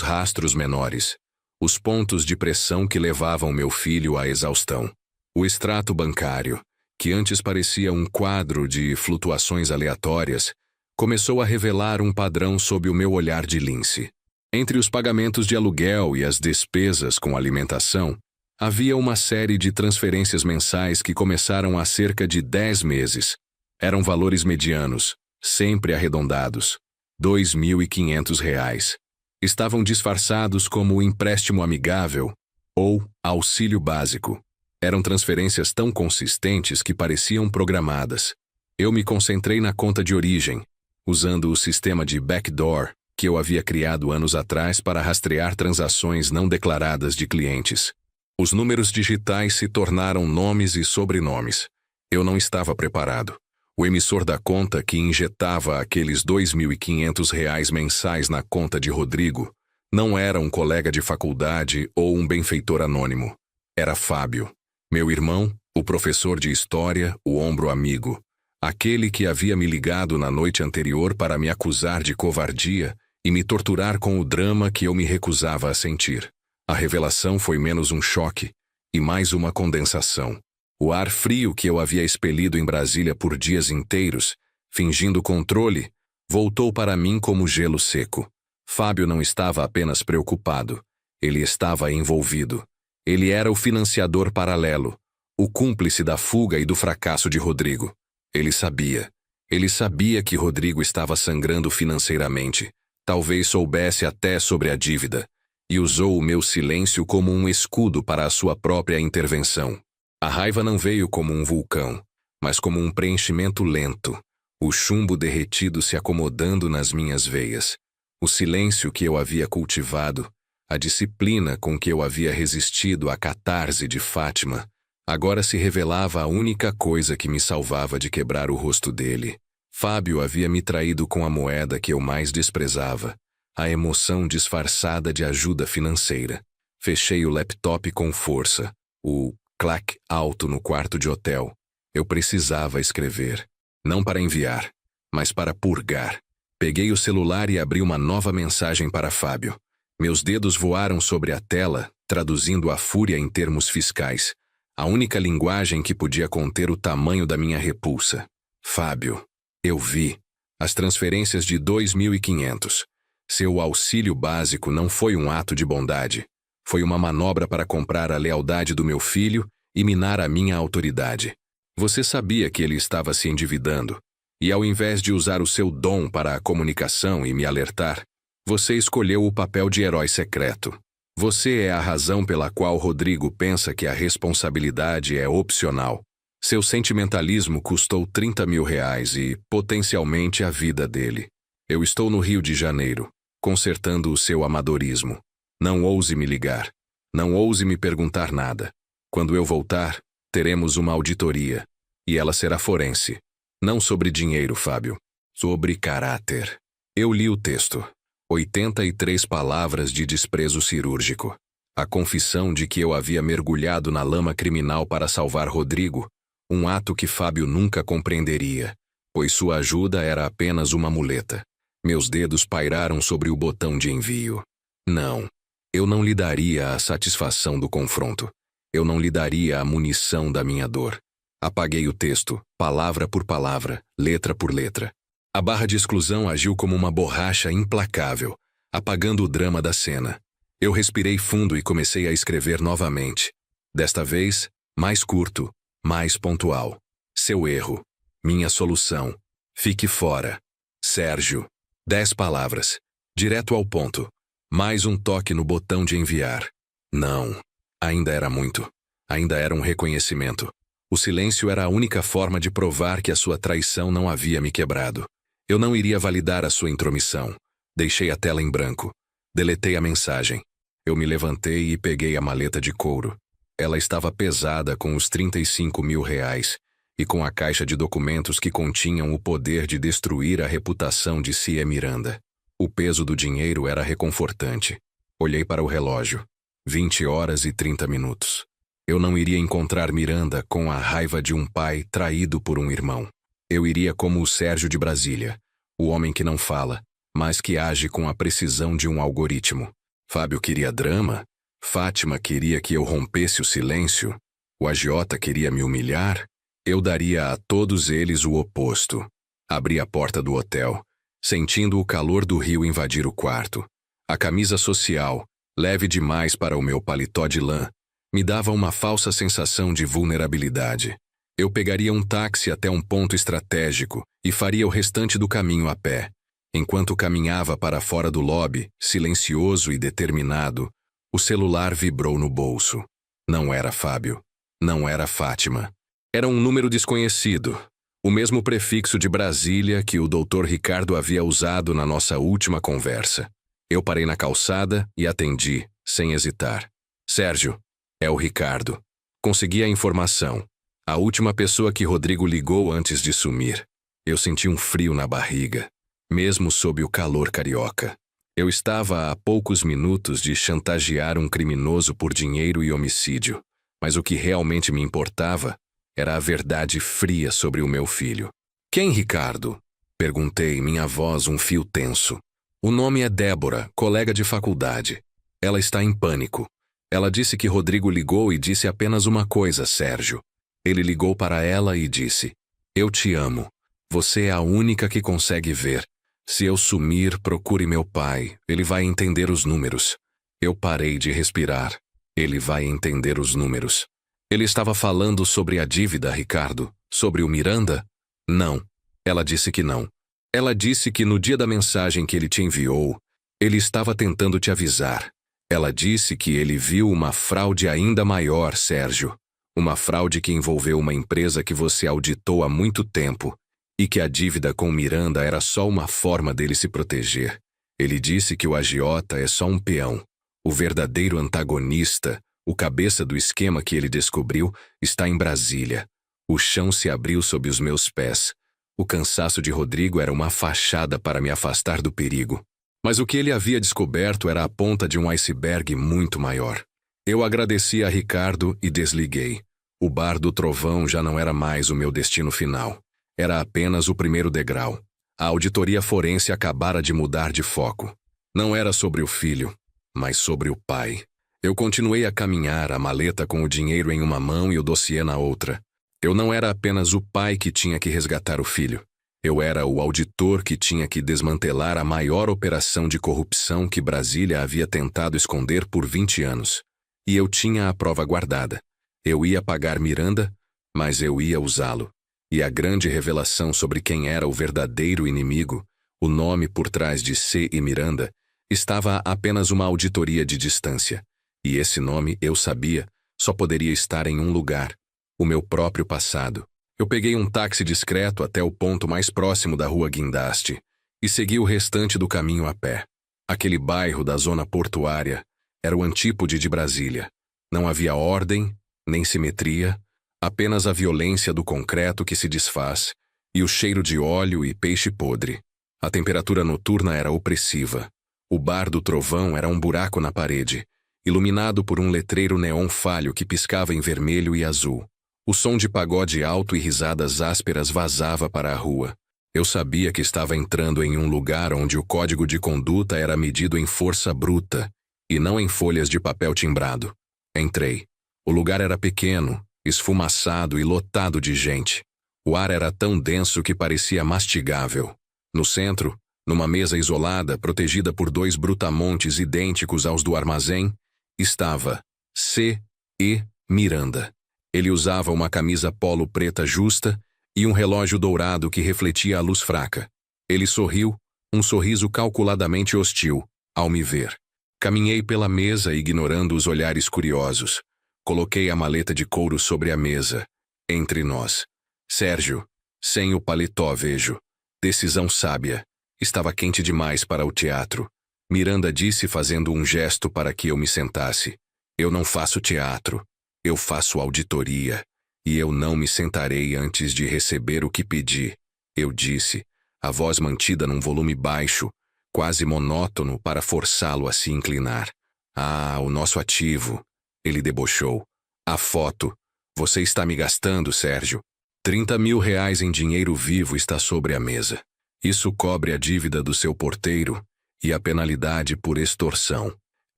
rastros menores, os pontos de pressão que levavam meu filho à exaustão. O extrato bancário, que antes parecia um quadro de flutuações aleatórias, começou a revelar um padrão sob o meu olhar de lince. Entre os pagamentos de aluguel e as despesas com alimentação, havia uma série de transferências mensais que começaram há cerca de 10 meses. Eram valores medianos, sempre arredondados, R$ 2.500. Estavam disfarçados como empréstimo amigável ou auxílio básico. Eram transferências tão consistentes que pareciam programadas. Eu me concentrei na conta de origem, usando o sistema de backdoor que eu havia criado anos atrás para rastrear transações não declaradas de clientes. Os números digitais se tornaram nomes e sobrenomes. Eu não estava preparado. O emissor da conta que injetava aqueles R$ 2.500 mensais na conta de Rodrigo não era um colega de faculdade ou um benfeitor anônimo. Era Fábio, meu irmão, o professor de história, o ombro amigo. Aquele que havia me ligado na noite anterior para me acusar de covardia e me torturar com o drama que eu me recusava a sentir. A revelação foi menos um choque e mais uma condensação. O ar frio que eu havia expelido em Brasília por dias inteiros, fingindo controle, voltou para mim como gelo seco. Fábio não estava apenas preocupado, ele estava envolvido. Ele era o financiador paralelo, o cúmplice da fuga e do fracasso de Rodrigo. Ele sabia que Rodrigo estava sangrando financeiramente, talvez soubesse até sobre a dívida, e usou o meu silêncio como um escudo para a sua própria intervenção. A raiva não veio como um vulcão, mas como um preenchimento lento, o chumbo derretido se acomodando nas minhas veias, o silêncio que eu havia cultivado, a disciplina com que eu havia resistido à catarse de Fátima, agora se revelava a única coisa que me salvava de quebrar o rosto dele. Fábio havia me traído com a moeda que eu mais desprezava, a emoção disfarçada de ajuda financeira. Fechei o laptop com força, o clac alto no quarto de hotel. Eu precisava escrever, não para enviar, mas para purgar. Peguei o celular e abri uma nova mensagem para Fábio. Meus dedos voaram sobre a tela, traduzindo a fúria em termos fiscais, a única linguagem que podia conter o tamanho da minha repulsa. Fábio, eu vi. As transferências de 2.500. Seu auxílio básico não foi um ato de bondade. Foi uma manobra para comprar a lealdade do meu filho e minar a minha autoridade. Você sabia que ele estava se endividando, e ao invés de usar o seu dom para a comunicação e me alertar, você escolheu o papel de herói secreto. Você é a razão pela qual Rodrigo pensa que a responsabilidade é opcional. Seu sentimentalismo custou R$ 30.000 e, potencialmente, a vida dele. Eu estou no Rio de Janeiro, consertando o seu amadorismo. Não ouse me ligar. Não ouse me perguntar nada. Quando eu voltar, teremos uma auditoria. E ela será forense. Não sobre dinheiro, Fábio. Sobre caráter. Eu li o texto. 83 palavras de desprezo cirúrgico. A confissão de que eu havia mergulhado na lama criminal para salvar Rodrigo, um ato que Fábio nunca compreenderia, pois sua ajuda era apenas uma muleta. Meus dedos pairaram sobre o botão de envio. Não. Eu não lhe daria a satisfação do confronto. Eu não lhe daria a munição da minha dor. Apaguei o texto, palavra por palavra, letra por letra. A barra de exclusão agiu como uma borracha implacável, apagando o drama da cena. Eu respirei fundo e comecei a escrever novamente. Desta vez, mais curto, mais pontual. Seu erro. Minha solução. Fique fora. Sérgio. 10 palavras. Direto ao ponto. Mais um toque no botão de enviar. Não. Ainda era muito. Ainda era um reconhecimento. O silêncio era a única forma de provar que a sua traição não havia me quebrado. Eu não iria validar a sua intromissão. Deixei a tela em branco. Deletei a mensagem. Eu me levantei e peguei a maleta de couro. Ela estava pesada com os R$ 35.000 e com a caixa de documentos que continham o poder de destruir a reputação de Cia Miranda. O peso do dinheiro era reconfortante. Olhei para o relógio. 20 horas e 30 minutos. Eu não iria encontrar Miranda com a raiva de um pai traído por um irmão. Eu iria como o Sérgio de Brasília, o homem que não fala, mas que age com a precisão de um algoritmo. Fábio queria drama, Fátima queria que eu rompesse o silêncio, o agiota queria me humilhar, eu daria a todos eles o oposto. Abri a porta do hotel, sentindo o calor do rio invadir o quarto. A camisa social, leve demais para o meu paletó de lã, me dava uma falsa sensação de vulnerabilidade. Eu pegaria um táxi até um ponto estratégico e faria o restante do caminho a pé. Enquanto caminhava para fora do lobby, silencioso e determinado, o celular vibrou no bolso. Não era Fábio. Não era Fátima. Era um número desconhecido. O mesmo prefixo de Brasília que o Dr. Ricardo havia usado na nossa última conversa. Eu parei na calçada e atendi, sem hesitar. Sérgio, é o Ricardo. Consegui a informação. A última pessoa que Rodrigo ligou antes de sumir. Eu senti um frio na barriga, mesmo sob o calor carioca. Eu estava a poucos minutos de chantagear um criminoso por dinheiro e homicídio, mas o que realmente me importava era a verdade fria sobre o meu filho. Quem, Ricardo? Perguntei, minha voz um fio tenso. O nome é Débora, colega de faculdade. Ela está em pânico. Ela disse que Rodrigo ligou e disse apenas uma coisa, Sérgio. Ele ligou para ela e disse: Eu te amo. Você é a única que consegue ver. Se eu sumir, procure meu pai. Ele vai entender os números. Eu parei de respirar. Ele vai entender os números. Ele estava falando sobre a dívida, Ricardo? Sobre o Miranda? Não. Ela disse que não. Ela disse que no dia da mensagem que ele te enviou, ele estava tentando te avisar. Ela disse que ele viu uma fraude ainda maior, Sérgio. Uma fraude que envolveu uma empresa que você auditou há muito tempo e que a dívida com Miranda era só uma forma dele se proteger. Ele disse que o agiota é só um peão. O verdadeiro antagonista, o cabeça do esquema que ele descobriu, está em Brasília. O chão se abriu sob os meus pés. O cansaço de Rodrigo era uma fachada para me afastar do perigo. Mas o que ele havia descoberto era a ponta de um iceberg muito maior. Eu agradeci a Ricardo e desliguei. O bar do Trovão já não era mais o meu destino final. Era apenas o primeiro degrau. A auditoria forense acabara de mudar de foco. Não era sobre o filho, mas sobre o pai. Eu continuei a caminhar, a maleta com o dinheiro em uma mão e o dossiê na outra. Eu não era apenas o pai que tinha que resgatar o filho. Eu era o auditor que tinha que desmantelar a maior operação de corrupção que Brasília havia tentado esconder por 20 anos. E eu tinha a prova guardada. Eu ia pagar Miranda, mas eu ia usá-lo. E a grande revelação sobre quem era o verdadeiro inimigo, o nome por trás de C e Miranda, estava a apenas uma auditoria de distância. E esse nome, eu sabia, só poderia estar em um lugar: o meu próprio passado. Eu peguei um táxi discreto até o ponto mais próximo da rua Guindaste e segui o restante do caminho a pé. Aquele bairro da zona portuária era o antípode de Brasília. Não havia ordem, nem simetria, apenas a violência do concreto que se desfaz e o cheiro de óleo e peixe podre. A temperatura noturna era opressiva. O bar do Trovão era um buraco na parede, iluminado por um letreiro neon falho que piscava em vermelho e azul. O som de pagode alto e risadas ásperas vazava para a rua. Eu sabia que estava entrando em um lugar onde o código de conduta era medido em força bruta e não em folhas de papel timbrado. Entrei. O lugar era pequeno, esfumaçado e lotado de gente. O ar era tão denso que parecia mastigável. No centro, numa mesa isolada, protegida por 2 brutamontes idênticos aos do armazém, estava C. E. Miranda. Ele usava uma camisa polo preta justa e um relógio dourado que refletia a luz fraca. Ele sorriu, um sorriso calculadamente hostil, ao me ver. Caminhei pela mesa ignorando os olhares curiosos. Coloquei a maleta de couro sobre a mesa. Entre nós. Sérgio, sem o paletó, vejo. Decisão sábia. Estava quente demais para o teatro. Miranda disse fazendo um gesto para que eu me sentasse. Eu não faço teatro. Eu faço auditoria. E eu não me sentarei antes de receber o que pedi. Eu disse, a voz mantida num volume baixo, quase monótono para forçá-lo a se inclinar. Ah, o nosso ativo. Ele debochou. A foto. Você está me gastando, Sérgio. 30 mil reais em dinheiro vivo está sobre a mesa. Isso cobre a dívida do seu porteiro e a penalidade por extorsão.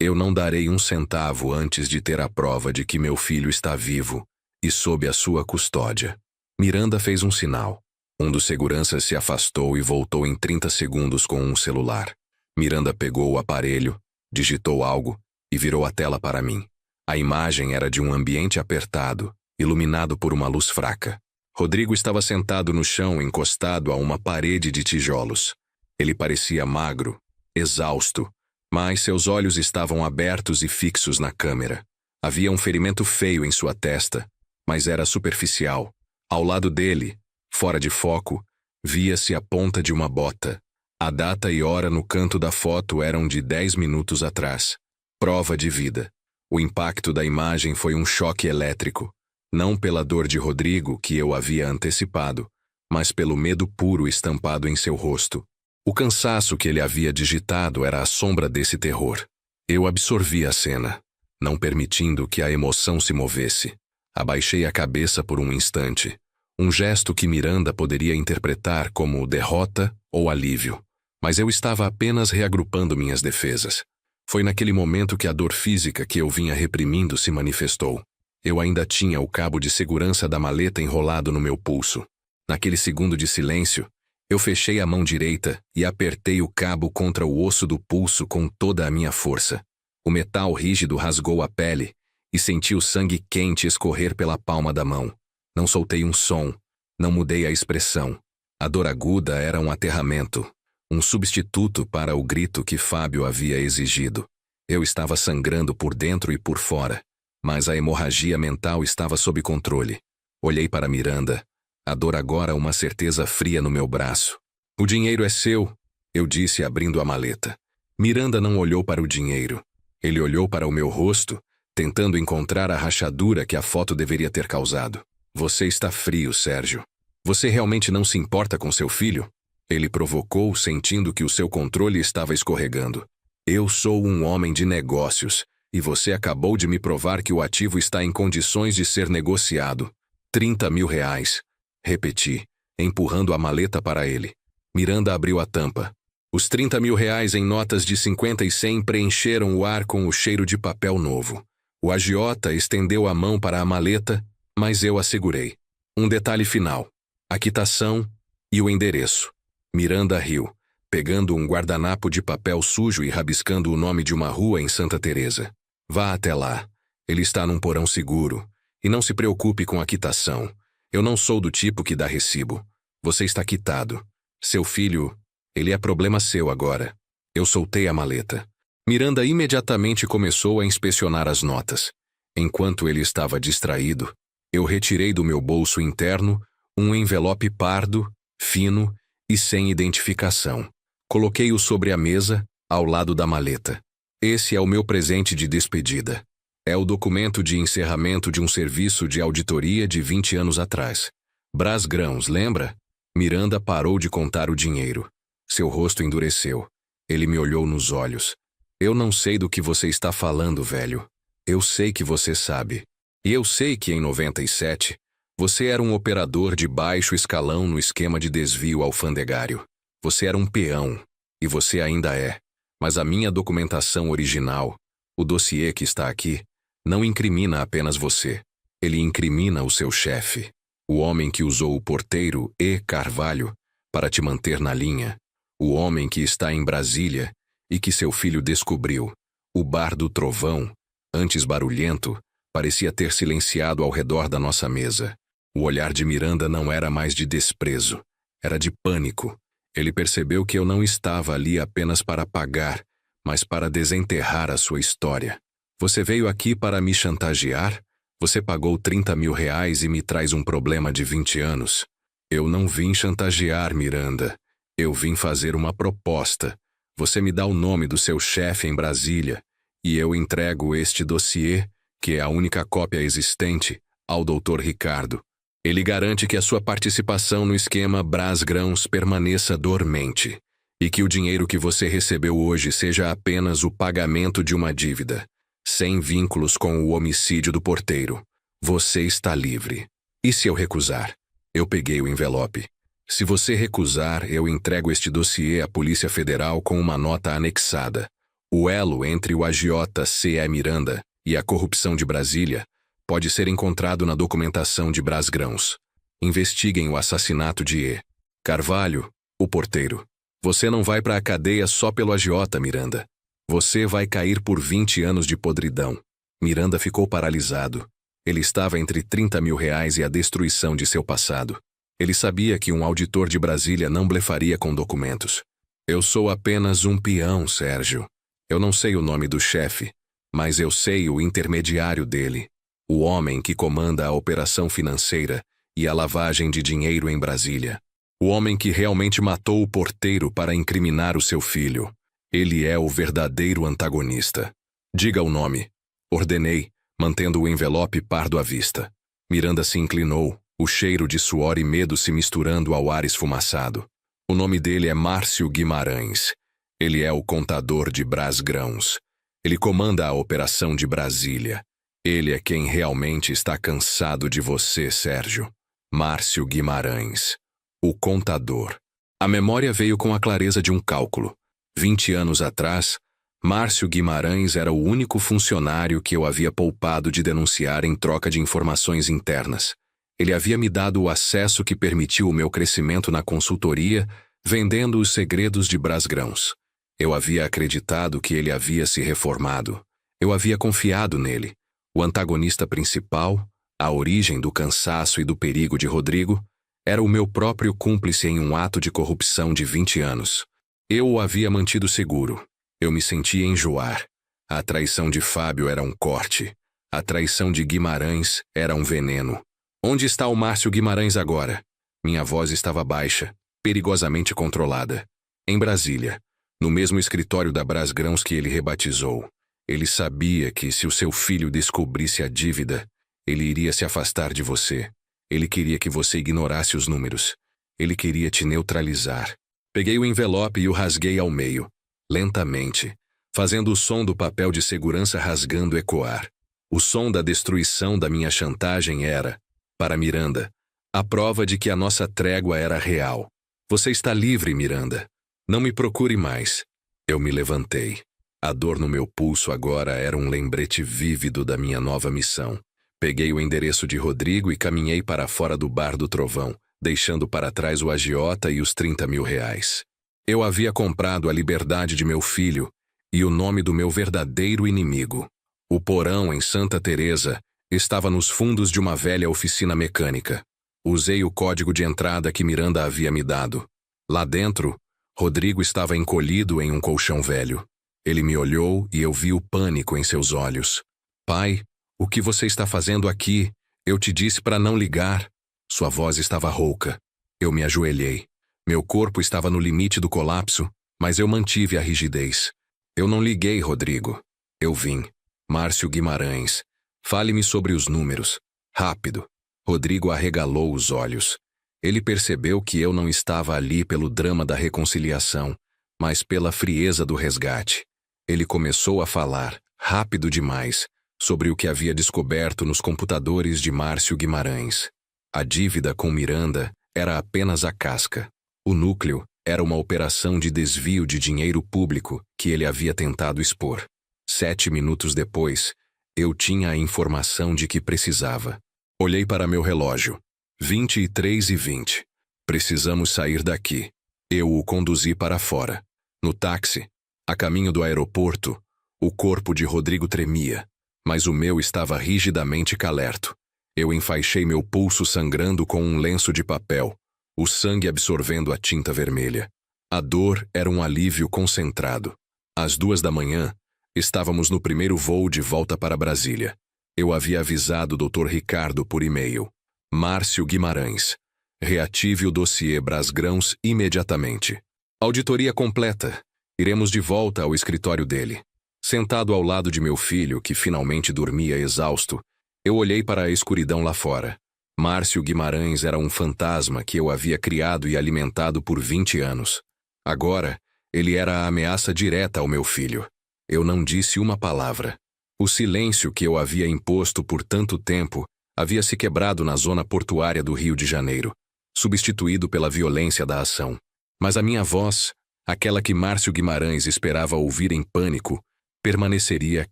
Eu não darei um centavo antes de ter a prova de que meu filho está vivo e sob a sua custódia. Miranda fez um sinal. Um dos seguranças se afastou e voltou em 30 segundos com um celular. Miranda pegou o aparelho, digitou algo e virou a tela para mim. A imagem era de um ambiente apertado, iluminado por uma luz fraca. Rodrigo estava sentado no chão, encostado a uma parede de tijolos. Ele parecia magro, exausto, mas seus olhos estavam abertos e fixos na câmera. Havia um ferimento feio em sua testa, mas era superficial. Ao lado dele, fora de foco, via-se a ponta de uma bota. A data e hora no canto da foto eram de 10 minutos atrás. Prova de vida. O impacto da imagem foi um choque elétrico, não pela dor de Rodrigo, que eu havia antecipado, mas pelo medo puro estampado em seu rosto. O cansaço que ele havia digitado era a sombra desse terror. Eu absorvi a cena, não permitindo que a emoção se movesse. Abaixei a cabeça por um instante, um gesto que Miranda poderia interpretar como derrota ou alívio. Mas eu estava apenas reagrupando minhas defesas. Foi naquele momento que a dor física que eu vinha reprimindo se manifestou. Eu ainda tinha o cabo de segurança da maleta enrolado no meu pulso. Naquele segundo de silêncio, eu fechei a mão direita e apertei o cabo contra o osso do pulso com toda a minha força. O metal rígido rasgou a pele e senti o sangue quente escorrer pela palma da mão. Não soltei um som, não mudei a expressão. A dor aguda era um aterramento, um substituto para o grito que Fábio havia exigido. Eu estava sangrando por dentro e por fora, Mas a hemorragia mental estava sob controle. Olhei para Miranda. A dor agora uma certeza fria no meu braço. O dinheiro é seu, eu disse abrindo a maleta. Miranda não olhou para o dinheiro. Ele olhou para o meu rosto, tentando encontrar a rachadura que a foto deveria ter causado. Você está frio, Sérgio. Você realmente não se importa com seu filho? Ele provocou, sentindo que o seu controle estava escorregando. Eu sou um homem de negócios, e você acabou de me provar que o ativo está em condições de ser negociado. 30 mil reais. Repeti, empurrando a maleta para ele. Miranda abriu a tampa. Os 30 mil reais em notas de 50 e 100 preencheram o ar com o cheiro de papel novo. O agiota estendeu a mão para a maleta, mas eu a segurei. Um detalhe final. A quitação e o endereço. Miranda riu, pegando um guardanapo de papel sujo e rabiscando o nome de uma rua em Santa Teresa. Vá até lá. Ele está num porão seguro. E não se preocupe com a quitação. Eu não sou do tipo que dá recibo. Você está quitado. Seu filho, ele é problema seu agora. Eu soltei a maleta. Miranda imediatamente começou a inspecionar as notas. Enquanto ele estava distraído, eu retirei do meu bolso interno um envelope pardo, fino e sem identificação. Coloquei-o sobre a mesa, ao lado da maleta. Esse é o meu presente de despedida. É o documento de encerramento de um serviço de auditoria de 20 anos atrás. Brás Grãos, lembra? Miranda parou de contar o dinheiro. Seu rosto endureceu. Ele me olhou nos olhos. Eu não sei do que você está falando, velho. Eu sei que você sabe. E eu sei que em 97, você era um operador de baixo escalão no esquema de desvio alfandegário. Você era um peão. E você ainda é. Mas a minha documentação original, o dossiê que está aqui, não incrimina apenas você. Ele incrimina o seu chefe, o homem que usou o porteiro E. Carvalho para te manter na linha, o homem que está em Brasília e que seu filho descobriu. O bar do Trovão, antes barulhento, parecia ter silenciado ao redor da nossa mesa. O olhar de Miranda não era mais de desprezo, era de pânico. Ele percebeu que eu não estava ali apenas para pagar, mas para desenterrar a sua história. Você veio aqui para me chantagear? Você pagou 30 mil reais e me traz um problema de 20 anos. Eu não vim chantagear, Miranda. Eu vim fazer uma proposta. Você me dá o nome do seu chefe em Brasília, e eu entrego este dossiê, que é a única cópia existente, ao Dr. Ricardo. Ele garante que a sua participação no esquema Brás Grãos permaneça dormente, e que o dinheiro que você recebeu hoje seja apenas o pagamento de uma dívida, sem vínculos com o homicídio do porteiro. Você está livre. E se eu recusar? Eu peguei o envelope. Se você recusar, eu entrego este dossiê à Polícia Federal com uma nota anexada. O elo entre o agiota C.E. Miranda e a corrupção de Brasília pode ser encontrado na documentação de Brás Grãos. Investiguem o assassinato de E. Carvalho, o porteiro. Você não vai para a cadeia só pelo agiota, Miranda. Você vai cair por 20 anos de podridão. Miranda ficou paralisado. Ele estava entre 30 mil reais e a destruição de seu passado. Ele sabia que um auditor de Brasília não blefaria com documentos. Eu sou apenas um peão, Sérgio. Eu não sei o nome do chefe, mas eu sei o intermediário dele. O homem que comanda a operação financeira e a lavagem de dinheiro em Brasília. O homem que realmente matou o porteiro para incriminar o seu filho. Ele é o verdadeiro antagonista. Diga o nome. Ordenei, mantendo o envelope pardo à vista. Miranda se inclinou, o cheiro de suor e medo se misturando ao ar esfumaçado. O nome dele é Márcio Guimarães. Ele é o contador de Brás Grãos. Ele comanda a operação de Brasília. Ele é quem realmente está cansado de você, Sérgio. Márcio Guimarães. O contador. A memória veio com a clareza de um cálculo. 20 anos atrás, Márcio Guimarães era o único funcionário que eu havia poupado de denunciar em troca de informações internas. Ele havia me dado o acesso que permitiu o meu crescimento na consultoria, vendendo os segredos de Brás Grãos. Eu havia acreditado que ele havia se reformado. Eu havia confiado nele. O antagonista principal, a origem do cansaço e do perigo de Rodrigo, era o meu próprio cúmplice em um ato de corrupção de 20 anos. Eu o havia mantido seguro. Eu me sentia enjoar. A traição de Fábio era um corte. A traição de Guimarães era um veneno. Onde está o Márcio Guimarães agora? Minha voz estava baixa, perigosamente controlada. Em Brasília, no mesmo escritório da Brasgrãos que ele rebatizou. Ele sabia que, se o seu filho descobrisse a dívida, ele iria se afastar de você. Ele queria que você ignorasse os números. Ele queria te neutralizar. Peguei o envelope e o rasguei ao meio, lentamente, fazendo o som do papel de segurança rasgando ecoar. O som da destruição da minha chantagem era, para Miranda, a prova de que a nossa trégua era real. Você está livre, Miranda. Não me procure mais. Eu me levantei. A dor no meu pulso agora era um lembrete vívido da minha nova missão. Peguei o endereço de Rodrigo e caminhei para fora do Bar do Trovão, deixando para trás o agiota e os 30 mil reais. Eu havia comprado a liberdade de meu filho e o nome do meu verdadeiro inimigo. O porão em Santa Teresa estava nos fundos de uma velha oficina mecânica. Usei o código de entrada que Miranda havia me dado. Lá dentro, Rodrigo estava encolhido em um colchão velho. Ele me olhou e eu vi o pânico em seus olhos. Pai, o que você está fazendo aqui? Eu te disse para não ligar. Sua voz estava rouca. Eu me ajoelhei. Meu corpo estava no limite do colapso, mas eu mantive a rigidez. Eu não liguei, Rodrigo. Eu vim. Márcio Guimarães. Fale-me sobre os números. Rápido. Rodrigo arregalou os olhos. Ele percebeu que eu não estava ali pelo drama da reconciliação, mas pela frieza do resgate. Ele começou a falar, rápido demais, sobre o que havia descoberto nos computadores de Márcio Guimarães. A dívida com Miranda era apenas a casca. O núcleo era uma operação de desvio de dinheiro público que ele havia tentado expor. 7 minutos depois, eu tinha a informação de que precisava. Olhei para meu relógio. 23h20. Precisamos sair daqui. Eu o conduzi para fora. No táxi, a caminho do aeroporto, o corpo de Rodrigo tremia, mas o meu estava rigidamente calerto. Eu enfaixei meu pulso sangrando com um lenço de papel, o sangue absorvendo a tinta vermelha. A dor era um alívio concentrado. Às 2h, estávamos no primeiro voo de volta para Brasília. Eu havia avisado o Dr. Ricardo por e-mail. Márcio Guimarães. Reative o dossiê Brasgrãos imediatamente. Auditoria completa. Iremos de volta ao escritório dele. Sentado ao lado de meu filho, que finalmente dormia exausto, eu olhei para a escuridão lá fora. Márcio Guimarães era um fantasma que eu havia criado e alimentado por 20 anos. Agora, ele era a ameaça direta ao meu filho. Eu não disse uma palavra. O silêncio que eu havia imposto por tanto tempo havia se quebrado na zona portuária do Rio de Janeiro, substituído pela violência da ação. Mas a minha voz, aquela que Márcio Guimarães esperava ouvir em pânico, permaneceria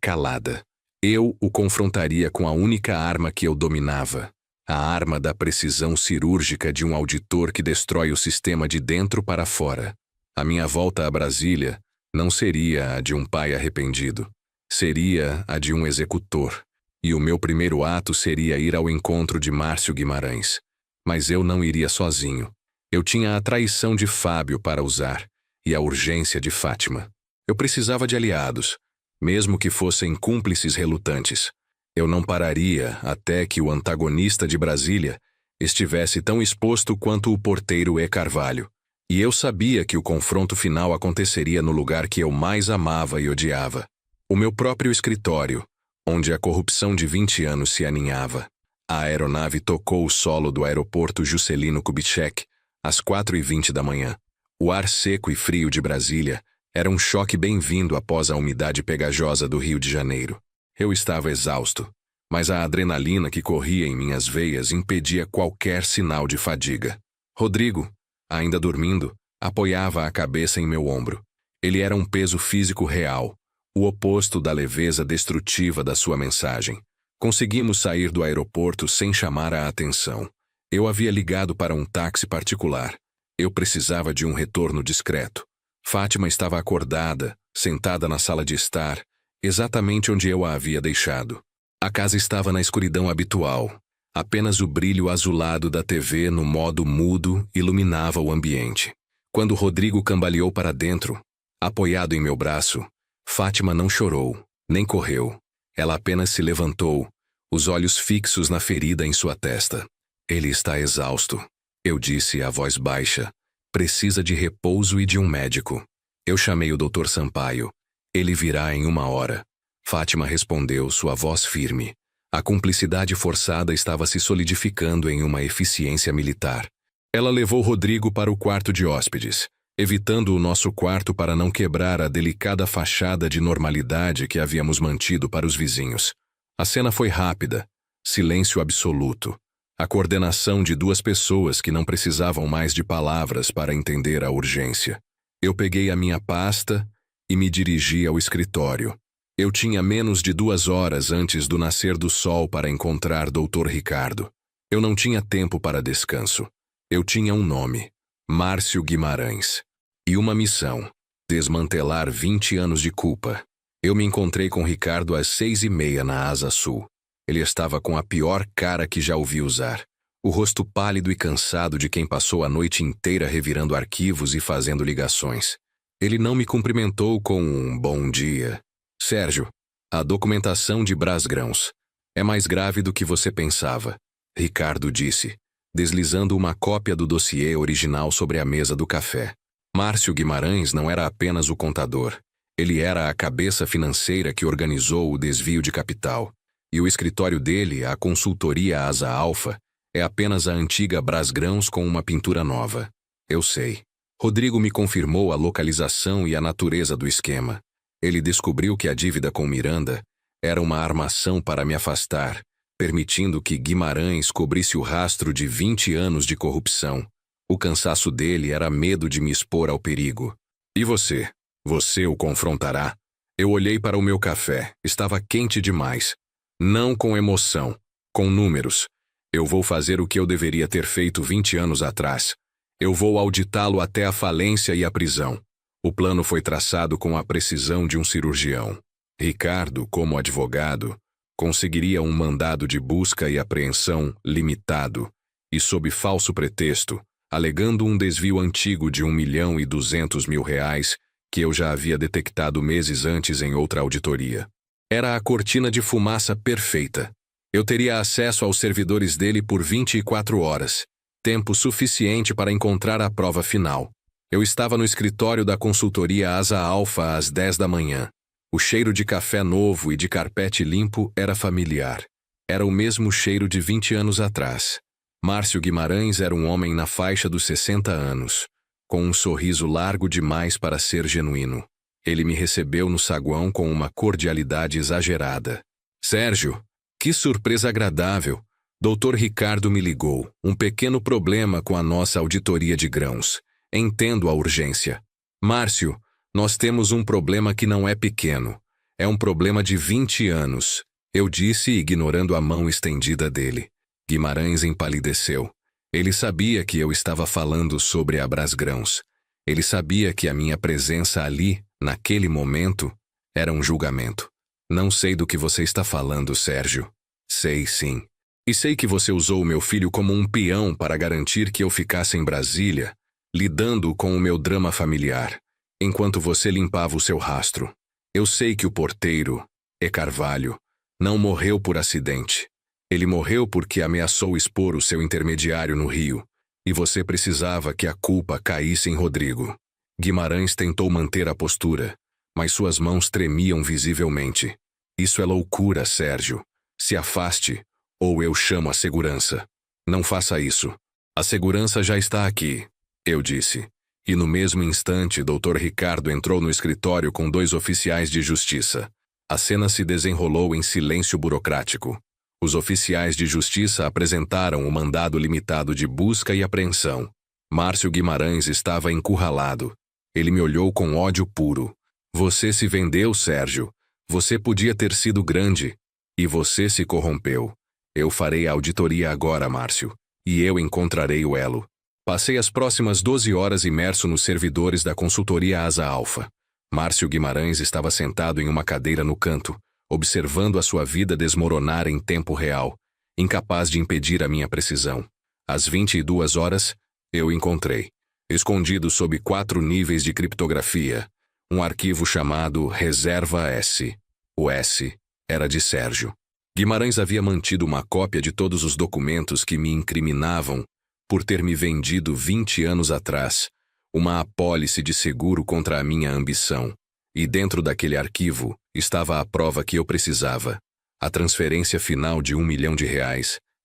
calada. Eu o confrontaria com a única arma que eu dominava, a arma da precisão cirúrgica de um auditor que destrói o sistema de dentro para fora. A minha volta a Brasília não seria a de um pai arrependido, seria a de um executor. E o meu primeiro ato seria ir ao encontro de Márcio Guimarães. Mas eu não iria sozinho. Eu tinha a traição de Fábio para usar e a urgência de Fátima. Eu precisava de aliados, mesmo que fossem cúmplices relutantes. Eu não pararia até que o antagonista de Brasília estivesse tão exposto quanto o porteiro E. Carvalho. E eu sabia que o confronto final aconteceria no lugar que eu mais amava e odiava. O meu próprio escritório, onde a corrupção de 20 anos se aninhava. A aeronave tocou o solo do aeroporto Juscelino Kubitschek às 4h20 da manhã. O ar seco e frio de Brasília era um choque bem-vindo após a umidade pegajosa do Rio de Janeiro. Eu estava exausto, mas a adrenalina que corria em minhas veias impedia qualquer sinal de fadiga. Rodrigo, ainda dormindo, apoiava a cabeça em meu ombro. Ele era um peso físico real, o oposto da leveza destrutiva da sua mensagem. Conseguimos sair do aeroporto sem chamar a atenção. Eu havia ligado para um táxi particular. Eu precisava de um retorno discreto. Fátima estava acordada, sentada na sala de estar, exatamente onde eu a havia deixado. A casa estava na escuridão habitual. Apenas o brilho azulado da TV no modo mudo iluminava o ambiente. Quando Rodrigo cambaleou para dentro, apoiado em meu braço, Fátima não chorou, nem correu. Ela apenas se levantou, os olhos fixos na ferida em sua testa. Ele está exausto, eu disse a voz baixa. Precisa de repouso e de um médico. Eu chamei o Dr. Sampaio. Ele virá em 1 hora. Fátima respondeu, sua voz firme. A cumplicidade forçada estava se solidificando em uma eficiência militar. Ela levou Rodrigo para o quarto de hóspedes, evitando o nosso quarto para não quebrar a delicada fachada de normalidade que havíamos mantido para os vizinhos. A cena foi rápida, silêncio absoluto. A coordenação de 2 pessoas que não precisavam mais de palavras para entender a urgência. Eu peguei a minha pasta e me dirigi ao escritório. Eu tinha menos de 2 horas antes do nascer do sol para encontrar Dr. Ricardo. Eu não tinha tempo para descanso. Eu tinha um nome, Márcio Guimarães. E uma missão, desmantelar 20 anos de culpa. Eu me encontrei com Ricardo às 6h30 na Asa Sul. Ele estava com a pior cara que já ouvi usar. O rosto pálido e cansado de quem passou a noite inteira revirando arquivos e fazendo ligações. Ele não me cumprimentou com um bom dia. Sérgio, a documentação de Brasgrãos é mais grave do que você pensava, Ricardo disse, deslizando uma cópia do dossiê original sobre a mesa do café. Márcio Guimarães não era apenas o contador. Ele era a cabeça financeira que organizou o desvio de capital. E o escritório dele, a consultoria Asa Alfa, é apenas a antiga Brasgrãos com uma pintura nova. Eu sei. Rodrigo me confirmou a localização e a natureza do esquema. Ele descobriu que a dívida com Miranda era uma armação para me afastar, permitindo que Guimarães cobrisse o rastro de 20 anos de corrupção. O cansaço dele era medo de me expor ao perigo. E você? Você o confrontará? Eu olhei para o meu café. Estava quente demais. Não com emoção, com números. Eu vou fazer o que eu deveria ter feito 20 anos atrás. Eu vou auditá-lo até a falência e a prisão. O plano foi traçado com a precisão de um cirurgião. Ricardo, como advogado, conseguiria um mandado de busca e apreensão limitado e sob falso pretexto, alegando um desvio antigo de R$1.200.000 que eu já havia detectado meses antes em outra auditoria. Era a cortina de fumaça perfeita. Eu teria acesso aos servidores dele por 24 horas, tempo suficiente para encontrar a prova final. Eu estava no escritório da consultoria Asa Alfa às 10 da manhã. O cheiro de café novo e de carpete limpo era familiar. Era o mesmo cheiro de 20 anos atrás. Márcio Guimarães era um homem na faixa dos 60 anos, com um sorriso largo demais para ser genuíno. Ele me recebeu no saguão com uma cordialidade exagerada. Sérgio, que surpresa agradável! Dr. Ricardo me ligou. Um pequeno problema com a nossa auditoria de grãos. Entendo a urgência. Márcio, nós temos um problema que não é pequeno. É um problema de 20 anos. Eu disse, ignorando a mão estendida dele. Guimarães empalideceu. Ele sabia que eu estava falando sobre a Brasgrãos. Ele sabia que a minha presença ali, naquele momento, era um julgamento. Não sei do que você está falando, Sérgio. Sei sim. E sei que você usou o meu filho como um peão para garantir que eu ficasse em Brasília, lidando com o meu drama familiar, enquanto você limpava o seu rastro. Eu sei que o porteiro, E. Carvalho, não morreu por acidente. Ele morreu porque ameaçou expor o seu intermediário no Rio, e você precisava que a culpa caísse em Rodrigo. Guimarães tentou manter a postura, mas suas mãos tremiam visivelmente. Isso é loucura, Sérgio. Se afaste, ou eu chamo a segurança. Não faça isso. A segurança já está aqui, eu disse. E no mesmo instante, Dr. Ricardo entrou no escritório com 2 oficiais de justiça. A cena se desenrolou em silêncio burocrático. Os oficiais de justiça apresentaram o mandado limitado de busca e apreensão. Márcio Guimarães estava encurralado. Ele me olhou com ódio puro. Você se vendeu, Sérgio. Você podia ter sido grande. E você se corrompeu. Eu farei a auditoria agora, Márcio. E eu encontrarei o elo. Passei as próximas 12 horas imerso nos servidores da consultoria Asa Alfa. Márcio Guimarães estava sentado em uma cadeira no canto, observando a sua vida desmoronar em tempo real, incapaz de impedir a minha precisão. Às 22 horas, eu encontrei, escondido sob 4 níveis de criptografia, um arquivo chamado Reserva S. O S Era de Sérgio. Guimarães havia mantido uma cópia de todos os documentos que me incriminavam por ter me vendido 20 anos atrás uma apólice de seguro contra a minha ambição. E dentro daquele arquivo estava a prova que eu precisava. A transferência final de R$1 milhão,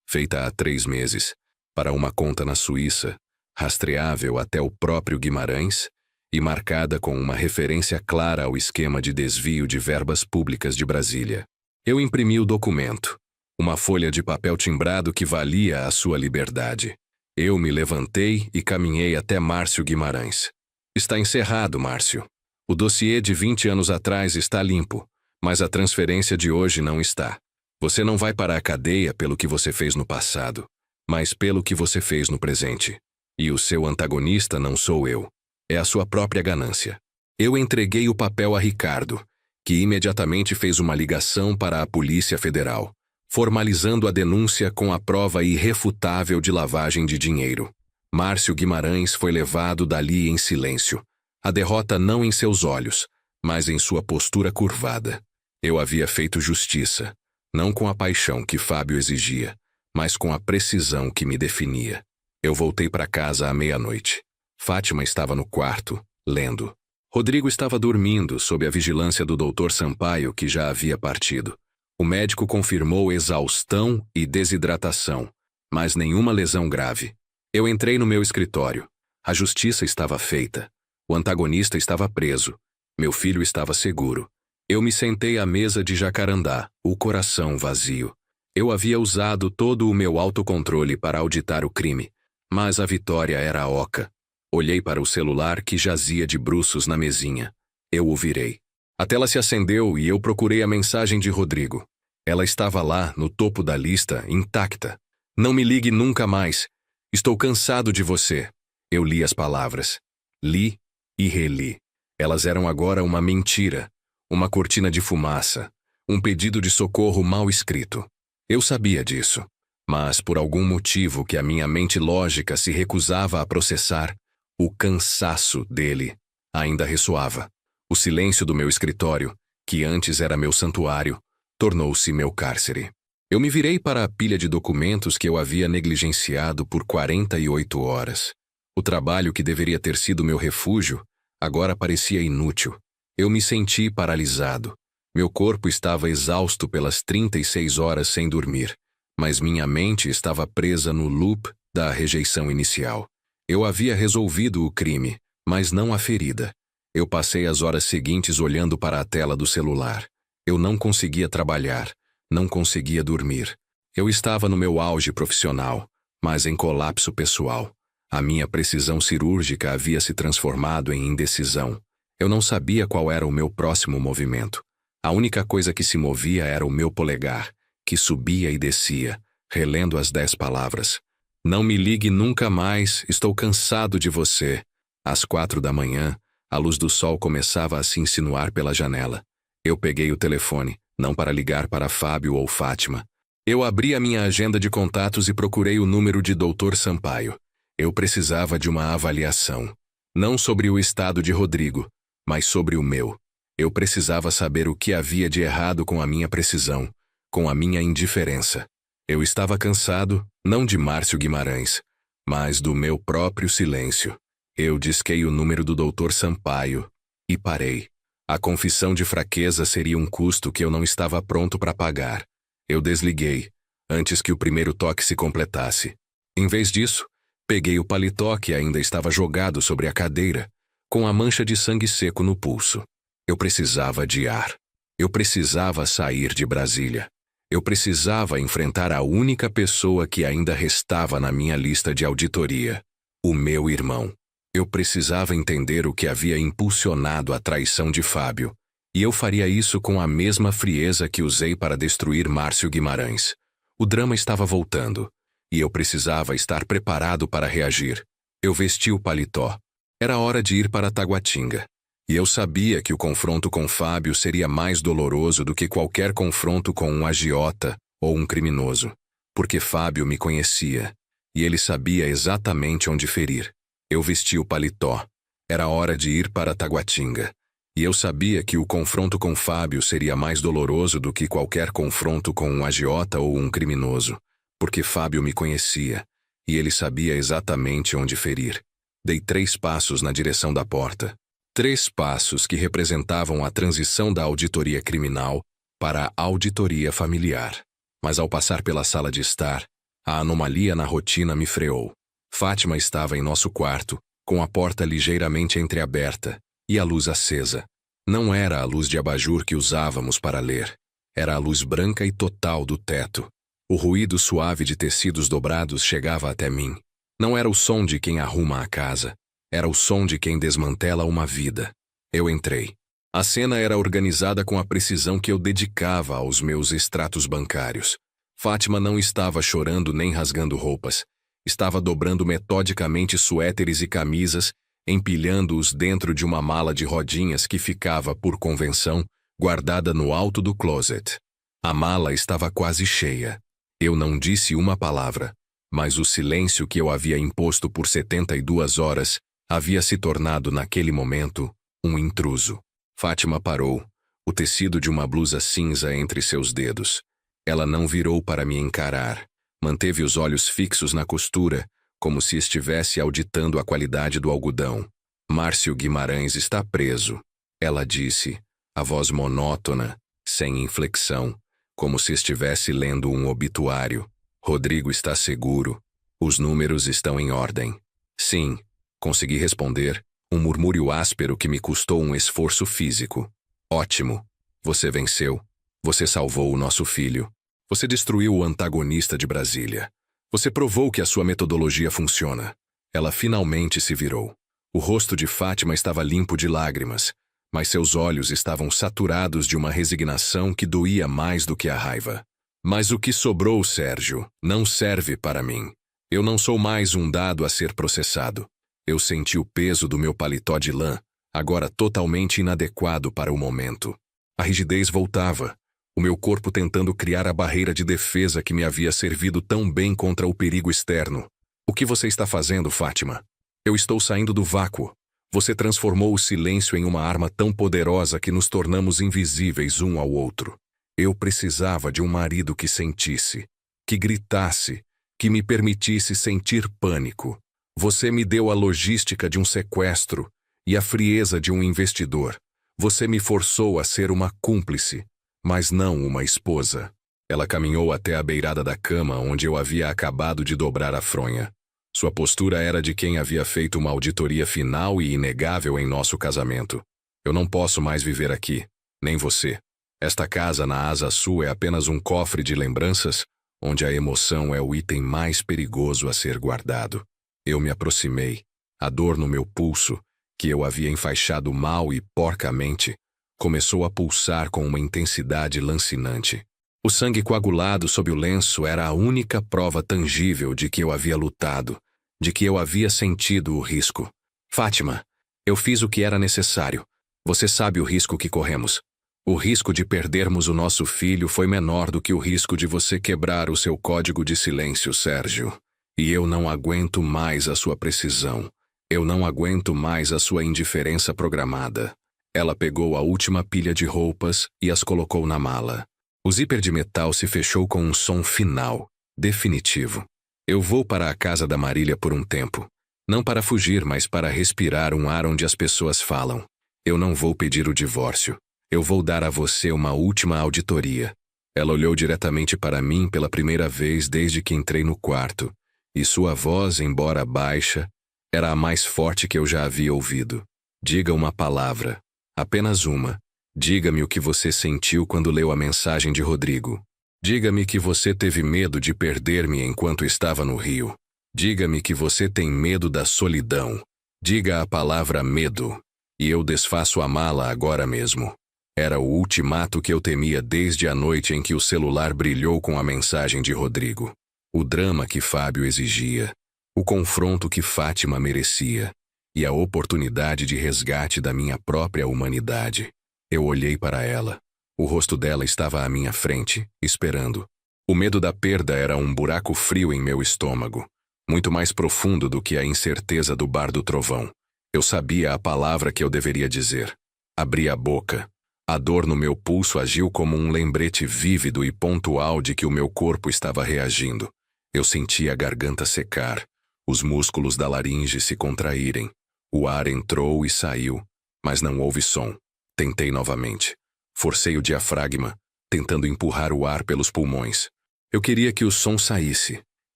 feita há 3 meses, para uma conta na Suíça, rastreável até o próprio Guimarães e marcada com uma referência clara ao esquema de desvio de verbas públicas de Brasília. Eu imprimi o documento, uma folha de papel timbrado que valia a sua liberdade. Eu me levantei e caminhei até Márcio Guimarães. Está encerrado, Márcio. O dossiê de 20 anos atrás está limpo, mas a transferência de hoje não está. Você não vai para a cadeia pelo que você fez no passado, mas pelo que você fez no presente. E o seu antagonista não sou eu. É a sua própria ganância. Eu entreguei o papel a Ricardo, que imediatamente fez uma ligação para a Polícia Federal, formalizando a denúncia com a prova irrefutável de lavagem de dinheiro. Márcio Guimarães foi levado dali em silêncio. A derrota não em seus olhos, mas em sua postura curvada. Eu havia feito justiça, não com a paixão que Fábio exigia, mas com a precisão que me definia. Eu voltei para casa à meia-noite. Fátima estava no quarto, lendo. Rodrigo estava dormindo sob a vigilância do Dr. Sampaio, que já havia partido. O médico confirmou exaustão e desidratação, mas nenhuma lesão grave. Eu entrei no meu escritório. A justiça estava feita. O antagonista estava preso. Meu filho estava seguro. Eu me sentei à mesa de Jacarandá, o coração vazio. Eu havia usado todo o meu autocontrole para auditar o crime, mas a vitória era oca. Olhei para o celular que jazia de bruços na mesinha. Eu o virei. A tela se acendeu e eu procurei a mensagem de Rodrigo. Ela estava lá, no topo da lista, intacta. Não me ligue nunca mais. Estou cansado de você. Eu li as palavras. Li e reli. Elas eram agora uma mentira, uma cortina de fumaça, um pedido de socorro mal escrito. Eu sabia disso, mas por algum motivo que a minha mente lógica se recusava a processar, o cansaço dele ainda ressoava. O silêncio do meu escritório, que antes era meu santuário, tornou-se meu cárcere. Eu me virei para a pilha de documentos que eu havia negligenciado por 48 horas. O trabalho que deveria ter sido meu refúgio agora parecia inútil. Eu me senti paralisado. Meu corpo estava exausto pelas 36 horas sem dormir, mas minha mente estava presa no loop da rejeição inicial. Eu havia resolvido o crime, mas não a ferida. Eu passei as horas seguintes olhando para a tela do celular. Eu não conseguia trabalhar, não conseguia dormir. Eu estava no meu auge profissional, mas em colapso pessoal. A minha precisão cirúrgica havia se transformado em indecisão. Eu não sabia qual era o meu próximo movimento. A única coisa que se movia era o meu polegar, que subia e descia, relendo as 10 palavras. Não me ligue nunca mais, estou cansado de você. Às 4 da manhã, a luz do sol começava a se insinuar pela janela. Eu peguei o telefone, não para ligar para Fábio ou Fátima. Eu abri a minha agenda de contatos e procurei o número de Dr. Sampaio. Eu precisava de uma avaliação. Não sobre o estado de Rodrigo, mas sobre o meu. Eu precisava saber o que havia de errado com a minha precisão, com a minha indiferença. Eu estava cansado, não de Márcio Guimarães, mas do meu próprio silêncio. Eu disquei o número do Dr. Sampaio e parei. A confissão de fraqueza seria um custo que eu não estava pronto para pagar. Eu desliguei, antes que o primeiro toque se completasse. Em vez disso, peguei o paletó que ainda estava jogado sobre a cadeira, com a mancha de sangue seco no pulso. Eu precisava de ar. Eu precisava sair de Brasília. Eu precisava enfrentar a única pessoa que ainda restava na minha lista de auditoria, o meu irmão. Eu precisava entender o que havia impulsionado a traição de Fábio, e eu faria isso com a mesma frieza que usei para destruir Márcio Guimarães. O drama estava voltando, e eu precisava estar preparado para reagir. Eu vesti o paletó. Era hora de ir para Taguatinga. E eu sabia que o confronto com Fábio seria mais doloroso do que qualquer confronto com um agiota ou um criminoso, porque Fábio me conhecia, e ele sabia exatamente onde ferir. Eu vesti o paletó. Era hora de ir para Taguatinga. E eu sabia que o confronto com Fábio seria mais doloroso do que qualquer confronto com um agiota ou um criminoso, porque Fábio me conhecia, e ele sabia exatamente onde ferir. Dei 3 passos na direção da porta. 3 passos que representavam a transição da auditoria criminal para a auditoria familiar. Mas ao passar pela sala de estar, a anomalia na rotina me freou. Fátima estava em nosso quarto, com a porta ligeiramente entreaberta e a luz acesa. Não era a luz de abajur que usávamos para ler. Era a luz branca e total do teto. O ruído suave de tecidos dobrados chegava até mim. Não era o som de quem arruma a casa. Era o som de quem desmantela uma vida. Eu entrei. A cena era organizada com a precisão que eu dedicava aos meus extratos bancários. Fátima não estava chorando nem rasgando roupas. Estava dobrando metodicamente suéteres e camisas, empilhando-os dentro de uma mala de rodinhas que ficava, por convenção, guardada no alto do closet. A mala estava quase cheia. Eu não disse uma palavra, mas o silêncio que eu havia imposto por 72 horas havia se tornado, naquele momento, um intruso. Fátima parou, o tecido de uma blusa cinza entre seus dedos. Ela não virou para me encarar. Manteve os olhos fixos na costura, como se estivesse auditando a qualidade do algodão. Márcio Guimarães está preso, ela disse, a voz monótona, sem inflexão, como se estivesse lendo um obituário. Rodrigo está seguro. Os números estão em ordem. Sim, consegui responder, um murmúrio áspero que me custou um esforço físico. Ótimo. Você venceu. Você salvou o nosso filho. Você destruiu o antagonista de Brasília. Você provou que a sua metodologia funciona. Ela finalmente se virou. O rosto de Fátima estava limpo de lágrimas, mas seus olhos estavam saturados de uma resignação que doía mais do que a raiva. Mas o que sobrou, Sérgio, não serve para mim. Eu não sou mais um dado a ser processado. Eu senti o peso do meu paletó de lã, agora totalmente inadequado para o momento. A rigidez voltava, o meu corpo tentando criar a barreira de defesa que me havia servido tão bem contra o perigo externo. O que você está fazendo, Fátima? Eu estou saindo do vácuo. Você transformou o silêncio em uma arma tão poderosa que nos tornamos invisíveis um ao outro. Eu precisava de um marido que sentisse, que gritasse, que me permitisse sentir pânico. Você me deu a logística de um sequestro e a frieza de um investidor. Você me forçou a ser uma cúmplice, mas não uma esposa. Ela caminhou até a beirada da cama onde eu havia acabado de dobrar a fronha. Sua postura era de quem havia feito uma auditoria final e inegável em nosso casamento. Eu não posso mais viver aqui, nem você. Esta casa na Asa Sul é apenas um cofre de lembranças, onde a emoção é o item mais perigoso a ser guardado. Eu me aproximei. A dor no meu pulso, que eu havia enfaixado mal e porcamente, começou a pulsar com uma intensidade lancinante. O sangue coagulado sob o lenço era a única prova tangível de que eu havia lutado, de que eu havia sentido o risco. Fátima, eu fiz o que era necessário. Você sabe o risco que corremos. O risco de perdermos o nosso filho foi menor do que o risco de você quebrar o seu código de silêncio, Sérgio. E eu não aguento mais a sua precisão. Eu não aguento mais a sua indiferença programada. Ela pegou a última pilha de roupas e as colocou na mala. O zíper de metal se fechou com um som final, definitivo. Eu vou para a casa da Marília por um tempo. Não para fugir, mas para respirar um ar onde as pessoas falam. Eu não vou pedir o divórcio. Eu vou dar a você uma última auditoria. Ela olhou diretamente para mim pela primeira vez desde que entrei no quarto, e sua voz, embora baixa, era a mais forte que eu já havia ouvido. Diga uma palavra, apenas uma. Diga-me o que você sentiu quando leu a mensagem de Rodrigo. Diga-me que você teve medo de perder-me enquanto estava no Rio. Diga-me que você tem medo da solidão. Diga a palavra medo, e eu desfaço a mala agora mesmo. Era o ultimato que eu temia desde a noite em que o celular brilhou com a mensagem de Rodrigo. O drama que Fábio exigia, o confronto que Fátima merecia, e a oportunidade de resgate da minha própria humanidade. Eu olhei para ela. O rosto dela estava à minha frente, esperando. O medo da perda era um buraco frio em meu estômago, muito mais profundo do que a incerteza do bar do trovão. Eu sabia a palavra que eu deveria dizer. Abri a boca. A dor no meu pulso agiu como um lembrete vívido e pontual de que o meu corpo estava reagindo. Eu senti a garganta secar, os músculos da laringe se contraírem. O ar entrou e saiu, mas não houve som. Tentei novamente. Forcei o diafragma, tentando empurrar o ar pelos pulmões. Eu queria que o som saísse,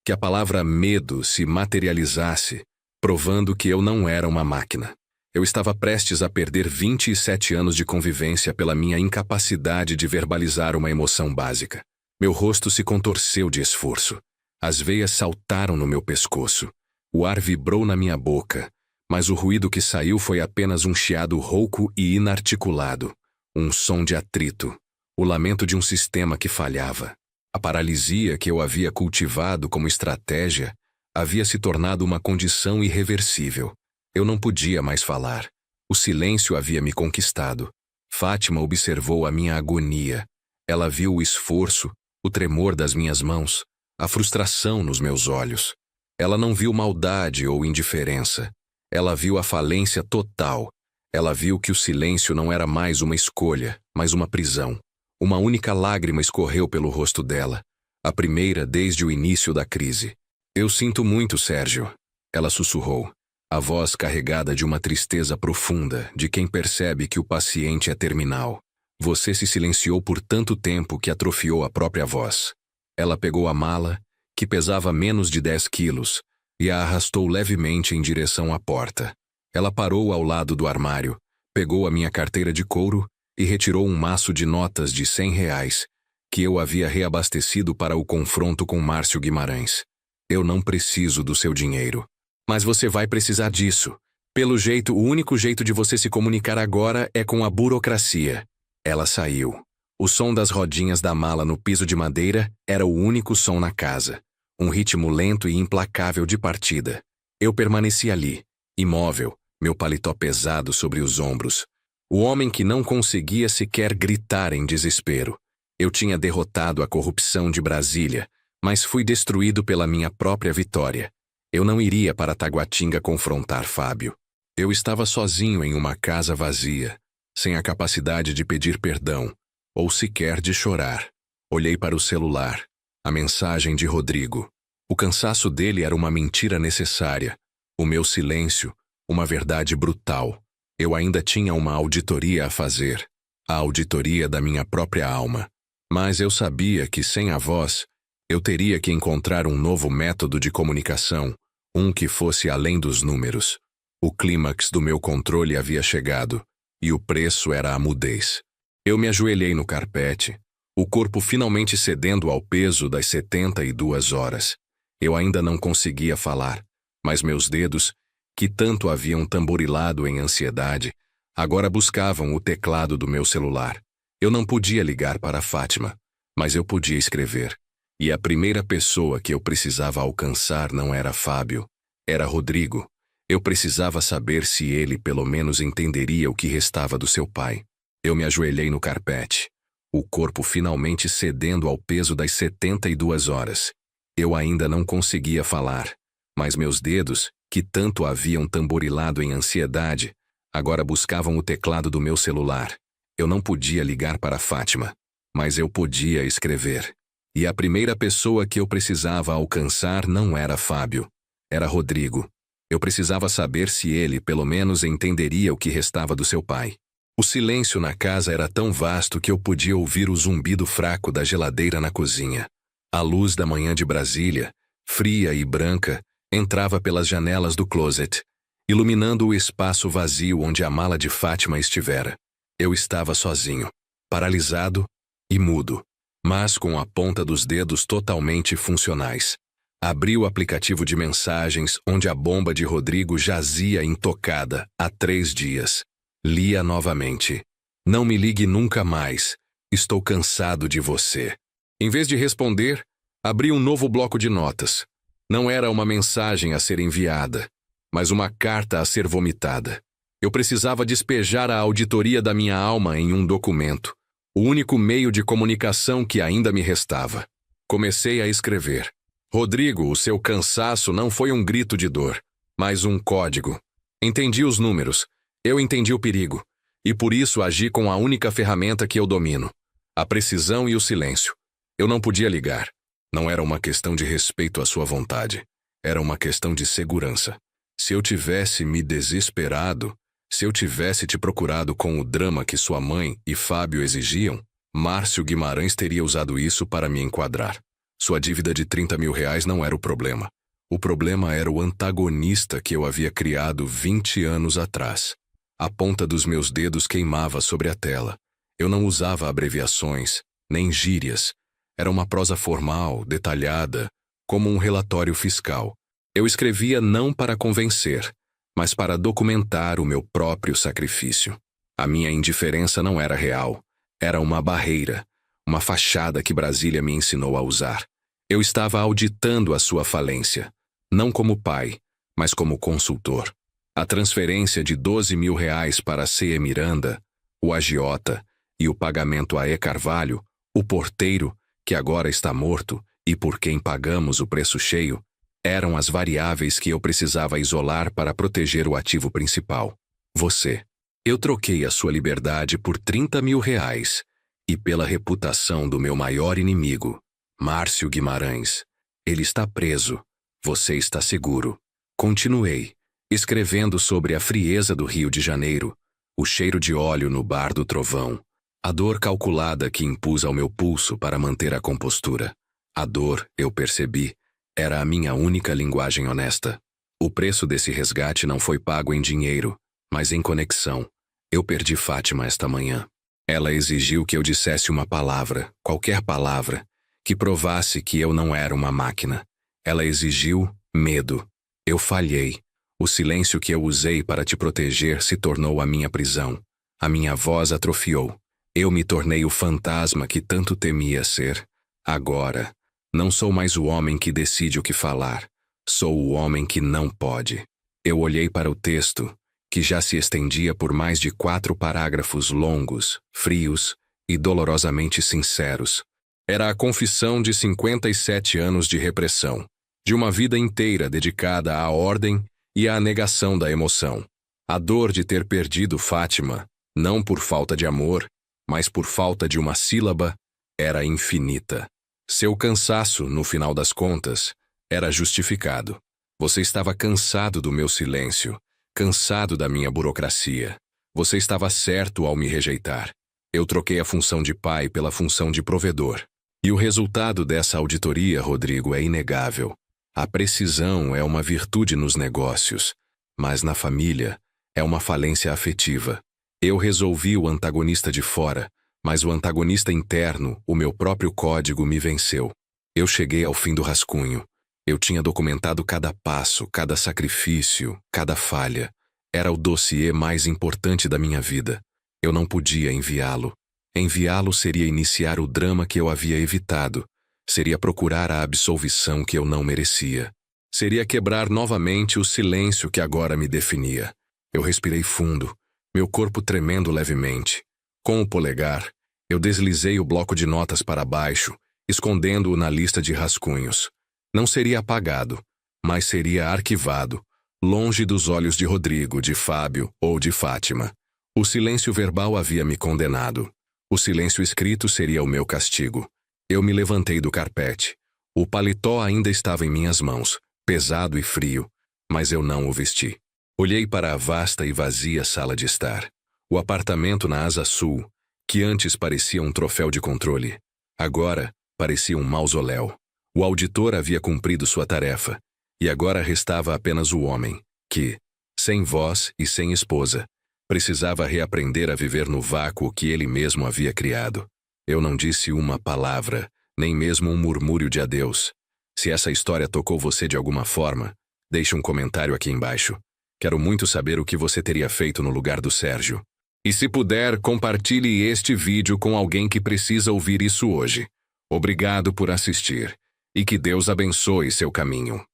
que a palavra medo se materializasse, provando que eu não era uma máquina. Eu estava prestes a perder 27 anos de convivência pela minha incapacidade de verbalizar uma emoção básica. Meu rosto se contorceu de esforço. As veias saltaram no meu pescoço. O ar vibrou na minha boca, mas o ruído que saiu foi apenas um chiado rouco e inarticulado. Um som de atrito. O lamento de um sistema que falhava. A paralisia que eu havia cultivado como estratégia havia se tornado uma condição irreversível. Eu não podia mais falar. O silêncio havia me conquistado. Fátima observou a minha agonia. Ela viu o esforço, o tremor das minhas mãos, a frustração nos meus olhos. Ela não viu maldade ou indiferença. Ela viu a falência total. Ela viu que o silêncio não era mais uma escolha, mas uma prisão. Uma única lágrima escorreu pelo rosto dela, a primeira desde o início da crise. "Eu sinto muito, Sérgio", ela sussurrou, a voz carregada de uma tristeza profunda de quem percebe que o paciente é terminal. "Você se silenciou por tanto tempo que atrofiou a própria voz." Ela pegou a mala, que pesava menos de 10 quilos, e a arrastou levemente em direção à porta. Ela parou ao lado do armário, pegou a minha carteira de couro e retirou um maço de notas de R$ 100, que eu havia reabastecido para o confronto com Márcio Guimarães. "Eu não preciso do seu dinheiro. Mas você vai precisar disso. Pelo jeito, o único jeito de você se comunicar agora é com a burocracia." Ela saiu. O som das rodinhas da mala no piso de madeira era o único som na casa. Um ritmo lento e implacável de partida. Eu permaneci ali, imóvel, meu paletó pesado sobre os ombros. O homem que não conseguia sequer gritar em desespero. Eu tinha derrotado a corrupção de Brasília, mas fui destruído pela minha própria vitória. Eu não iria para Taguatinga confrontar Fábio. Eu estava sozinho em uma casa vazia, sem a capacidade de pedir perdão, ou sequer de chorar. Olhei para o celular. A mensagem de Rodrigo. O cansaço dele era uma mentira necessária. O meu silêncio, uma verdade brutal. Eu ainda tinha uma auditoria a fazer. A auditoria da minha própria alma. Mas eu sabia que, sem a voz, eu teria que encontrar um novo método de comunicação, um que fosse além dos números. O clímax do meu controle havia chegado, e o preço era a mudez. Eu me ajoelhei no carpete, o corpo finalmente cedendo ao peso das 72 horas. Eu ainda não conseguia falar, mas meus dedos, que tanto haviam tamborilado em ansiedade, agora buscavam o teclado do meu celular. Eu não podia ligar para Fátima, mas eu podia escrever. E a primeira pessoa que eu precisava alcançar não era Fábio, era Rodrigo. Eu precisava saber se ele pelo menos entenderia o que restava do seu pai. Eu me ajoelhei no carpete, o corpo finalmente cedendo ao peso das 72 horas. Eu ainda não conseguia falar, mas meus dedos, que tanto haviam tamborilado em ansiedade, agora buscavam o teclado do meu celular. Eu não podia ligar para Fátima, mas eu podia escrever. E a primeira pessoa que eu precisava alcançar não era Fábio, era Rodrigo. Eu precisava saber se ele, pelo menos, entenderia o que restava do seu pai. O silêncio na casa era tão vasto que eu podia ouvir o zumbido fraco da geladeira na cozinha. A luz da manhã de Brasília, fria e branca, entrava pelas janelas do closet, iluminando o espaço vazio onde a mala de Fátima estivera. Eu estava sozinho, paralisado e mudo, mas com a ponta dos dedos totalmente funcionais. Abri o aplicativo de mensagens onde a bomba de Rodrigo jazia intocada há 3 dias. Lia novamente. "Não me ligue nunca mais. Estou cansado de você." Em vez de responder, abri um novo bloco de notas. Não era uma mensagem a ser enviada, mas uma carta a ser vomitada. Eu precisava despejar a auditoria da minha alma em um documento, o único meio de comunicação que ainda me restava. Comecei a escrever. "Rodrigo, o seu cansaço não foi um grito de dor, mas um código. Entendi os números. Eu entendi o perigo. E por isso agi com a única ferramenta que eu domino: a precisão e o silêncio. Eu não podia ligar. Não era uma questão de respeito à sua vontade. Era uma questão de segurança. Se eu tivesse me desesperado, se eu tivesse te procurado com o drama que sua mãe e Fábio exigiam, Márcio Guimarães teria usado isso para me enquadrar. Sua dívida de 30 mil reais não era o problema. O problema era o antagonista que eu havia criado 20 anos atrás. A ponta dos meus dedos queimava sobre a tela. Eu não usava abreviações, nem gírias. Era uma prosa formal, detalhada, como um relatório fiscal. Eu escrevia não para convencer, mas para documentar o meu próprio sacrifício. A minha indiferença não era real. Era uma barreira, uma fachada que Brasília me ensinou a usar. Eu estava auditando a sua falência, não como pai, mas como consultor. A transferência de 12 mil reais para C.E. Miranda, o agiota, e o pagamento a E. Carvalho, o porteiro, que agora está morto e por quem pagamos o preço cheio, eram as variáveis que eu precisava isolar para proteger o ativo principal: você. Eu troquei a sua liberdade por 30 mil reais e pela reputação do meu maior inimigo, Márcio Guimarães. Ele está preso. Você está seguro. Continuei, escrevendo sobre a frieza do Rio de Janeiro, o cheiro de óleo no bar do Trovão, a dor calculada que impus ao meu pulso para manter a compostura. A dor, eu percebi, era a minha única linguagem honesta. O preço desse resgate não foi pago em dinheiro, mas em conexão. Eu perdi Fátima esta manhã. Ela exigiu que eu dissesse uma palavra, qualquer palavra, que provasse que eu não era uma máquina. Ela exigiu medo. Eu falhei. O silêncio que eu usei para te proteger se tornou a minha prisão. A minha voz atrofiou. Eu me tornei o fantasma que tanto temia ser. Agora, não sou mais o homem que decide o que falar. Sou o homem que não pode. Eu olhei para o texto, que já se estendia por mais de 4 parágrafos longos, frios e dolorosamente sinceros. Era a confissão de 57 anos de repressão, de uma vida inteira dedicada à ordem e à negação da emoção. A dor de ter perdido Fátima, não por falta de amor, mas por falta de uma sílaba, era infinita. Seu cansaço, no final das contas, era justificado. Você estava cansado do meu silêncio, cansado da minha burocracia. Você estava certo ao me rejeitar. Eu troquei a função de pai pela função de provedor. E o resultado dessa auditoria, Rodrigo, é inegável. A precisão é uma virtude nos negócios, mas na família é uma falência afetiva. Eu resolvi o antagonista de fora, mas o antagonista interno, o meu próprio código, me venceu. Eu cheguei ao fim do rascunho. Eu tinha documentado cada passo, cada sacrifício, cada falha. Era o dossiê mais importante da minha vida. Eu não podia enviá-lo. Enviá-lo seria iniciar o drama que eu havia evitado. Seria procurar a absolvição que eu não merecia. Seria quebrar novamente o silêncio que agora me definia. Eu respirei fundo, meu corpo tremendo levemente. Com o polegar, eu deslizei o bloco de notas para baixo, escondendo-o na lista de rascunhos. Não seria apagado, mas seria arquivado, longe dos olhos de Rodrigo, de Fábio ou de Fátima. O silêncio verbal havia me condenado. O silêncio escrito seria o meu castigo. Eu me levantei do carpete. O paletó ainda estava em minhas mãos, pesado e frio, mas eu não o vesti. Olhei para a vasta e vazia sala de estar. O apartamento na asa sul, que antes parecia um troféu de controle, agora parecia um mausoléu. O auditor havia cumprido sua tarefa, e agora restava apenas o homem, que, sem voz e sem esposa, precisava reaprender a viver no vácuo que ele mesmo havia criado. Eu não disse uma palavra, nem mesmo um murmúrio de adeus. Se essa história tocou você de alguma forma, deixe um comentário aqui embaixo. Quero muito saber o que você teria feito no lugar do Sérgio. E se puder, compartilhe este vídeo com alguém que precisa ouvir isso hoje. Obrigado por assistir. E que Deus abençoe seu caminho.